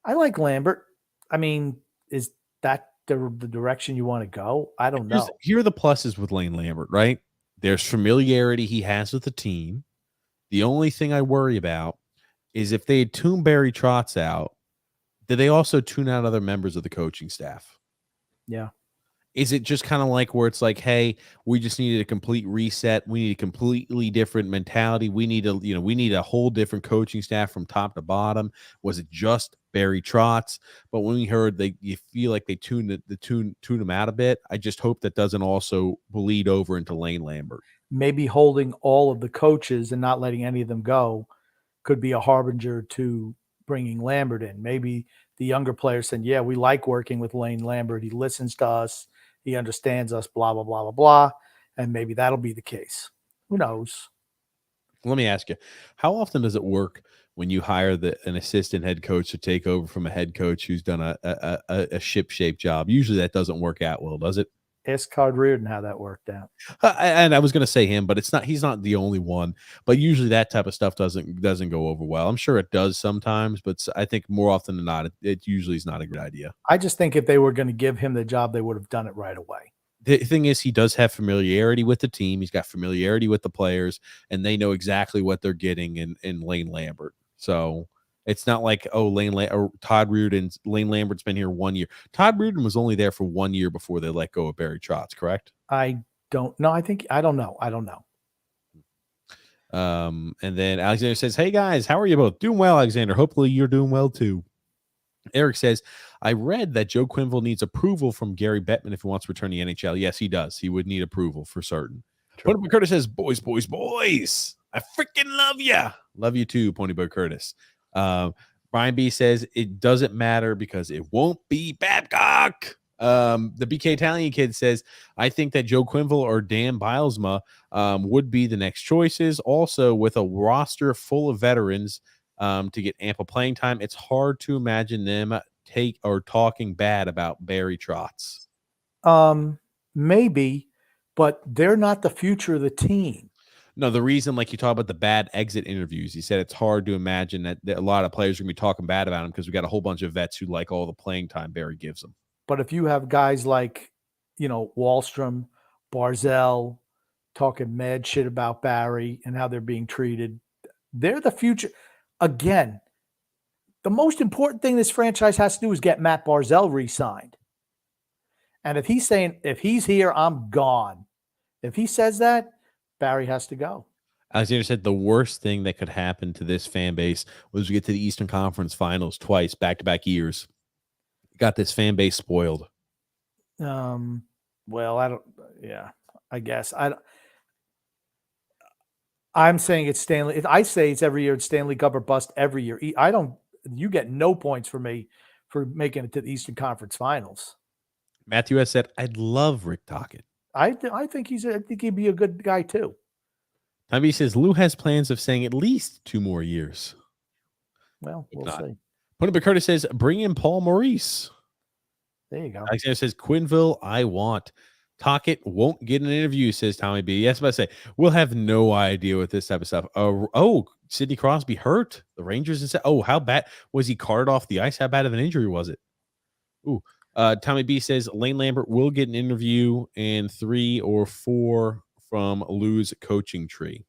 I like Lambert. I mean, is that the direction you want to go? I don't know. Here are the pluses with Lane Lambert, right? There's familiarity he has with the team. The only thing I worry about is if they tune Barry Trotz out, did they also tune out other members of the coaching staff? Yeah. Is it just kind of like where it's like, hey, we just needed a complete reset. We need a completely different mentality. We need a whole different coaching staff from top to bottom. Was it just Barry Trotz? But when we heard you feel like they tuned him out a bit. I just hope that doesn't also bleed over into Lane Lambert. Maybe holding all of the coaches and not letting any of them go could be a harbinger to bringing Lambert in. Maybe the younger players saying, yeah, we like working with Lane Lambert. He listens to us. He understands us, blah, blah, blah, blah, blah. And maybe that'll be the case. Who knows? Let me ask you, how often does it work when you hire an assistant head coach to take over from a head coach who's done a ship-shape job? Usually that doesn't work out well, does it? Ask Claude Reardon how that worked out. And I was going to say him, but he's not the only one. But usually that type of stuff doesn't go over well. I'm sure it does sometimes, but I think more often than not, it usually is not a good idea. I just think if they were going to give him the job, they would have done it right away. The thing is, he does have familiarity with the team. Has got familiarity with the players, and they know exactly what they're getting in Lane Lambert. So it's not like, Lane Lambert's been here 1 year. Todd Reardon was only there for 1 year before they let go of Barry Trotz, correct? I don't know. I don't know. And then Alexander says, hey guys, how are you both? Doing well, Alexander. Hopefully you're doing well too. Eric says, I read that Joe Quinville needs approval from Gary Bettman if he wants to return to the NHL. Yes, he does. He would need approval for certain. Pony Boy Curtis says, boys. I freaking love you. Love you too, Pony Boy Curtis. Brian B says it doesn't matter because it won't be Babcock. The BK Italian kid says, I think that Joe Quinville or Dan Bilesma would be the next choices. Also, with a roster full of veterans to get ample playing time, it's hard to imagine them talking bad about Barry Trotz. Maybe, but they're not the future of the team. No, the reason, like you talk about the bad exit interviews, he said it's hard to imagine that a lot of players are going to be talking bad about him because we got a whole bunch of vets who like all the playing time Barry gives them. But if you have guys like, Wallstrom, Barzell talking mad shit about Barry and how they're being treated, they're the future. Again, the most important thing this franchise has to do is get Matt Barzell re-signed. And if he's saying, if he's here, I'm gone. If he says that, Barry has to go. Alexander said the worst thing that could happen to this fan base was we get to the Eastern Conference Finals twice, back-to-back years. Got this fan base spoiled. Well, I guess. I'm saying it's Stanley. I say it's every year. It's Stanley Cup or bust every year. You get no points for me for making it to the Eastern Conference Finals. Matthew has said, I'd love Rick Tocchet. I think he'd be a good guy too. Tommy says Lou has plans of staying at least 2 more years. Well, we'll see. Punta Curtis says, bring in Paul Maurice. There you go. Alexander says, Quinville, I want. Tocchet won't get an interview, says Tommy B. Yes, but I say, we'll have no idea with this type of stuff. Sidney Crosby hurt. The Rangers. How bad? Was he carted off the ice? How bad of an injury was it? Ooh. Tommy B says, Lane Lambert will get an interview and 3 or 4 from Lou's coaching tree.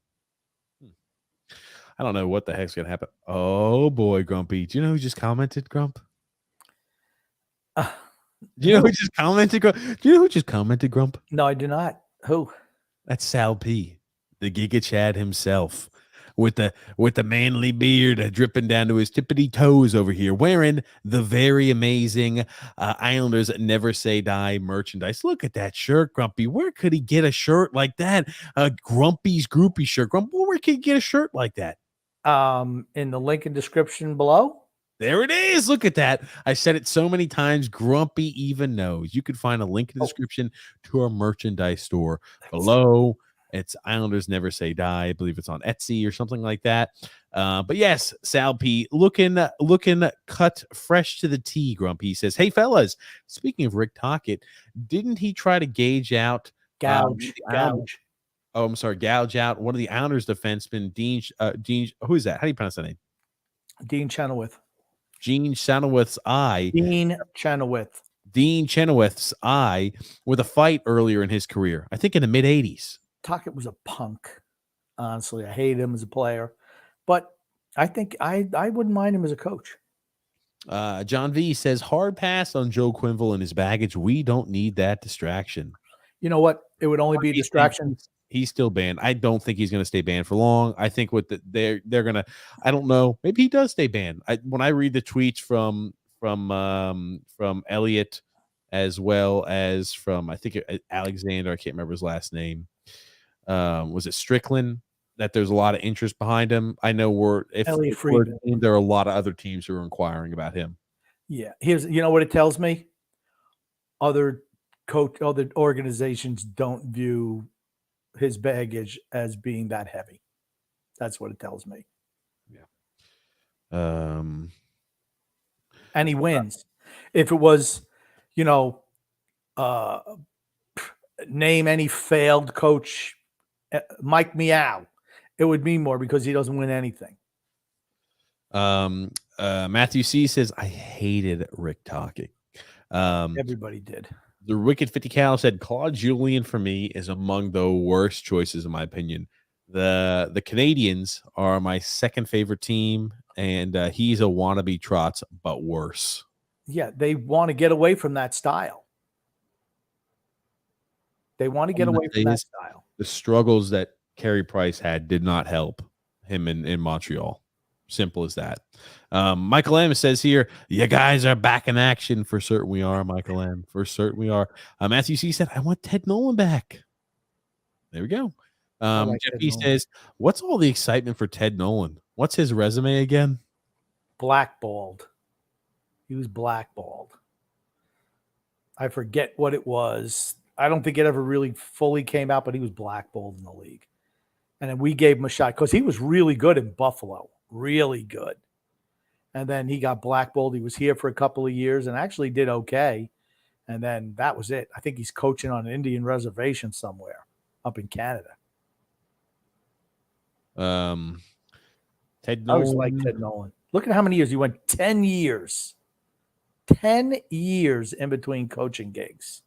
I don't know what the heck's going to happen. Oh, boy, Grumpy. Do you know who just commented, Grump? Do you know who just commented, Grump? Do you know who just commented, Grump? No, I do not. Who? That's Sal P, the Giga Chad himself, with the manly beard dripping down to his tippity toes over here, wearing the very amazing Islanders Never Say Die merchandise. Look at that shirt, Grumpy. Where could he get a shirt like that? Grumpy's Groupie shirt. Grump, where can he get a shirt like that? In the link in description below. There it is. Look at that. I said it so many times. Grumpy even knows. You can find a link in the description to our merchandise store below. It's Islanders Never Say Die. I believe it's on Etsy or something like that. But yes, Sal P looking cut fresh to the tee. Grumpy he says, "Hey fellas, speaking of Rick Tocchet, didn't he try to gauge out gouge? Oh, I'm sorry, gouge out one of the Islanders defensemen, Dean. Who is that? How do you pronounce that name? Dean Chenoweth. Gene Chenoweth's eye. Dean Chenoweth's eye with a fight earlier in his career. I think in the mid '80s. Tocchet was a punk. Honestly, I hated him as a player, but I think I wouldn't mind him as a coach. John V says, hard pass on Joe Quinville and his baggage. We don't need that distraction. You know what? It would only be a distraction. He's still banned. I don't think he's going to stay banned for long. I think they're going to, I don't know. Maybe he does stay banned. When I read the tweets from Elliot as well as from, I think Alexander, I can't remember his last name. Was it Strickland? That there's a lot of interest behind him. I know there are a lot of other teams who are inquiring about him. Yeah. You know what it tells me? Other organizations don't view his baggage as being that heavy. That's what it tells me. Yeah. And he wins. If it was, name any failed coach, Mike Meow, it would mean more because he doesn't win anything. Matthew C says, I hated Rick Tocchet. Everybody did. The Wicked 50 Cal said Claude Julien for me is among the worst choices in my opinion. The Canadians are my second favorite team, and he's a wannabe Trotz, but worse. Yeah, they want to get away from that style. The struggles that Carey Price had did not help him in Montreal. Simple as that. Michael M says here, you guys are back in action. For certain we are, Michael M. For certain we are. Matthew C said, I want Ted Nolan back. There we go. Jeff E says, what's all the excitement for Ted Nolan? What's his resume again? Blackballed. He was blackballed. I forget what it was. I don't think it ever really fully came out, but he was blackballed in the league. And then we gave him a shot because he was really good in Buffalo, really good. And then he got blackballed. He was here for a couple of years and actually did okay. And then that was it. I think he's coaching on an Indian reservation somewhere up in Canada. Ted I always Nolan. like Ted Nolan. Look at how many years he went. 10 years. 10 years in between coaching gigs.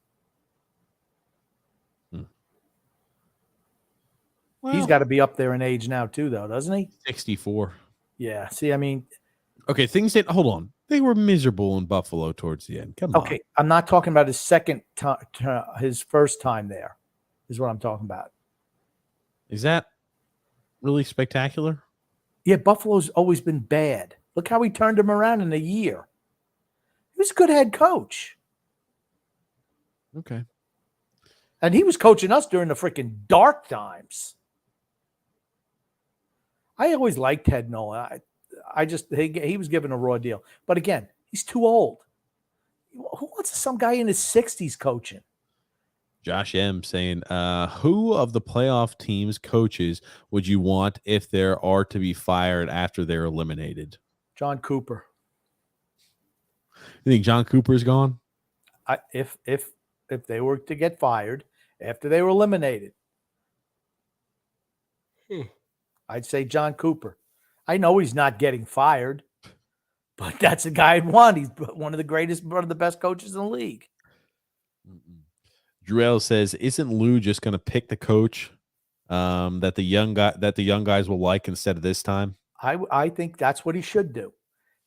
Well, he's got to be up there in age now too, though, doesn't he? 64. Yeah. See, I mean, okay, things didn't hold on. They were miserable in Buffalo towards the end. Come on. Okay, I'm not talking about his second time, his first time there, is what I'm talking about. Is that really spectacular? Yeah, Buffalo's always been bad. Look how he turned him around in a year. He was a good head coach. Okay. And he was coaching us during the freaking dark times. I always liked Ted Nolan. I just, he was given a raw deal. But again, he's too old. Who wants some guy in his 60s coaching? Josh M saying, who of the playoff teams coaches would you want if there are to be fired after they're eliminated? John Cooper. You think John Cooper's gone? If they were to get fired after they were eliminated, I'd say John Cooper. I know he's not getting fired, but that's the guy I'd want. He's one of the best coaches in the league. Druel says, "Isn't Lou just going to pick the coach that the young guys will like instead of this time?" I think that's what he should do.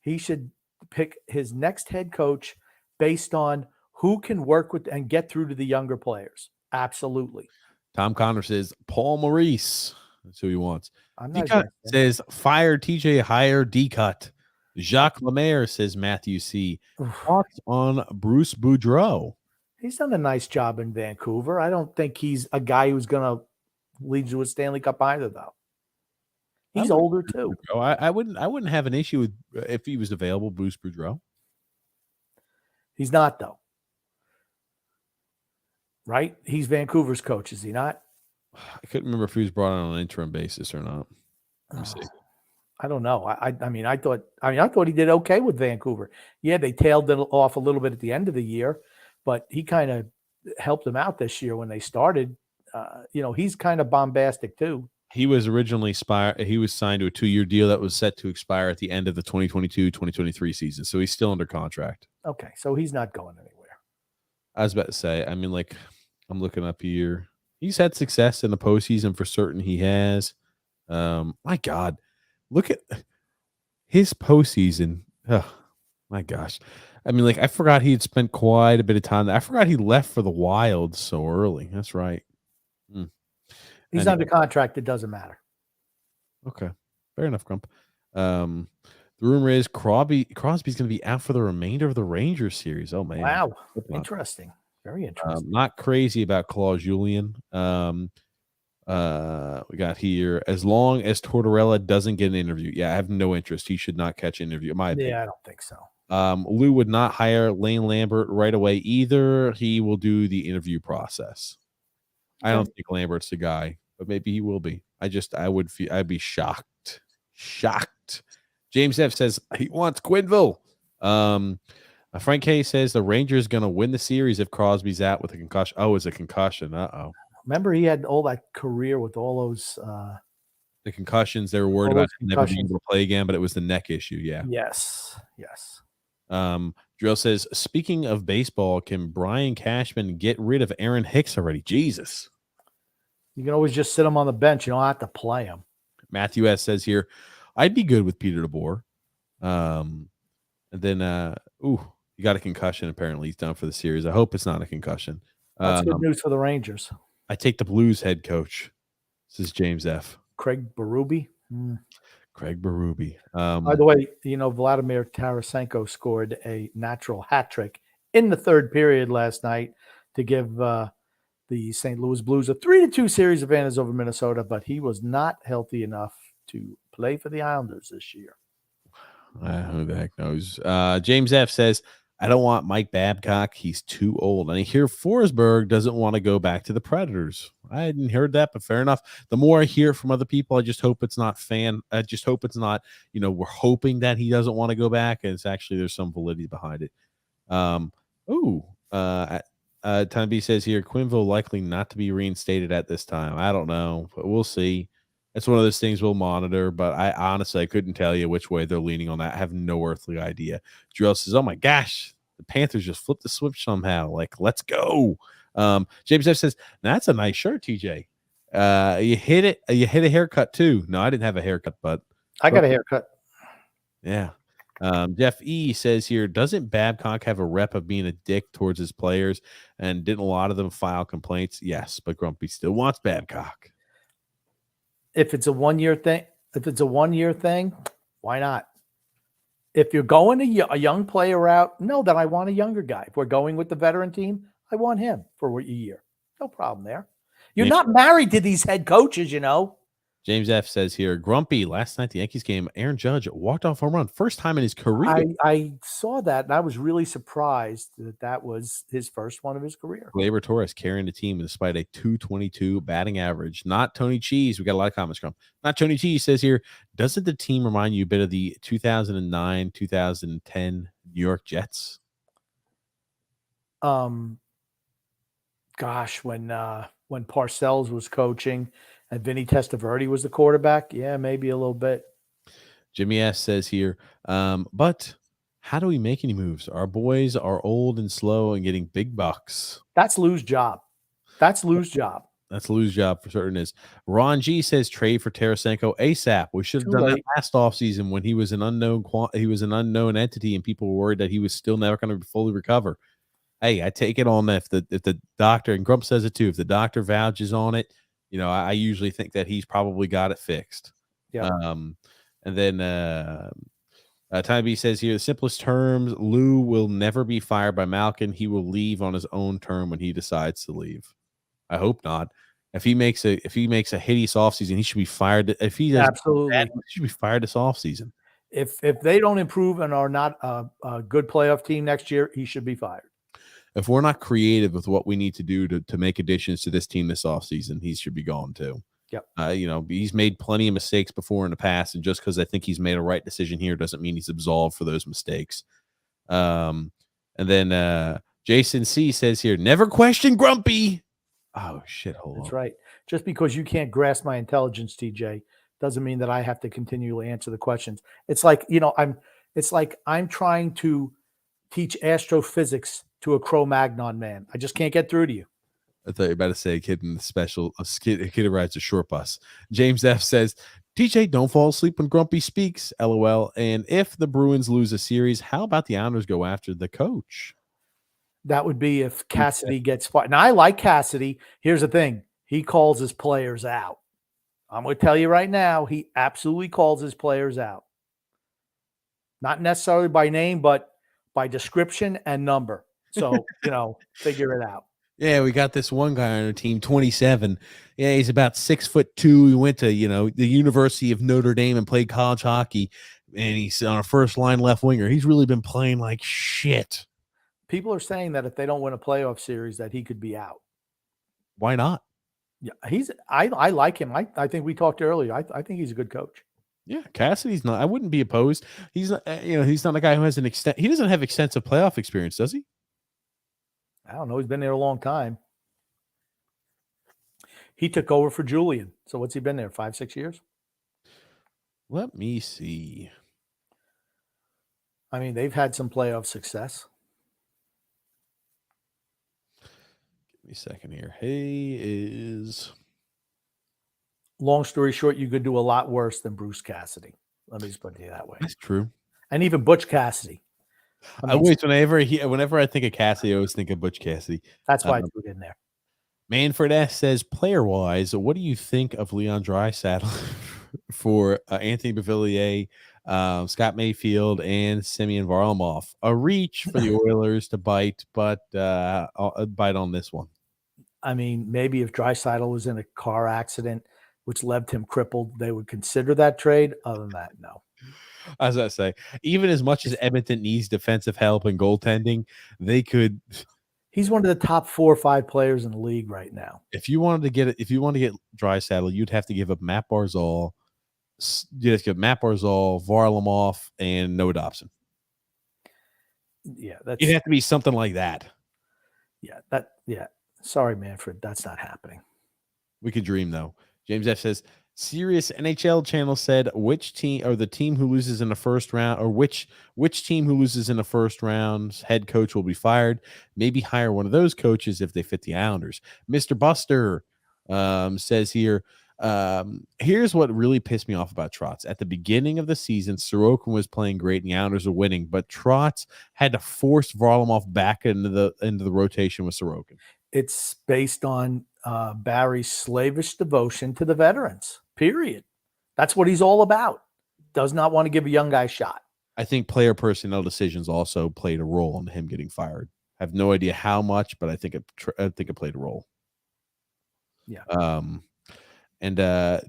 He should pick his next head coach based on who can work with and get through to the younger players. Absolutely. Tom Connor says, "Paul Maurice." That's who he wants. I'm not D-Cut says, "Fire TJ, hire D-Cut." Jacques Lemaire says, "Matthew C." Thoughts on Bruce Boudreau? He's done a nice job in Vancouver. I don't think he's a guy who's going to lead you to a Stanley Cup either, though. He's older too. I wouldn't have an issue with if he was available, Bruce Boudreau. He's not, though. Right? He's Vancouver's coach, is he not? I couldn't remember if he was brought on an interim basis or not. Let me see. I don't know. I thought he did okay with Vancouver. Yeah, they tailed it off a little bit at the end of the year, but he kind of helped them out this year when they started. He's kind of bombastic too. He was originally signed to a 2-year deal that was set to expire at the end of the 2022-2023 season. So he's still under contract. Okay, so he's not going anywhere. I was about to say, I mean, like, I'm looking up here. He's had success in the postseason for certain. He has. My God, look at his postseason. Oh, my gosh. I mean, like, I forgot he had spent quite a bit of time there. I forgot he left for the Wild so early. That's right. He's under contract. It doesn't matter. Okay. Fair enough, Grump. The rumor is Crosby's going to be out for the remainder of the Rangers series. Oh, man. Wow. Interesting. Very interesting. Not crazy about Claude Julien. We got here, as long as Tortorella doesn't get an interview. Yeah, I have no interest. He should not catch an interview, in my opinion. Yeah, I don't think so. Lou would not hire Lane Lambert right away either. He will do the interview process. I don't think Lambert's the guy, but maybe he will be. I'd be shocked. James F says he wants Quinville. Frank K says the Rangers going to win the series if Crosby's out with a concussion. Oh, it's a concussion. Uh-oh. Remember, he had all that career with all those the concussions. They were worried about never being able to play again, but it was the neck issue. Yeah. Yes. Drill says, speaking of baseball, can Brian Cashman get rid of Aaron Hicks already? Jesus. You can always just sit him on the bench. You don't have to play him. Matthew S says here, I'd be good with Peter DeBoer. And then, he got a concussion. Apparently, he's done for the series. I hope it's not a concussion. That's good news for the Rangers. I take the Blues head coach. This is James F. Craig Berube. Craig Berube. By the way, Vladimir Tarasenko scored a natural hat trick in the third period last night to give the St. Louis Blues a 3-2 series advantage over Minnesota, but he was not healthy enough to play for the Islanders this year. Who the heck knows? James F says, I don't want Mike Babcock. He's too old. And I hear Forsberg doesn't want to go back to the Predators. I hadn't heard that, but fair enough. The more I hear from other people, I just hope it's not I just hope it's not, we're hoping that he doesn't want to go back. And it's actually, there's some validity behind it. Time B says here, Quinville likely not to be reinstated at this time. I don't know, but we'll see. It's one of those things we'll monitor, but I honestly couldn't tell you which way they're leaning on that. I have no earthly idea. Drill says, "Oh my gosh, the Panthers just flipped the switch somehow. Like, let's go." James F says, "That's a nice shirt, TJ. You hit it. You hit a haircut too." No, I didn't have a haircut, but I got a haircut. Yeah. Jeff E says here, doesn't Babcock have a rep of being a dick towards his players, and didn't a lot of them file complaints? Yes, but Grumpy still wants Babcock. If it's a 1 year thing, why not? If you're going a young player out, no, then I want a younger guy. If we're going with the veteran team, I want him for a year. No problem there. You're not married to these head coaches, James F says here, Grumpy, last night the Yankees game, Aaron Judge walked off home run, first time in his career. I saw that, and I was really surprised that was his first one of his career. Gleyber Torres carrying the team despite a 222 batting average. Not Tony Cheese. We got a lot of comments from. Not Tony Cheese says here, doesn't the team remind you a bit of the 2009, 2010 New York Jets? Gosh, when Parcells was coaching and Vinny Testaverde was the quarterback, yeah, maybe a little bit. Jimmy S says here, but how do we make any moves? Our boys are old and slow and getting big bucks. That's Lou's job. That's Lou's job for certain. Is Ron G says trade for Tarasenko ASAP. We should have done that last offseason when he was an unknown entity and people were worried that he was still never going to fully recover. Hey, I take it on if the doctor, and Grump says it too, if the doctor vouches on it, I usually think that he's probably got it fixed. Yeah. And then Time B says here, the simplest terms, Lou will never be fired by Malkin. He will leave on his own term when he decides to leave. I hope not. If he makes a hideous offseason, he should be fired. If he does absolutely bad, he should be fired this offseason. If they don't improve and are not a good playoff team next year, he should be fired. If we're not creative with what we need to do to make additions to this team this offseason, he should be gone too. Yep. He's made plenty of mistakes before in the past, and just because I think he's made a right decision here doesn't mean he's absolved for those mistakes. And then Jason C says here, never question Grumpy. Oh shit! That's right. Just because you can't grasp my intelligence, TJ, doesn't mean that I have to continually answer the questions. It's like I'm trying to teach astrophysics to a Cro-Magnon man. I just can't get through to you. I thought you were about to say a kid in the special, a kid who rides a short bus. James F says, TJ, don't fall asleep when Grumpy speaks, LOL. And if the Bruins lose a series, how about the Islanders go after the coach? That would be if Cassidy gets fired. Now, I like Cassidy. Here's the thing. He calls his players out. I'm going to tell you right now, he absolutely calls his players out. Not necessarily by name, but by description and number. So, figure it out. Yeah, we got this one guy on our team, 27. Yeah, he's about 6'2". He went to, the University of Notre Dame and played college hockey, and he's on a first-line left winger. He's really been playing like shit. People are saying that if they don't win a playoff series, that he could be out. Why not? Yeah, I like him. I think we talked earlier. I think he's a good coach. Yeah, Cassidy's not. I wouldn't be opposed. He's not, he's not a guy who has he doesn't have extensive playoff experience, does he? I don't know. He's been there a long time. He took over for Julien. So what's he been there? 5-6 years? Let me see. I mean, they've had some playoff success. Give me a second here. He is. Long story short, you could do a lot worse than Bruce Cassidy. Let me just put it that way. That's true. And even Butch Cassidy. Whenever I think of Cassidy, I always think of Butch Cassidy. That's why I put it in there. Manfred S says, player-wise, what do you think of Leon Draisaitl for Anthony Beauvillier, Scott Mayfield, and Semyon Varlamov? A reach for the Oilers to bite, but I'll bite on this one. I mean, maybe if Draisaitl was in a car accident, which left him crippled, they would consider that trade. Other than that, no. As I say, even as much as Edmonton needs defensive help and goaltending, they could. He's one of the top 4 or 5 players in the league right now. If you wanted to get it, if you want to get Draisaitl, you'd have to give up Matt Barzal. You'd have to give Matt Barzal, Varlamov, and Noah Dobson. Yeah, that's It'd have to be something like that. Yeah. Sorry, Manfred, that's not happening. We could dream though. James F says, Sirius NHL channel said which team or the team who loses in the first round or which team who loses in the first round's head coach will be fired. Maybe hire one of those coaches if they fit the Islanders. Mr. Buster says here, here's what really pissed me off about Trotz. At the beginning of the season, Sorokin was playing great and the Islanders were winning, but Trotz had to force Varlamov back into the rotation with Sorokin. It's based on Barry's slavish devotion to the veterans, period. That's what he's all about. Does not want to give a young guy a shot. I think player personnel decisions also played a role in him getting fired. I have no idea how much, but I think it played a role. Yeah. And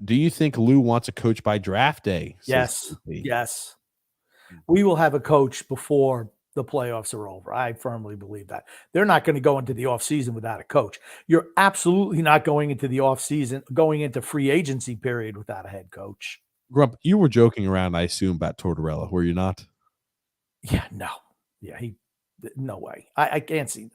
do you think Lou wants a coach by draft day? Yes. Yes. We will have a coach before the playoffs are over. I firmly believe that. They're not going to go into the offseason without a coach. You're absolutely not going into the offseason, going into free agency period without a head coach. Grump, you were joking around, I assume, about Tortorella, were you not? Yeah, no. Yeah, no way. I can't see.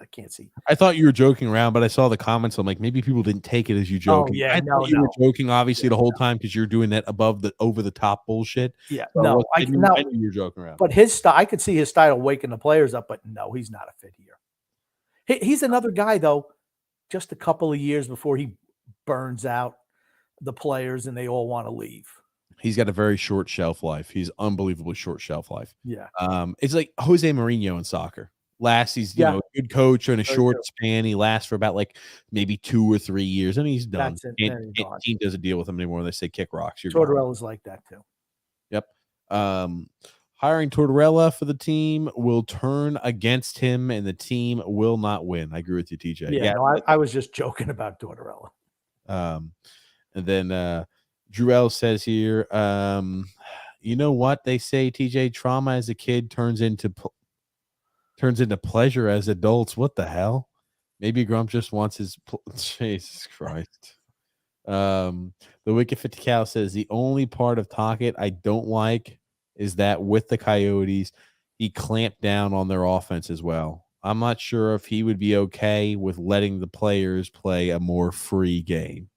I thought you were joking around, but I saw the comments. I'm like, maybe people didn't take it as you joking. Oh, yeah, I thought you were joking, obviously, the whole time because you're doing that over the top bullshit. Yeah, so no, I knew you were joking around. But his style, I could see his style waking the players up, but no, he's not a fit here. He's another guy, though, just a couple of years before he burns out the players and they all want to leave. He's got a very short shelf life. He's unbelievably short shelf life. Yeah. It's like Jose Mourinho in soccer. He's a good coach in a short span. He lasts for about like maybe 2 or 3 years, and he's done. Team doesn't deal with him anymore. They say kick rocks. Tortorella's like that too. Yep. Hiring Tortorella for the team will turn against him, and the team will not win. I agree with you, TJ. Yeah, no, I was just joking about Tortorella. And then Drew L says here, you know what they say, TJ? Trauma as a kid turns into pleasure as adults. What the hell? Maybe Grump just wants his Jesus Christ. The Wicked 50 Cal says the only part of Tocchet I don't like is that with the Coyotes, he clamped down on their offense as well. I'm not sure if he would be okay with letting the players play a more free game.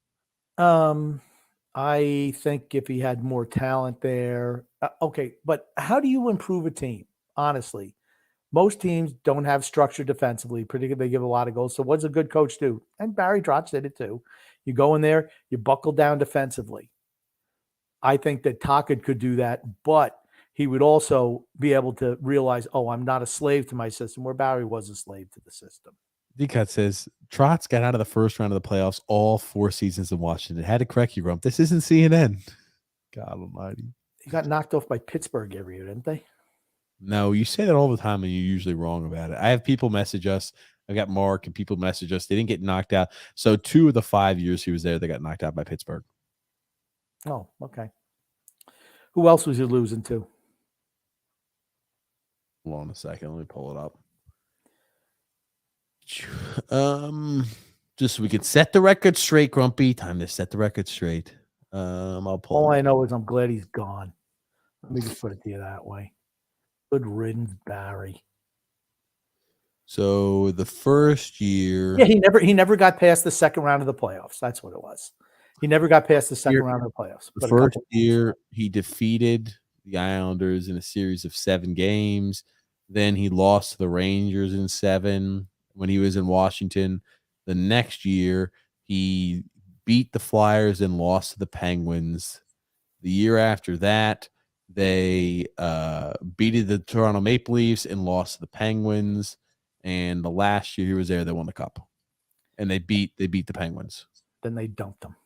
I think if he had more talent there, okay. But how do you improve a team? Honestly, most teams don't have structure defensively, particularly they give a lot of goals. So what's a good coach do? And Barry Trotz did it too. You go in there, you buckle down defensively. I think that Tocchet could do that, but he would also be able to realize, oh, I'm not a slave to my system, where Barry was a slave to the system. D-Cut says, Trotz got out of the first round of the playoffs all 4 seasons in Washington. Had to correct you, Grump. This isn't CNN. God almighty. He got knocked off by Pittsburgh every year, didn't they? No, you say that all the time, and you're usually wrong about it. I have people message us. I got Mark, and people message us. They didn't get knocked out. So 2 of the 5 years he was there, they got knocked out by Pittsburgh. Oh, okay. Who else was he losing to? Hold on a second. Let me pull it up. Just so we can set the record straight, Grumpy. Time to set the record straight. I'll pull. All I know is I'm glad he's gone. Let me just put it to you that way. Good riddance, Barry. So the first year, yeah, he never got past the second round of the playoffs. That's what it was. He never got past the second round of the playoffs. The first year, he defeated the Islanders in a series of 7 games. Then he lost to the Rangers in 7 when he was in Washington. The next year, he beat the Flyers and lost to the Penguins. The year after that, they beat the Toronto Maple Leafs and lost to the Penguins. And the last year he was there, they won the cup. And they beat the Penguins. Then they dumped them.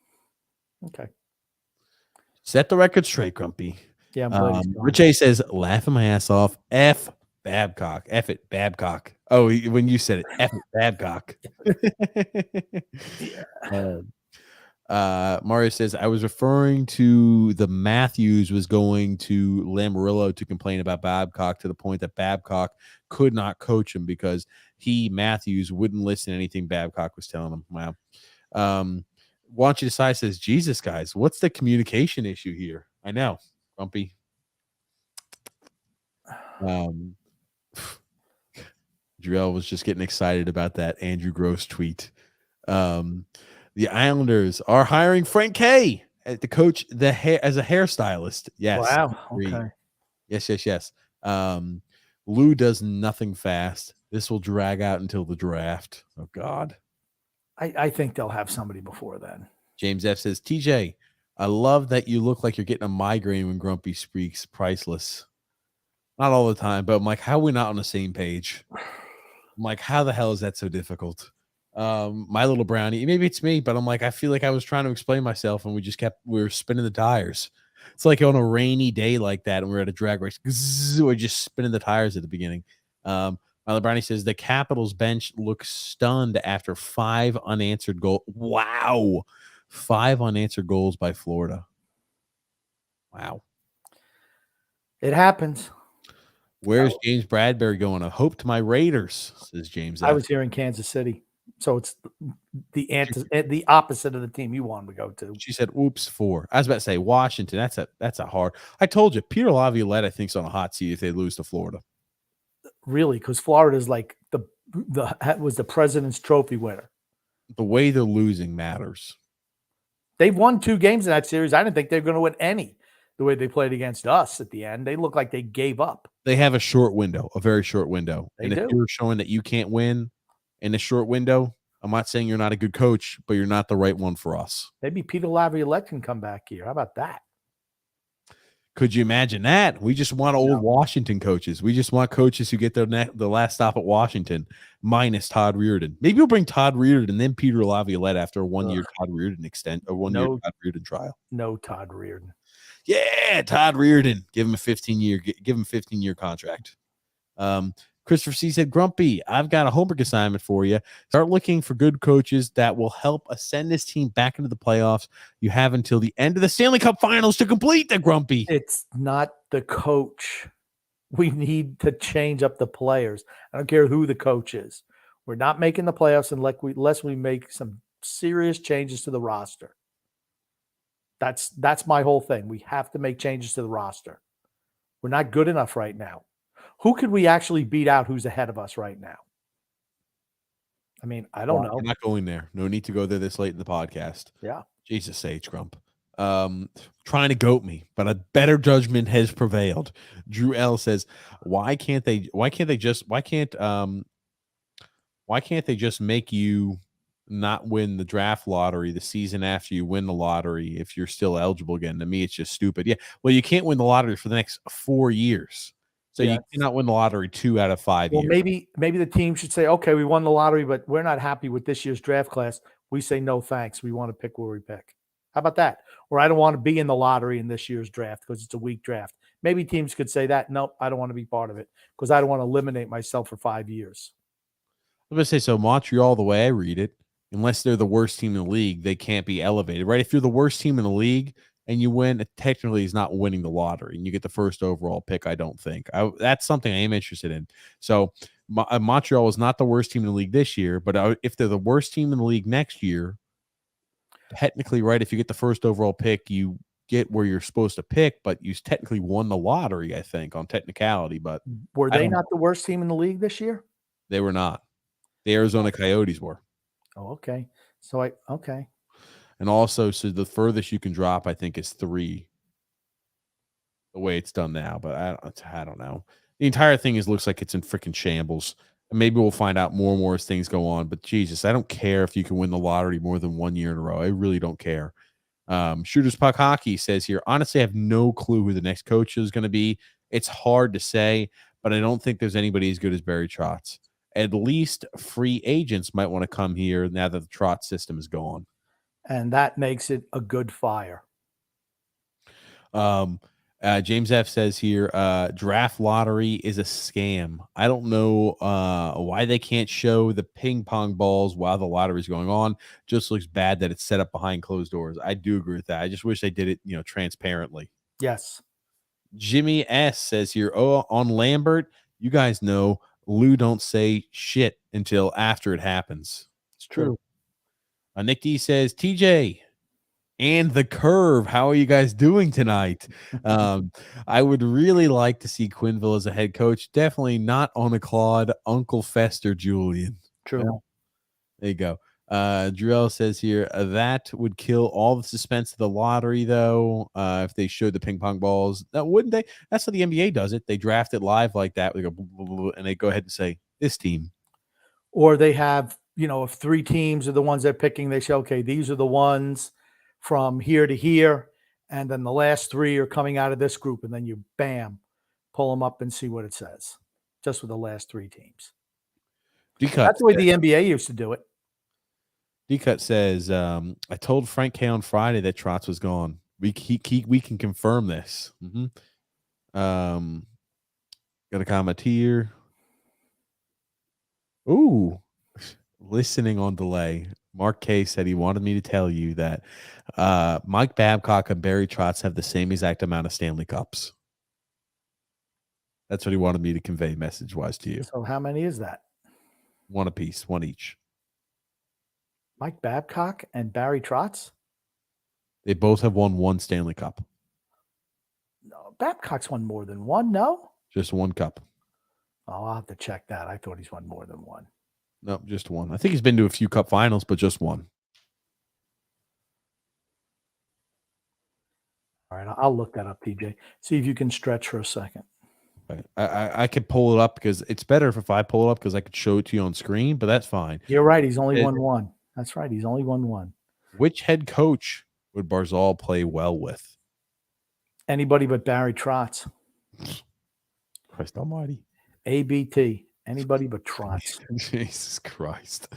Okay. Set the record straight, Grumpy. Yeah, I'm glad Rich A says, laughing my ass off. F Babcock. F it, Babcock. Oh, when you said it, F it, Babcock. Mario says, I was referring to the Matthews was going to Lamoriello to complain about Babcock to the point that Babcock could not coach him because Matthews wouldn't listen to anything Babcock was telling him. Wow. Want you decide says, Jesus, guys, what's the communication issue here? I know, Grumpy. Drell was just getting excited about that Andrew Gross tweet. The Islanders are hiring Frank K as the coach, as a hairstylist. Yes. Wow. Okay. Yes. Lou does nothing fast. This will drag out until the draft. Oh God. I think they'll have somebody before then. James F says, TJ, I love that you look like you're getting a migraine when Grumpy speaks. Priceless. Not all the time, but I'm like, how are we not on the same page? I'm like, how the hell is that so difficult? My little brownie, maybe it's me, but I'm like, I feel like I was trying to explain myself and we were spinning the tires. It's like on a rainy day like that and we're at a drag race. We're just spinning the tires at the beginning. My little brownie says the Capitals bench looks stunned after 5 unanswered goals. Wow. 5 unanswered goals by Florida. Wow. It happens. Where's James Bradbury going? I hope to my Raiders, says James. I was here in Kansas City. So it's the opposite of the team you wanted to go to. She said, oops, 4. I was about to say Washington. That's a hard. I told you, Peter Laviolette, I think, is on a hot seat if they lose to Florida. Really? Because Florida is like was the President's Trophy winner. The way they're losing matters. They've won 2 games in that series. I didn't think they were going to win any. The way they played against us at the end, they look like they gave up. They have a short window, a very short window. They and do. If you're showing that you can't win in a short window, I'm not saying you're not a good coach, but you're not the right one for us. Maybe Peter Laviolette can come back here. How about that? Could you imagine that? We just want old Washington coaches. We just want coaches who get the last stop at Washington, minus Todd Reardon. Maybe we'll bring Todd Reardon and then Peter Laviolette after a 1-year Todd Reardon year Todd Reardon trial. No Todd Reardon. Yeah, Todd Reardon. Give him a 15-year contract. Christopher C said, Grumpy, I've got a homework assignment for you. Start looking for good coaches that will help ascend this team back into the playoffs. You have until the end of the Stanley Cup Finals to complete the Grumpy. It's not the coach. We need to change up the players. I don't care who the coach is. We're not making the playoffs unless we make some serious changes to the roster. That's my whole thing. We have to make changes to the roster. We're not good enough right now. Who could we actually beat out who's ahead of us right now? I mean, I don't know. We're not going there. No need to go there this late in the podcast. Yeah. Jesus H. Grump. Trying to goat me, but a better judgment has prevailed. Drew L says, why can't they just make you not win the draft lottery the season after you win the lottery if you're still eligible again? To me, it's just stupid. Yeah. Well, you can't win the lottery for the next 4 years. So you cannot win the lottery 2 out of 5 years. Maybe the team should say, okay, we won the lottery, but we're not happy with this year's draft class. We say, no, thanks. We want to pick where we pick. How about that? Or I don't want to be in the lottery in this year's draft because it's a weak draft. Maybe teams could say that. Nope, I don't want to be part of it because I don't want to eliminate myself for 5 years. I'm going to say, so Montreal, the way I read it, unless they're the worst team in the league, they can't be elevated, right? If you're the worst team in the league and you win, it technically is not winning the lottery and you get the first overall pick, I don't think. That's something I am interested in. So Montreal is not the worst team in the league this year, but if they're the worst team in the league next year, technically, right, if you get the first overall pick, you get where you're supposed to pick, but you technically won the lottery, I think, on technicality. But were they not the worst team in the league this year? They were not. The Arizona Coyotes were. Oh, okay. So okay. And also, so the furthest you can drop, I think, is 3. The way it's done now, but I don't know. The entire thing looks like it's in freaking shambles. And maybe we'll find out more and more as things go on. But Jesus, I don't care if you can win the lottery more than 1 year in a row. I really don't care. Shooters Puck Hockey says here, honestly, I have no clue who the next coach is going to be. It's hard to say, but I don't think there's anybody as good as Barry Trotz. At least free agents might want to come here now that the Trotz system is gone. And that makes it a good fire. James F says here, draft lottery is a scam. I don't know why they can't show the ping pong balls while the lottery is going on. Just looks bad that it's set up behind closed doors. I do agree with that. I just wish they did it, transparently. Yes. Jimmy S says here, on Lambert, you guys know Lou don't say shit until after it happens. It's true. Nick D says, TJ and the curve, how are you guys doing tonight? I would really like to see Quinville as a head coach. Definitely not on a Claude, Uncle Fester, Julien. True. Well, there you go. Drell says here, that would kill all the suspense of the lottery, though, if they showed the ping pong balls. That wouldn't they? That's how the NBA does it. They draft it live like that. They go, blah, blah, blah, and they go ahead and say, this team. Or they have, if 3 teams are the ones they're picking, they say, okay, these are the ones from here to here, and then the last 3 are coming out of this group, and then you, bam, pull them up and see what it says, just with the last 3 teams. That's the way the NBA used to do it. D-Cut says, I told Frank K on Friday that Trotz was gone. We can confirm this. Got a comment here. Ooh, listening on delay. Mark K said he wanted me to tell you that Mike Babcock and Barry Trotz have the same exact amount of Stanley Cups. That's what he wanted me to convey message-wise to you. So how many is that? 1 apiece, 1 each. Mike Babcock and Barry Trotz? They both have won 1 Stanley Cup. No, Babcock's won more than 1, no? Just 1 cup. Oh, I'll have to check that. I thought he's won more than 1. No, just 1. I think he's been to a few cup finals, but just 1. All right, I'll look that up, TJ. See if you can stretch for a second. I could pull it up because it's better if I pull it up because I could show it to you on screen, but that's fine. You're right. He's only won 1. That's right. He's only won 1. Which head coach would Barzal play well with? Anybody but Barry Trotz. Christ almighty. ABT. Anybody but Trotz. Jesus Christ.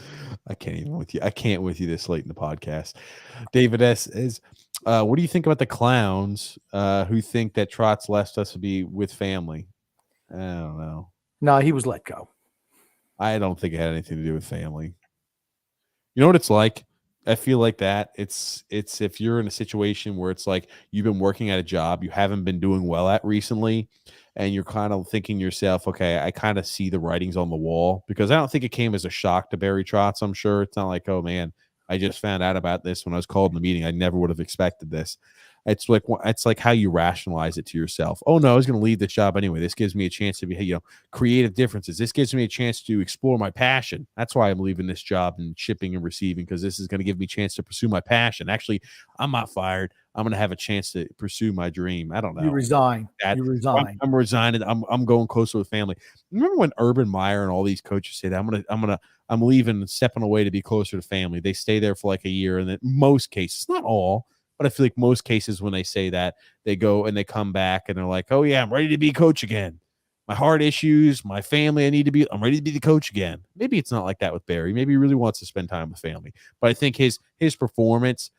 I can't with you this late in the podcast. David S. is, what do you think about the clowns who think that Trotz left us to be with family? I don't know. No, he was let go. I don't think it had anything to do with family. You know what it's like? I feel like that it's if you're in a situation where it's like you've been working at a job you haven't been doing well at recently, and you're kind of thinking to yourself, okay, I kind of see the writings on the wall, because I don't think it came as a shock to Barry Trotz. I'm sure it's not like, oh man, I just found out about this when I was called in the meeting. I never would have expected this. It's like how you rationalize it to yourself. Oh no, I was going to leave this job anyway. This gives me a chance to be, creative differences. This gives me a chance to explore my passion. That's why I'm leaving this job in shipping and receiving, because this is going to give me a chance to pursue my passion. Actually, I'm not fired. I'm going to have a chance to pursue my dream. I don't know. You resign. You resign. I'm resigning. I'm going closer with family. Remember when Urban Meyer and all these coaches said, I'm leaving and stepping away to be closer to family. They stay there for like a year, and in most cases, not all, but I feel like most cases when they say that, they go and they come back and they're like, oh yeah, I'm ready to be coach again. My heart issues, my family, I'm ready to be the coach again. Maybe it's not like that with Barry. Maybe he really wants to spend time with family. But I think his performance,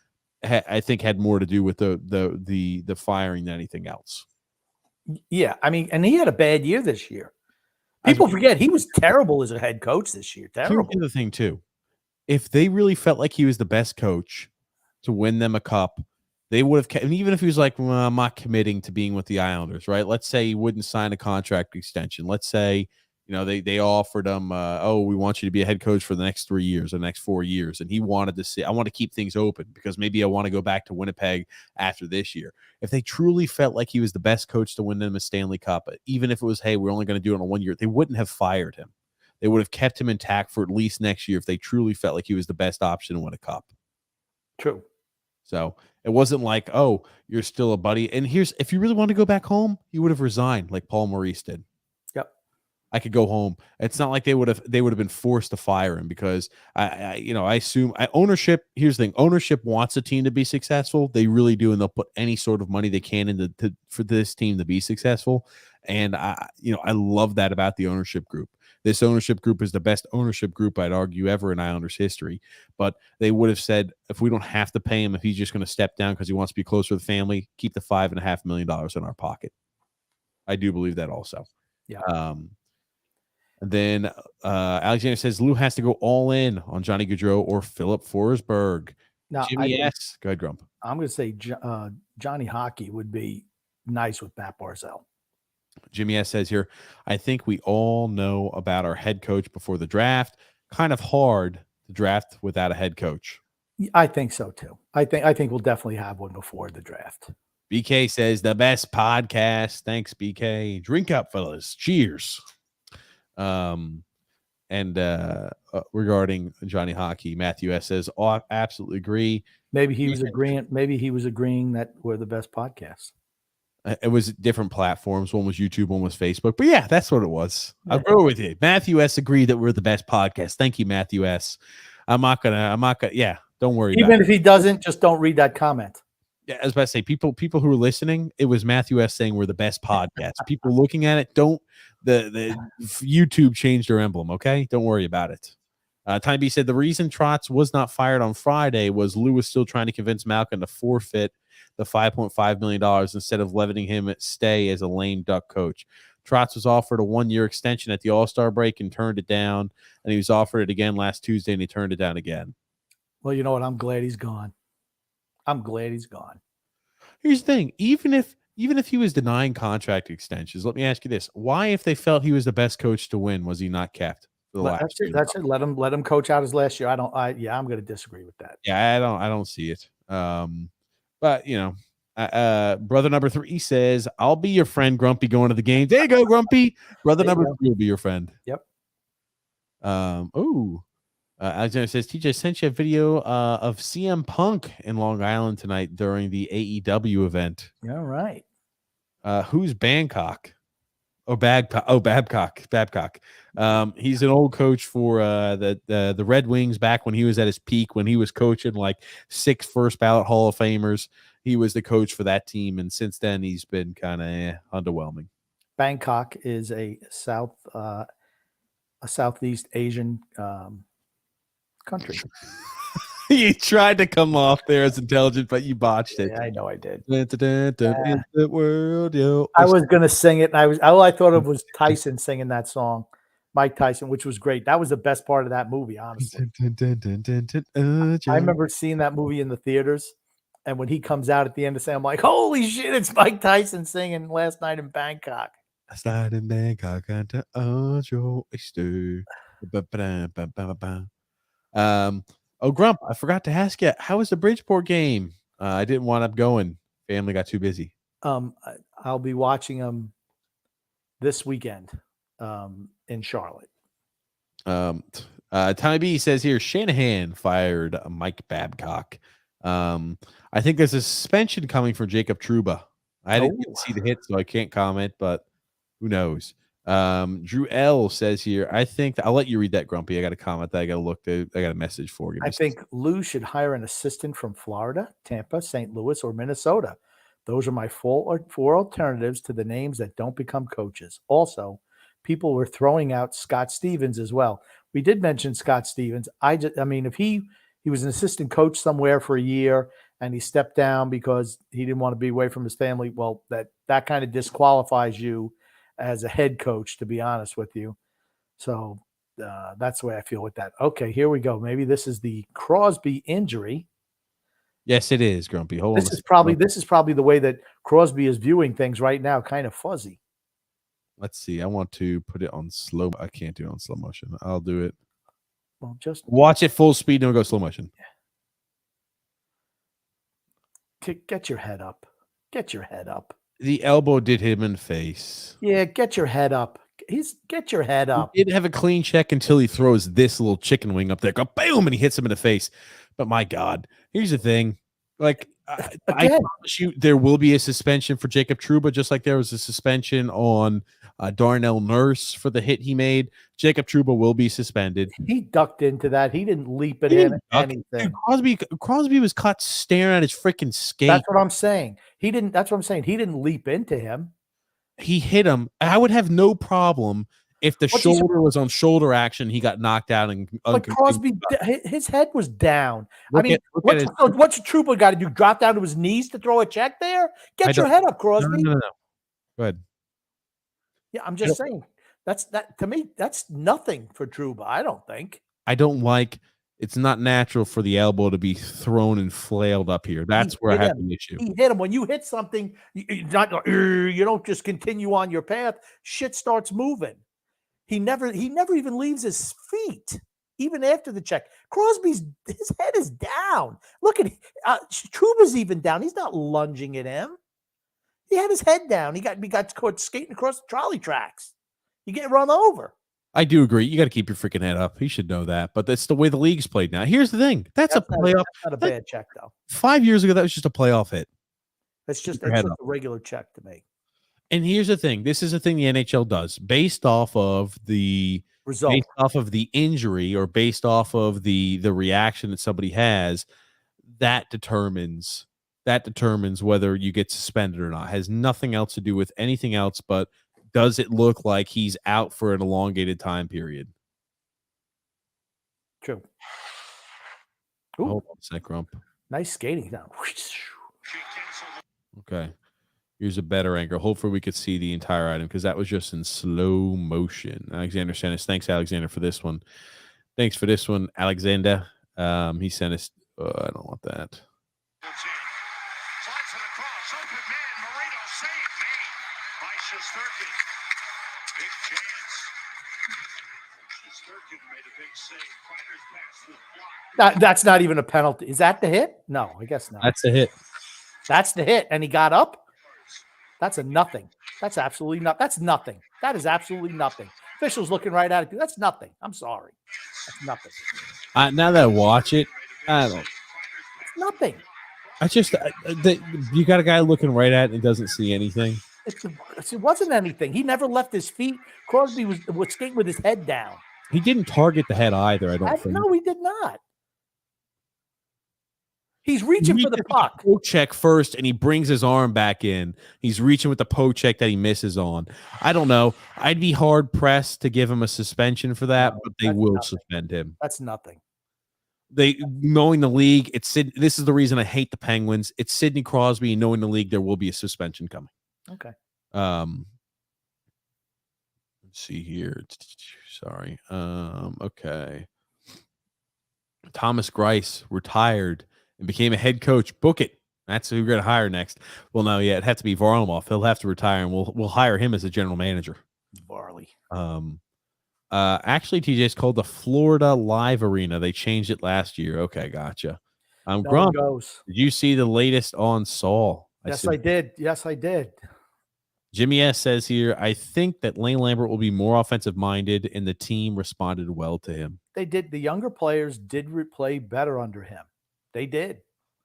I think, had more to do with the firing than anything else. Yeah, I mean, and he had a bad year this year. People forget he was terrible as a head coach this year. Terrible. Here's the thing too. If they really felt like he was the best coach to win them a cup, they would have kept, and even if he was like, well, I'm not committing to being with the Islanders, right? Let's say he wouldn't sign a contract extension. Let's say, they offered him, we want you to be a head coach for the next 3 years, or the next 4 years. And he wanted to say, I want to keep things open because maybe I want to go back to Winnipeg after this year. If they truly felt like he was the best coach to win them a Stanley Cup, even if it was, hey, we're only going to do it in 1 year, they wouldn't have fired him. They would have kept him intact for at least next year if they truly felt like he was the best option to win a cup. True. So it wasn't like, oh, you're still a buddy. And if you really want to go back home, he would have resigned like Paul Maurice did. Yep. I could go home. It's not like they would have been forced to fire him, because I assume ownership. Here's the thing: ownership wants a team to be successful. They really do, and they'll put any sort of money they can for this team to be successful. And I love that about the ownership group. This ownership group is the best ownership group, I'd argue, ever in Islanders history. But they would have said, if we don't have to pay him, if he's just going to step down because he wants to be closer to the family, keep the $5.5 million in our pocket. I do believe that also. Yeah. And then Alexander says Lou has to go all in on Johnny Gaudreau or Philip Forsberg. Now, Jimmy S. Go ahead, Grump. I'm going to say Johnny Hockey would be nice with Matt Barzal. Jimmy S. says here, I think we all know about our head coach before the draft. Kind of hard to draft without a head coach. I think so too. I think we'll definitely have one before the draft. BK says the best podcast. Thanks, BK. Drink up, fellas. Cheers. Regarding Johnny Hockey, Matthew S. says, "Oh, absolutely agree." Maybe he was agreeing that we're the best podcast. It was different platforms. One was YouTube, one was Facebook. But yeah, that's what it was. I'll go with you. Matthew S. agreed that we're the best podcast. Thank you, Matthew S. I'm not gonna. Yeah, don't worry. Even if he doesn't, just don't read that comment. Yeah, I was about to say, people who are listening, it was Matthew S. saying we're the best podcast. People looking at it, the YouTube changed their emblem, okay? Don't worry about it. Time B said the reason Trotz was not fired on Friday was Lou was still trying to convince Malkin to forfeit the $5.5 million instead of letting him stay as a lame duck coach. Trotz was offered a 1-year extension at the All-Star break and turned it down, and he was offered it again last Tuesday, and he turned it down again. Well, you know what? I'm glad he's gone. Here's the thing. Even if he was denying contract extensions, let me ask you this. Why, if they felt he was the best coach to win, was he not kept for the last year? That's it. Let him coach out his last year. I'm going to disagree with that. Yeah, I don't see it. But you know, brother number 3 says, I'll be your friend, Grumpy, going to the game. There you go, Grumpy. Brother number 3 will be your friend. Yep. Alexander says, TJ sent you a video of CM Punk in Long Island tonight during the AEW event. All right. Who's Babcock? Babcock. He's an old coach for the Red Wings back when he was at his peak, when he was coaching like 6 first ballot Hall of Famers. He was the coach for that team, and since then he's been kind of underwhelming. Bangkok is a Southeast Asian country. You tried to come off there as intelligent, but you botched it. Yeah, I know I did. The world, yo. I was gonna sing it, and all I thought of was Tyson singing that song, Mike Tyson, which was great. That was the best part of that movie, honestly. I remember seeing that movie in the theaters, and when he comes out at the end of saying, I'm like, holy shit, it's Mike Tyson singing Last Night in Bangkok. Last night in Bangkok, Grump, I forgot to ask you, how was the Bridgeport game? I didn't wind up going. Family got too busy. I'll be watching them this weekend in Charlotte. Tommy B says here, Shanahan fired Mike Babcock. I think there's a suspension coming for Jacob Trouba. I didn't see the hit, so I can't comment, but who knows? Drew L says here, I think I'll let you read that, Grumpy. I got a comment that I got to look to. I got a message for you. I think Lou should hire an assistant from Florida, Tampa, St. Louis, or Minnesota. Those are my 4 alternatives to the names that don't become coaches. Also, people were throwing out Scott Stevens as well. We did mention Scott Stevens. I mean, if he was an assistant coach somewhere for a year and he stepped down because he didn't want to be away from his family, well, that kind of disqualifies you as a head coach, to be honest with you. So that's the way I feel with that. Okay, here we go. Maybe this is the Crosby injury. Yes, it is, Grumpy. Hold on. This is probably the way that Crosby is viewing things right now, kind of fuzzy. Let's see. I want to put it on slow. I can't do it on slow motion. I'll do it. Well, just watch it full speed and we'll go slow motion. Get your head up. Get your head up. The elbow did hit him in the face. Yeah, get your head up. Get your head up. He didn't have a clean check until he throws this little chicken wing up there. Go boom, and he hits him in the face. But my God, here's the thing. Like, I promise you, there will be a suspension for Jacob Trouba, just like there was a suspension on Darnell Nurse for the hit he made. Jacob Trouba will be suspended. He ducked into that. He didn't leap at anything. Dude, Crosby was caught staring at his freaking skate. That's what I'm saying. He didn't. That's what I'm saying. He didn't leap into him. He hit him. I would have no problem If the shoulder was on shoulder action, he got knocked out and but Crosby, his head was down. What's a Trouba got to do? Drop down to his knees to throw a check there? Get your head up, Crosby. No. Go ahead. Yeah, I'm just saying. To me, that's nothing for Trouba, I don't think. I don't like. It's not natural for the elbow to be thrown and flailed up here. That's where I have the issue. He hit him. When you hit something, you don't just continue on your path. Shit starts moving. He never even leaves his feet, even after the check. Crosby's his head is down. Look at Trouba's even down. He's not lunging at him. He had his head down. He got caught skating across the trolley tracks. You get run over. I do agree. You got to keep your freaking head up. He should know that. But that's the way the league's played now. Here's the thing. That's a playoff. That's not a bad check, though. 5 years ago, that was just a playoff hit. That's just a regular check to me. And here's the thing. This is the thing the NHL does. Based off of the result, based off of the injury, or based off of the reaction that somebody has, that determines whether you get suspended or not. It has nothing else to do with anything else, but does it look like he's out for an elongated time period? True. Hold on a sec, Grump. Nice skating down. Okay. Here's a better angle. Hopefully we could see the entire item, because that was just in slow motion. Alexander sent us. Thanks, Alexander, for this one. Thanks for this one, Alexander. He sent us. I don't want that. That's not even a penalty. Is that the hit? No, I guess not. That's the hit. That's the hit, and he got up. That's a nothing. That's absolutely not. That's nothing. That is absolutely nothing. Officials looking right at it. That's nothing. I'm sorry. That's nothing. Now that I watch it, I don't. It's nothing. I just you got a guy looking right at it and doesn't see anything. It wasn't anything. He never left his feet. Crosby was skating with his head down. He didn't target the head either. I don't think. No, he did not. He's reaching for the puck. Poke check first, and he brings his arm back in. He's reaching with the poke check that he misses on. I don't know. I'd be hard pressed to give him a suspension for that, but they will suspend him. That's nothing. Knowing the league, this is the reason I hate the Penguins. It's Sidney Crosby, and knowing the league, there will be a suspension coming. Okay. Let's see here. Sorry. Okay. Thomas Greiss retired and became a head coach. Book it. That's who we're going to hire next. Well, no, yeah, it'd have to be Varlamov. He'll have to retire, and we'll hire him as a general manager. Varley. Actually, TJ, it's called the Florida Live Arena. They changed it last year. Okay, gotcha. Grump, did you see the latest on Saul? I did. Yes, I did. Jimmy S says here, I think that Lane Lambert will be more offensive-minded, and the team responded well to him. They did. The younger players did play better under him. They did.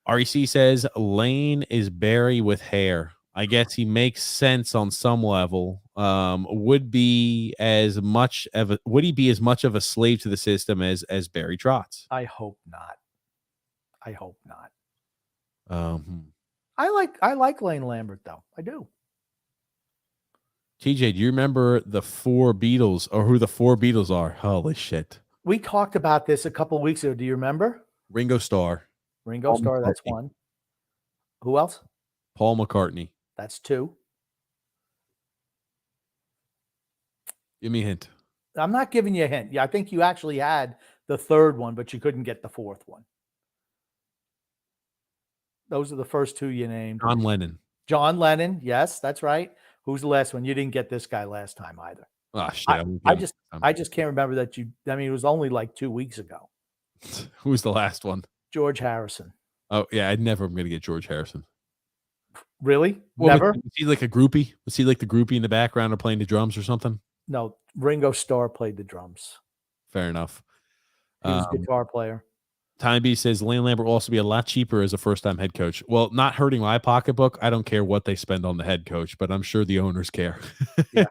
REC says Lane is Barry with hair. I guess he makes sense on some level. Would he be as much of a slave to the system as Barry Trotz? I hope not. I like Lane Lambert though. I do. TJ, do you remember the four Beatles, or who the four Beatles are? Holy shit. We talked about this a couple of weeks ago. Do you remember? Ringo Starr. Ringo Starr, that's one. Who else? Paul McCartney. That's two. Give me a hint. I'm not giving you a hint. Yeah, I think you actually had the third one, but you couldn't get the fourth one. Those are the first two you named. John Lennon. John Lennon. Yes, that's right. Who's the last one? You didn't get this guy last time either. Oh, shit. I just can't remember that it was only like 2 weeks ago. Who's the last one? George Harrison. Oh, yeah. I'm going to get George Harrison. Really? Never? Was he like a groupie? Was he like the groupie in the background or playing the drums or something? No, Ringo Starr played the drums. Fair enough. He was a guitar player. Time B says Lane Lambert will also be a lot cheaper as a first-time head coach. Well, not hurting my pocketbook. I don't care what they spend on the head coach, but I'm sure the owners care. Yeah.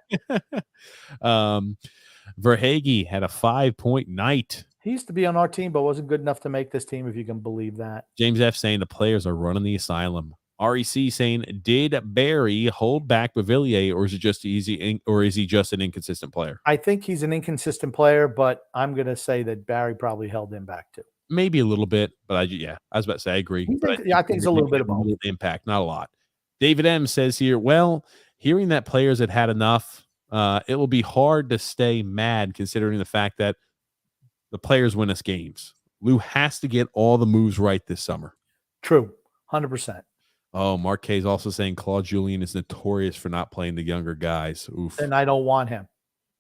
Verhaeghe had a 5-point night. He used to be on our team, but wasn't good enough to make this team, if you can believe that. James F. saying the players are running the asylum. REC saying, did Barry hold back Bavillier, or is it just easy, or is he just an inconsistent player? I think he's an inconsistent player, but I'm going to say that Barry probably held him back too. Maybe a little bit, but I was about to say I agree. But I think it's a little bit of both. Impact, not a lot. David M says here, well, hearing that players had enough, it will be hard to stay mad considering the fact that the players win us games. Lou has to get all the moves right this summer. True, 100%. Oh, Mark K is also saying Claude Julien is notorious for not playing the younger guys. Oof. Then I don't want him.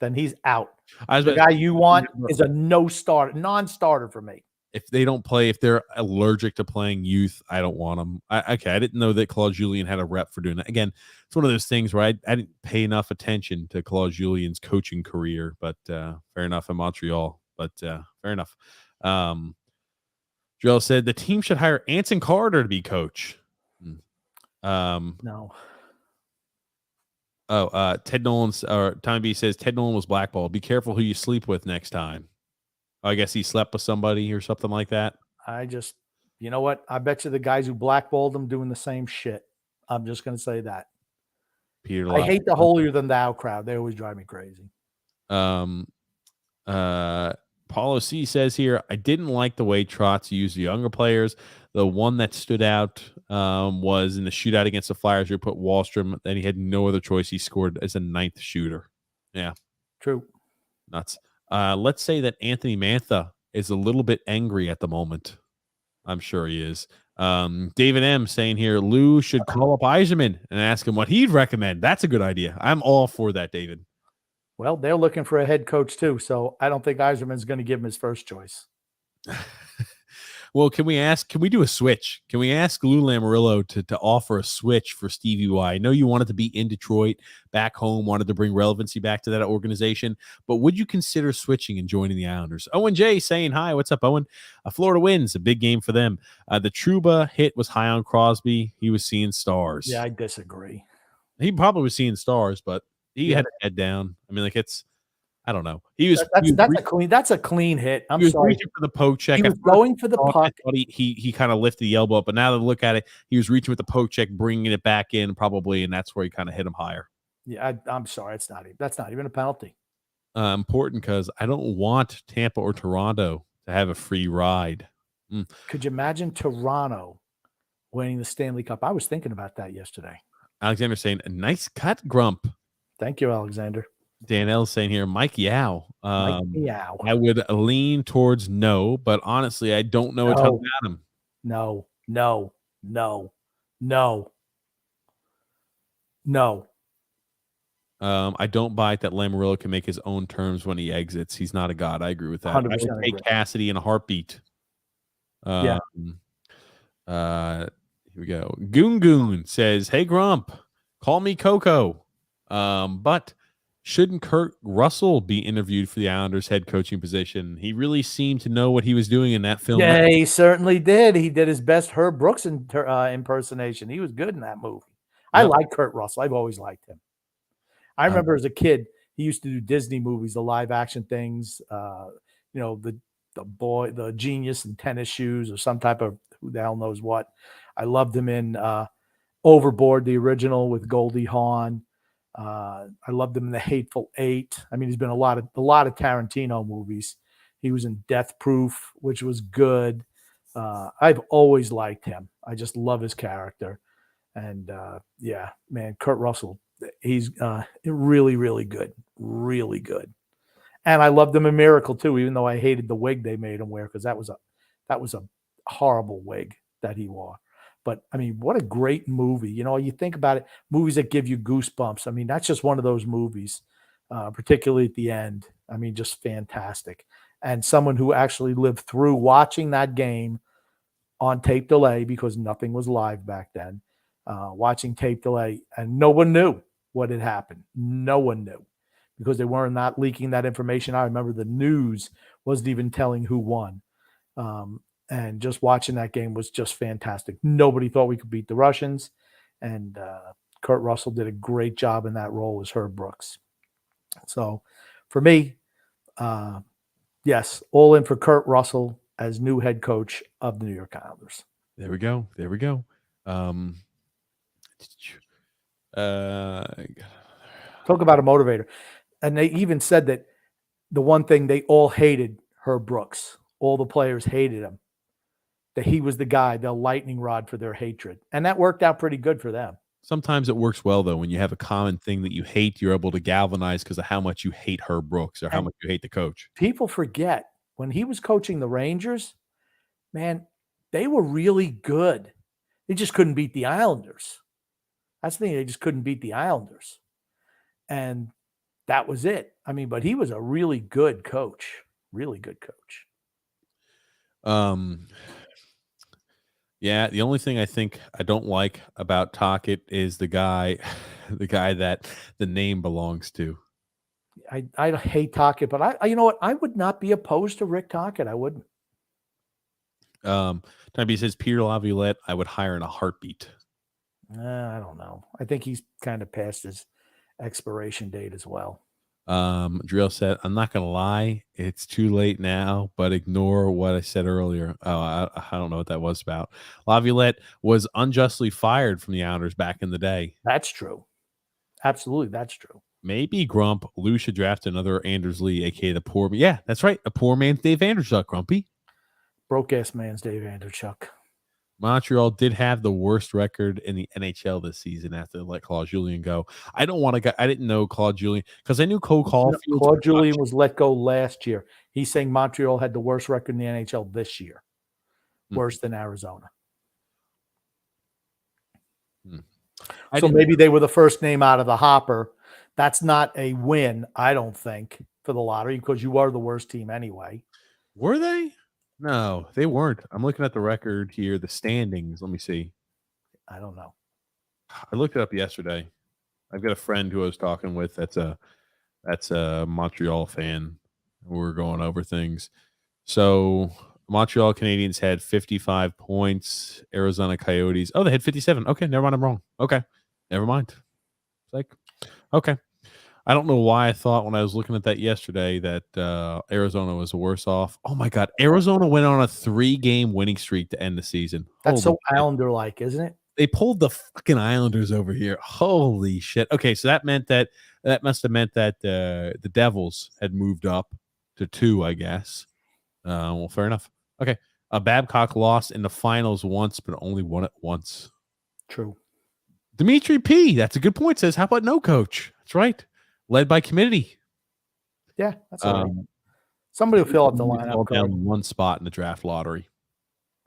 Then he's out. The guy you want is a non-starter for me. If they don't play, if they're allergic to playing youth, I don't want them. I didn't know that Claude Julien had a rep for doing that. Again, it's one of those things where I didn't pay enough attention to Claude Julien's coaching career, but fair enough in Montreal. But fair enough. Joel said the team should hire Anson Carter to be coach. No. Oh, Ted Nolan's or Tommy B says Ted Nolan was blackballed. Be careful who you sleep with next time. I guess he slept with somebody or something like that. You know what? I bet you the guys who blackballed him doing the same shit. I'm just going to say that. Peter, I hate the holier than thou crowd. They always drive me crazy. Paulo C says here, I didn't like the way Trotz used the younger players. The one that stood out was in the shootout against the Flyers. Where he put Wallstrom, and he had no other choice. He scored as a ninth shooter. Yeah, true. Nuts. Let's say that Anthony Mantha is a little bit angry at the moment. I'm sure he is. David M saying here, Lou should call up Yzerman and ask him what he'd recommend. That's a good idea. I'm all for that, David. Well, they're looking for a head coach too, so I don't think Yzerman's going to give him his first choice. Well, can we do a switch? Can we ask Lou Lamoriello to offer a switch for Stevie Y? I know you wanted to be in Detroit, back home, wanted to bring relevancy back to that organization, but would you consider switching and joining the Islanders? Owen J saying hi. What's up, Owen? Florida wins, a big game for them. The Trouba hit was high on Crosby. He was seeing stars. Yeah, I disagree. He probably was seeing stars, but he had a head down. I mean, I don't know. That's a clean hit. He was reaching for the poke check. He was going for the puck. He kind of lifted the elbow up, but now that I look at it, he was reaching with the poke check, bringing it back in probably, and that's where he kind of hit him higher. Yeah, I'm sorry. That's not even a penalty. Important because I don't want Tampa or Toronto to have a free ride. Could you imagine Toronto winning the Stanley Cup? I was thinking about that yesterday. Alexander saying, a nice cut, Grump. Thank you, Alexander. Danelle's saying here, Mike Yao. Mike Yao. I would lean towards no, but honestly, I don't know a ton about him. No. I don't buy it that Lamoriello can make his own terms when he exits. He's not a god. I agree with that. I would take Cassidy in a heartbeat. Yeah. Here we go. Goon says, hey, Grump, call me Coco. But shouldn't Kurt Russell be interviewed for the Islanders head coaching position? He really seemed to know what he was doing in that film. Yeah, he certainly did. He did his best Herb Brooks impersonation. He was good in that movie. Yep. I like Kurt Russell. I've always liked him. I remember as a kid, he used to do Disney movies, the live action things, the genius in tennis shoes or some type of who the hell knows what. I loved him in Overboard, the original with Goldie Hawn. I loved him in The Hateful Eight. I mean, he's been a lot of Tarantino movies. He was in Death Proof, which was good. I've always liked him. I just love his character. And Kurt Russell, he's really, really good. Really good. And I loved him in Miracle too, even though I hated the wig they made him wear, because that was a horrible wig that he wore. But I mean, what a great movie. You think about it, movies that give you goosebumps. I mean, that's just one of those movies, particularly at the end. I mean, just fantastic. And someone who actually lived through watching that game on tape delay, because nothing was live back then, watching tape delay, and no one knew what had happened. No one knew, because they were not leaking that information. I remember the news wasn't even telling who won. And just watching that game was just fantastic. Nobody thought we could beat the Russians. And Kurt Russell did a great job in that role as Herb Brooks. So for me, yes, all in for Kurt Russell as new head coach of the New York Islanders. There we go. Talk about a motivator. And they even said that the one thing they all hated Herb Brooks. All the players hated him. That he was the guy, the lightning rod for their hatred. And that worked out pretty good for them. Sometimes it works well, though, when you have a common thing that you hate, you're able to galvanize because of how much you hate Herb Brooks or how much you hate the coach. People forget when he was coaching the Rangers, man, they were really good. They just couldn't beat the Islanders. That's the thing. They just couldn't beat the Islanders. And that was it. I mean, but he was a really good coach. Really good coach. Yeah, the only thing I think I don't like about Tocchet is the guy that the name belongs to. I hate Tocchet, but I you know what? I would not be opposed to Rick Tocchet. I wouldn't. Tommy says Peter Laviolette, I would hire in a heartbeat. I don't know. I think he's kind of past his expiration date as well. Drill said, I'm not gonna lie, it's too late now, but ignore what I said earlier. Oh, I don't know what that was about. Laviolette was unjustly fired from the Islanders back in the day. That's true. Absolutely, that's true. Maybe Grump, Lou should draft another Anders Lee, aka the poor. Yeah, that's right. A poor man's Dave Vanderchuk, Grumpy. Broke ass man's Dave Vanderchuk. Montreal did have the worst record in the NHL this season after they let Claude Julien go. I don't want to go. I didn't know Claude Julien because I knew Cole Caulfield. Claude Julien was let go last year. He's saying Montreal had the worst record in the NHL this year. Worse than Arizona. So maybe they were the first name out of the hopper. That's not a win, I don't think, for the lottery because you are the worst team anyway. Were they? No, they weren't. I'm looking at the record here, the standings. Let me see. I don't know. I looked it up yesterday. I've got a friend who I was talking with that's a Montreal fan. We're going over things. So Montreal Canadiens had 55 points. Arizona Coyotes. Oh, they had 57. Okay, never mind. I'm wrong. Okay, never mind. It's like, okay. I don't know why I thought when I was looking at that yesterday that Arizona was worse off. Oh, my God. Arizona went on a 3-game winning streak to end the season. That's so Islander-like, isn't it? They pulled the fucking Islanders over here. Holy shit. Okay, so that must have meant that the Devils had moved up to 2, I guess. Well, fair enough. Okay. Babcock lost in the finals once, but only won it once. True. Dimitri P. That's a good point. Says, how about no coach? That's right. Led by community. Yeah, that's all right. Somebody will fill up the lineup. Down one spot in the draft lottery.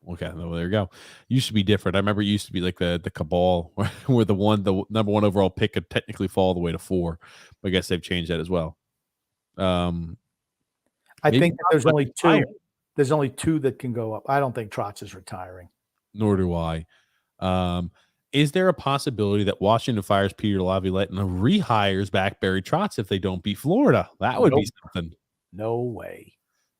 Okay, well, there you go. Used to be different. I remember it used to be like the cabal where the number 1 overall pick could technically fall all the way to 4. But I guess they've changed that as well. I think there's only 2. There's only 2 that can go up. I don't think Trotz is retiring. Nor do I. Is there a possibility that Washington fires Peter Laviolette and rehires back Barry Trotz if they don't beat Florida? That would be something. No way.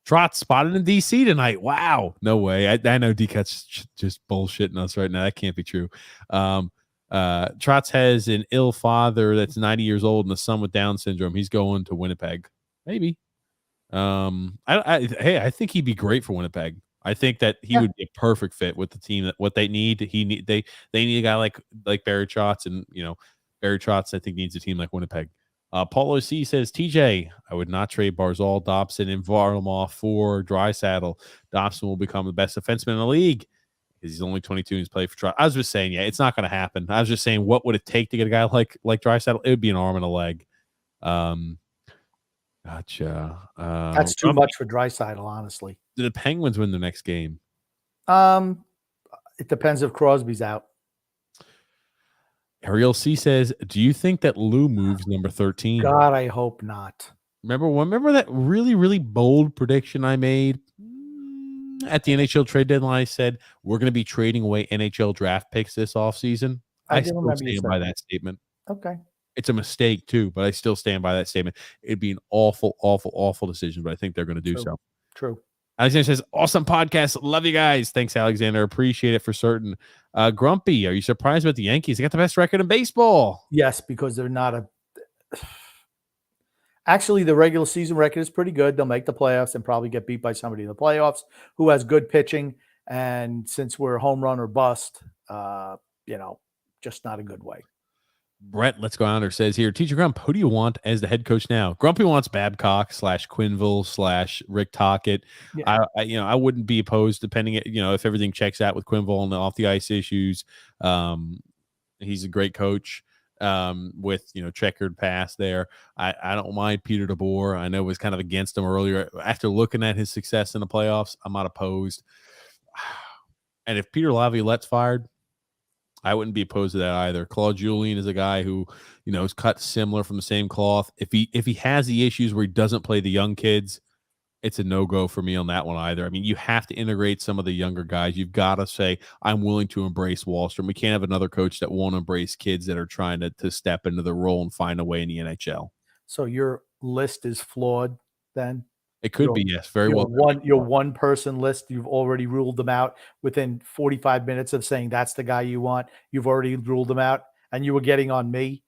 Trotz spotted in D.C. tonight. Wow. No way. I know D-Cut's just bullshitting us right now. That can't be true. Trotz has an ill father that's 90 years old and a son with Down syndrome. He's going to Winnipeg. Maybe. I think he'd be great for Winnipeg. I think that he would be a perfect fit with the team. That what they need, they need a guy like Barry Trotz, and Barry Trotz I think needs a team like Winnipeg. Paulo C says, TJ, I would not trade Barzal, Dobson, and Varlamov for Draisaitl. Dobson will become the best defenseman in the league because he's only 22 and he's played for Trotz. I was just saying, yeah, it's not going to happen. I was just saying, what would it take to get a guy like Draisaitl? It would be an arm and a leg. Gotcha. That's too much for Draisaitl, honestly. Do the Penguins win the next game? It depends if Crosby's out. Ariel C says, do you think that Lou moves number 13? God, I hope not. Remember that really, really bold prediction I made at the NHL trade deadline? I said, we're going to be trading away NHL draft picks this offseason. I still stand by that statement. Okay. It's a mistake too, but I still stand by that statement. It'd be an awful, awful, awful decision, but I think they're going to do so. True. Alexander says, awesome podcast. Love you guys. Thanks, Alexander. Appreciate it for certain. Grumpy, are you surprised about the Yankees? They got the best record in baseball. Yes, because they're not actually, the regular season record is pretty good. They'll make the playoffs and probably get beat by somebody in the playoffs who has good pitching. And since we're home run or bust, just not a good way. Brett, let's go on. Says here, Teacher Grump, who do you want as the head coach now? Grumpy wants Babcock / Quinville / Rick Tocchet. Yeah. I wouldn't be opposed, depending, if everything checks out with Quinville and the off the ice issues. He's a great coach with checkered past there. I don't mind Peter DeBoer. I know it was kind of against him earlier. After looking at his success in the playoffs, I'm not opposed. And if Peter Laviolette's fired, I wouldn't be opposed to that either. Claude Julien is a guy who, is cut similar from the same cloth. If he has the issues where he doesn't play the young kids, it's a no-go for me on that one either. I mean, you have to integrate some of the younger guys. You've got to say, I'm willing to embrace Wallstrom. We can't have another coach that won't embrace kids that are trying to step into the role and find a way in the NHL. So your list is flawed then? It could be, yes, very well. Your one-person list, you've already ruled them out within 45 minutes of saying that's the guy you want. You've already ruled them out, and you were getting on me.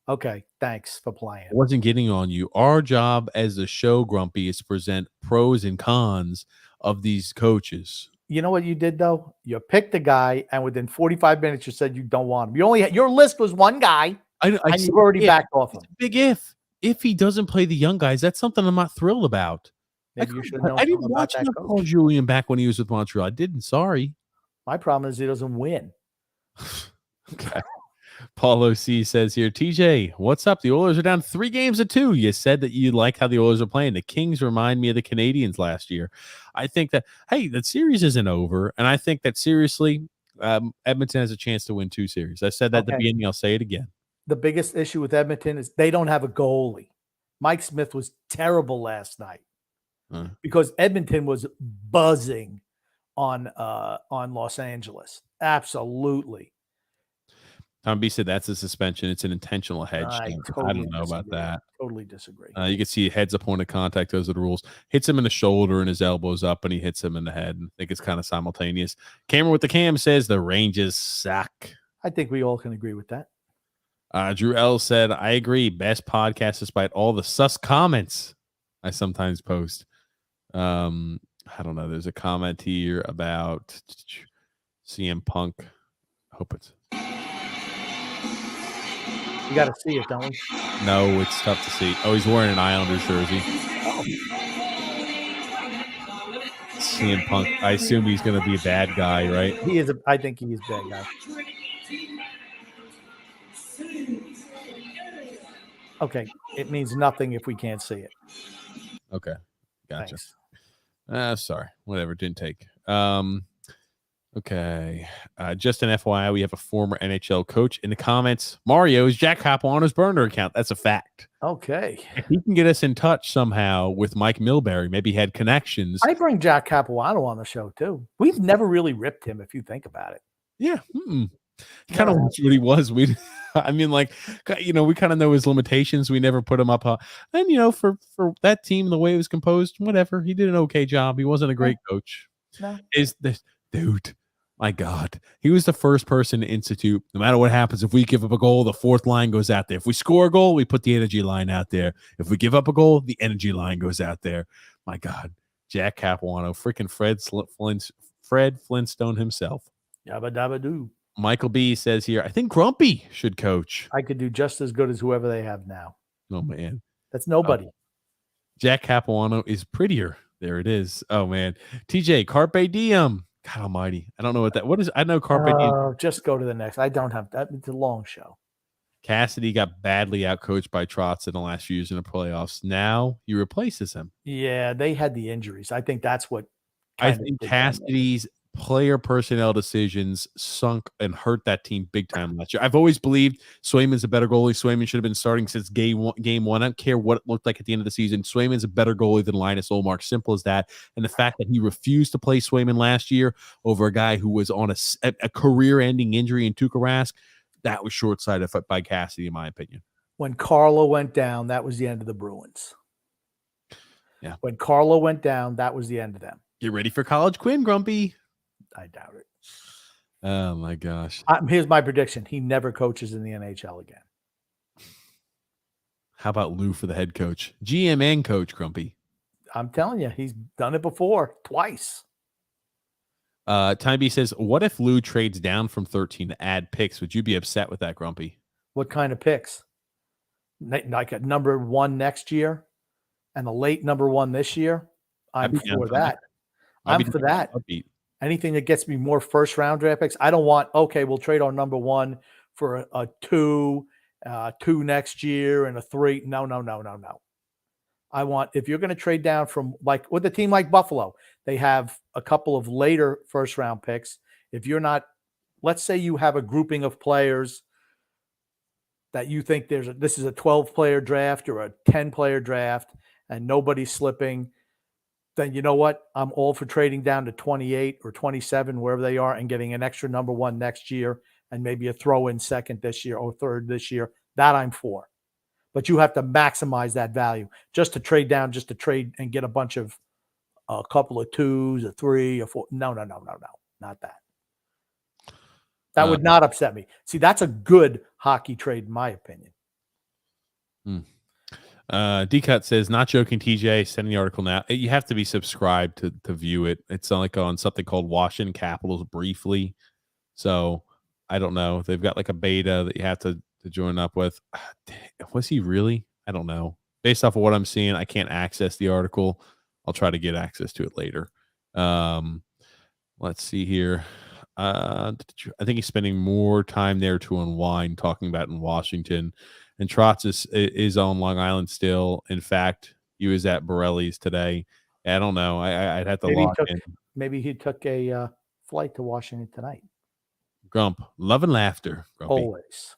Okay, thanks for playing. I wasn't getting on you. Our job as the show, Grumpy, is to present pros and cons of these coaches. You know what you did, though? You picked a guy, and within 45 minutes, you said you don't want him. Your list was one guy, and you've already backed off him. Big if. If he doesn't play the young guys, that's something I'm not thrilled about. Maybe you should know. I didn't watch enough Paul Julien back when he was with Montreal. I didn't. Sorry. My problem is he doesn't win. Okay. Paul O.C. says here, TJ, what's up? The Oilers are down 3-2. You said that you like how the Oilers are playing. The Kings remind me of the Canadians last year. I think that, hey, that series isn't over. And I think that, seriously, Edmonton has a chance to win 2 series. I said that at the beginning. I'll say it again. The biggest issue with Edmonton is they don't have a goalie. Mike Smith was terrible last night. Because Edmonton was buzzing on Los Angeles. Absolutely. Tom B said that's a suspension. It's an intentional hedge. I don't know about that. Totally disagree. You can see heads up point of contact. Those are the rules. Hits him in the shoulder and his elbow's up, and he hits him in the head. I think it's kind of simultaneous. Cameron with the cam says the Rangers suck. I think we all can agree with that. Drew L said, I agree. Best podcast despite all the sus comments I sometimes post. I don't know. There's a comment here about CM Punk. Hope it's. You got to see it, don't we? No, it's tough to see. Oh, he's wearing an Islanders jersey. Oh. CM Punk. I assume he's going to be a bad guy, right? He is. I think he is a bad guy. Okay, it means nothing if we can't see it. Okay, gotcha. Thanks. Sorry, whatever, didn't take. Okay, just an FYI, we have a former NHL coach in the comments. Mario is Jack Capuano's burner account. That's a fact. Okay. If he can get us in touch somehow with Mike Milbury, maybe he had connections. I bring Jack Capuano on the show, too. We've never really ripped him, if you think about it. Yeah. Kind of what he was. We kind of know his limitations. We never put him up. And, for that team, the way it was composed, whatever, he did an okay job. He wasn't a great coach. No. Is this dude? My God, he was the first person to institute, no matter what happens, if we give up a goal, the fourth line goes out there. If we score a goal, we put the energy line out there. If we give up a goal, the energy line goes out there. My God, Jack Capuano, freaking Fred Flintstone himself. Yabba dabba doo. Michael B says here, I think Grumpy should coach. I could do just as good as whoever they have now. Oh, man. That's nobody. Jack Capuano is prettier. There it is. Oh, man. TJ, Carpe Diem. God almighty. I don't know what is. I know Carpe Diem. Just go to the next. I don't have that. It's a long show. Cassidy got badly outcoached by Trotz in the last few years in the playoffs. Now he replaces him. Yeah, they had the injuries. I think that's what. I think Cassidy's player personnel decisions sunk and hurt that team big time last year. I've always believed Swayman's a better goalie. Swayman should have been starting since game one. I don't care what it looked like at the end of the season. Swayman's a better goalie than Linus Ullmark. Simple as that. And the fact that he refused to play Swayman last year over a guy who was on a career-ending injury in Tuukka Rask, that was short-sighted by Cassidy, in my opinion. When Carlo went down, that was the end of the Bruins. Yeah. When Carlo went down, that was the end of them. Get ready for College Quinn, Grumpy. I doubt it. Oh, my gosh. Here's my prediction. He never coaches in the NHL again. How about Lou for the head coach? GM and coach, Grumpy. I'm telling you, he's done it before, twice. Time B says, what if Lou trades down from 13 to add picks? Would you be upset with that, Grumpy? What kind of picks? Like a number 1 next year and a late number 1 this year? I'm for that. I'm for that. Anything that gets me more first round draft picks. I don't want, okay, we'll trade our number 1 for a 2 next year and a 3. No. I want, if you're going to trade down from, like with a team like Buffalo, they have a couple of later first round picks. If you're not, let's say you have a grouping of players that you think this is a 12 player draft or a 10 player draft and nobody's slipping, then you know what? I'm all for trading down to 28 or 27, wherever they are, and getting an extra number 1 next year and maybe a throw in second this year or third this year. That I'm for. But you have to maximize that value. Just to trade down, just to trade and get a couple of 2s, a 3, a 4. No. Not that. That would not upset me. See, that's a good hockey trade, in my opinion. D-Cut says, not joking, TJ, send the article now. You have to be subscribed to view it. It's like on something called Washington Capitals Briefly. So I don't know. They've got like a beta that you have to join up with. Was he really? I don't know. Based off of what I'm seeing, I can't access the article. I'll try to get access to it later. Let's see here. I think he's spending more time there to unwind, talking about in Washington. And Trotz is on Long Island still. In fact, he was at Borelli's today. I don't know. I'd have to log in. Maybe he took a flight to Washington tonight. Grump, love and laughter. Grumpy. Always.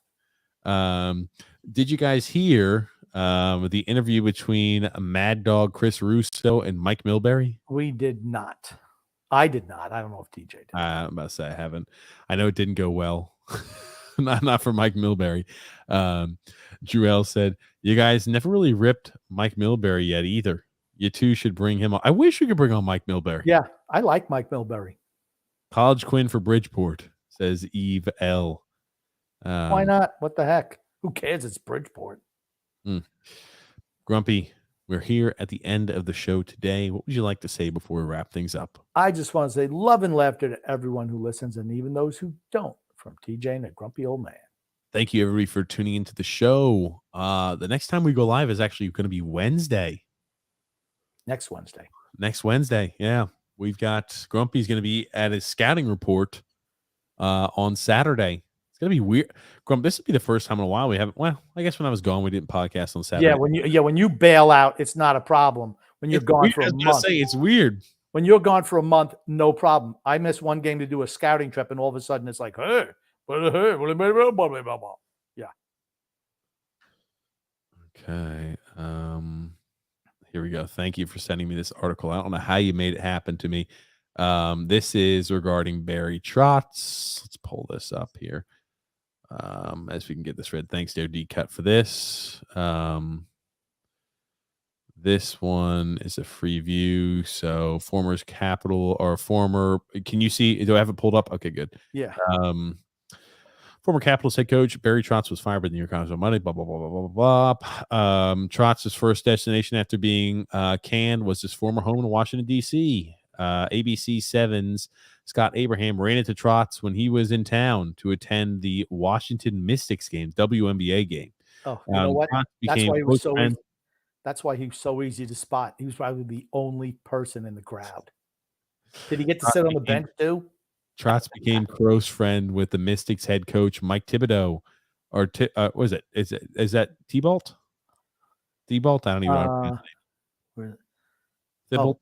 Did you guys hear the interview between Mad Dog Chris Russo and Mike Milbury? We did not. I did not. I don't know if TJ did. I'm about to say I haven't. I know it didn't go well. not for Mike Milbury. Jewel said, you guys never really ripped Mike Milbury yet either. You two should bring him on. I wish we could bring on Mike Milbury. Yeah, I like Mike Milbury. College Quinn for Bridgeport, says Eve L. Why not? What the heck? Who cares? It's Bridgeport. Grumpy, we're here at the end of the show today. What would you like to say before we wrap things up? I just want to say love and laughter to everyone who listens and even those who don't, from TJ and a grumpy old man. Thank you, everybody, for tuning into the show. The next time we go live is actually going to be Wednesday. Next Wednesday. Yeah. We've got Grumpy's going to be at his scouting report on Saturday. It's going to be weird. Grump, this would be the first time in a while we haven't. Well, I guess when I was gone, we didn't podcast on Saturday. Yeah, when you bail out, it's not a problem. When you're gone for a month. It's weird. When you're gone for a month, no problem. I missed one game to do a scouting trip, and all of a sudden it's like, hey, yeah. Okay. Here we go. Thank you for sending me this article. I don't know how you made it happen to me. This is regarding Barry Trotz. Let's pull this up here. As we can get this read. Thanks, dear D-Cut, for this. This one is a free view. So Former's Capital or former, can you see, do I have it pulled up? Okay, good. Yeah. Former Capitals head coach Barry Trotz was fired by the New York Times on Monday. Blah, blah, blah, blah, blah, blah. Trotz's first destination after being canned was his former home in Washington, D.C. ABC 7's Scott Abraham ran into Trotz when he was in town to attend the Washington Mystics game, WNBA game. Oh, you know what? That's why he was so easy. That's why he was so easy to spot. He was probably the only person in the crowd. Did he get to sit on the bench too? Trotz became close friend with the Mystics head coach Mike Thibodeau, or what is it? Is that Thibault? Thibault? I don't even know. Thibault?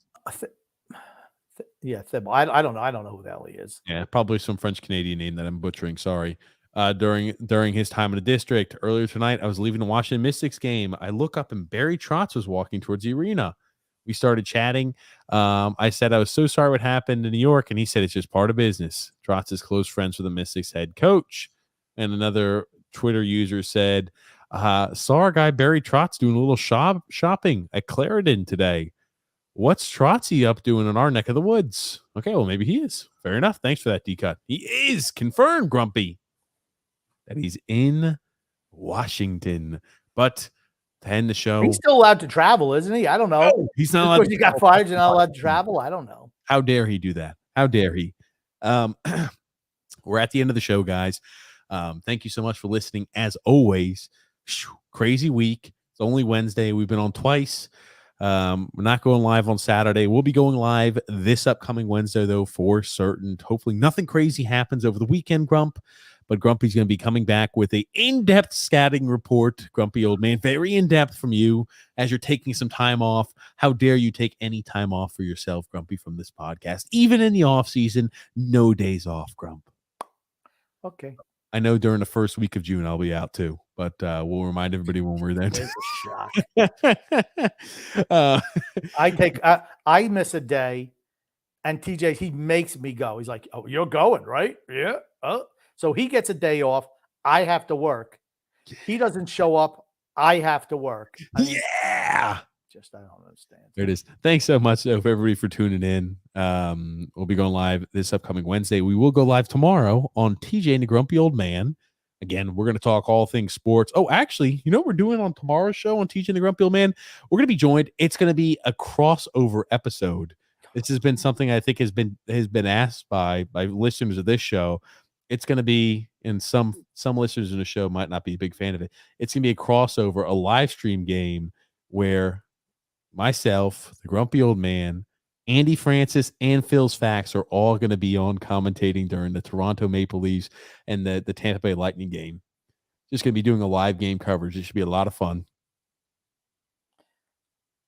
Yeah, Thibault. I don't know. I don't know who the hell he is. Yeah, probably some French Canadian name that I'm butchering. Sorry. During his time in the district earlier tonight, I was leaving the Washington Mystics game. I look up and Barry Trotz was walking towards the arena. We started chatting. I said I was so sorry what happened in New York, and he said it's just part of business. Trotz is close friends with the Mystics head coach. And another Twitter user said, saw our guy Barry Trotz doing a little shopping at Clarendon today. What's Trotzy up doing in our neck of the woods? Okay, well, maybe he is. Fair enough. Thanks for that, D-Cut. He is confirmed, Grumpy, that he's in Washington. But to end the show, he's still allowed to travel, isn't he? I don't know. No, he's not allowed. He got fired. You're not allowed to travel. I don't know. How dare he do that? How dare he? We're at the end of the show, guys. Thank you so much for listening. As always, crazy week. It's only Wednesday. We've been on twice. We're not going live on Saturday. We'll be going live this upcoming Wednesday, though, for certain. Hopefully nothing crazy happens over the weekend, Grump. But Grumpy's going to be coming back with a in-depth scouting report. Grumpy old man, very in-depth from you as you're taking some time off. How dare you take any time off for yourself, Grumpy, from this podcast? Even in the off season, no days off, Grump. Okay. I know during the first week of June I'll be out too, but we'll remind everybody when we're there. There's a shock. I miss a day, and TJ, he makes me go. He's like, "Oh, you're going, right? Yeah. Oh." So he gets a day off. I have to work. He doesn't show up. I have to work. I mean, yeah. I don't understand. There it is. Thanks so much, though, for everybody for tuning in. We'll be going live this upcoming Wednesday. We will go live tomorrow on TJ and the Grumpy Old Man. Again, we're going to talk all things sports. Oh, actually, you know what we're doing on tomorrow's show on TJ and the Grumpy Old Man? We're going to be joined. It's going to be a crossover episode. This has been something I think has been asked by listeners of this show. It's going to be, and some listeners in the show might not be a big fan of it. It's going to be a crossover, a live stream game where myself, the Grumpy Old Man, Andy Francis, and Phil's Facts are all going to be on commentating during the Toronto Maple Leafs and the Tampa Bay Lightning game. Just going to be doing a live game coverage. It should be a lot of fun.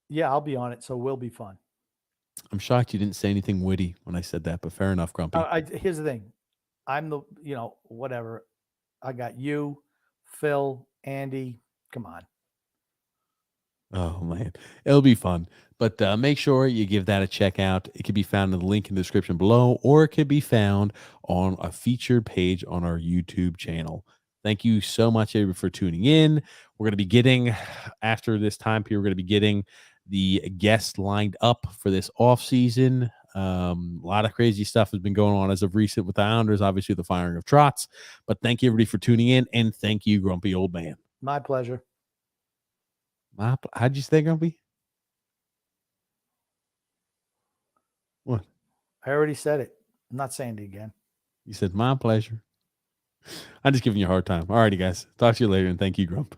Yeah, I'll be on it, so it will be fun. I'm shocked you didn't say anything witty when I said that, but fair enough, Grumpy. Here's the thing. I'm the, whatever. I got you, Phil, Andy. Come on. Oh, man. It'll be fun. But make sure you give that a check out. It can be found in the link in the description below, or it could be found on a featured page on our YouTube channel. Thank you so much, everybody, for tuning in. We're going to be getting, after this time period, we're going to be getting the guests lined up for this offseason. A lot of crazy stuff has been going on as of recent with the Islanders, obviously the firing of Trotz. But thank you, everybody, for tuning in, and thank you, Grumpy Old Man. My pleasure. How'd you say, Grumpy? What? I already said it. I'm not saying it again. You said, my pleasure. I'm just giving you a hard time. All righty, guys. Talk to you later, and thank you, Grump.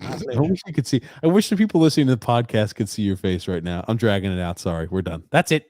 I wish you could see. I wish the people listening to the podcast could see your face right now. I'm dragging it out. Sorry. We're done. That's it.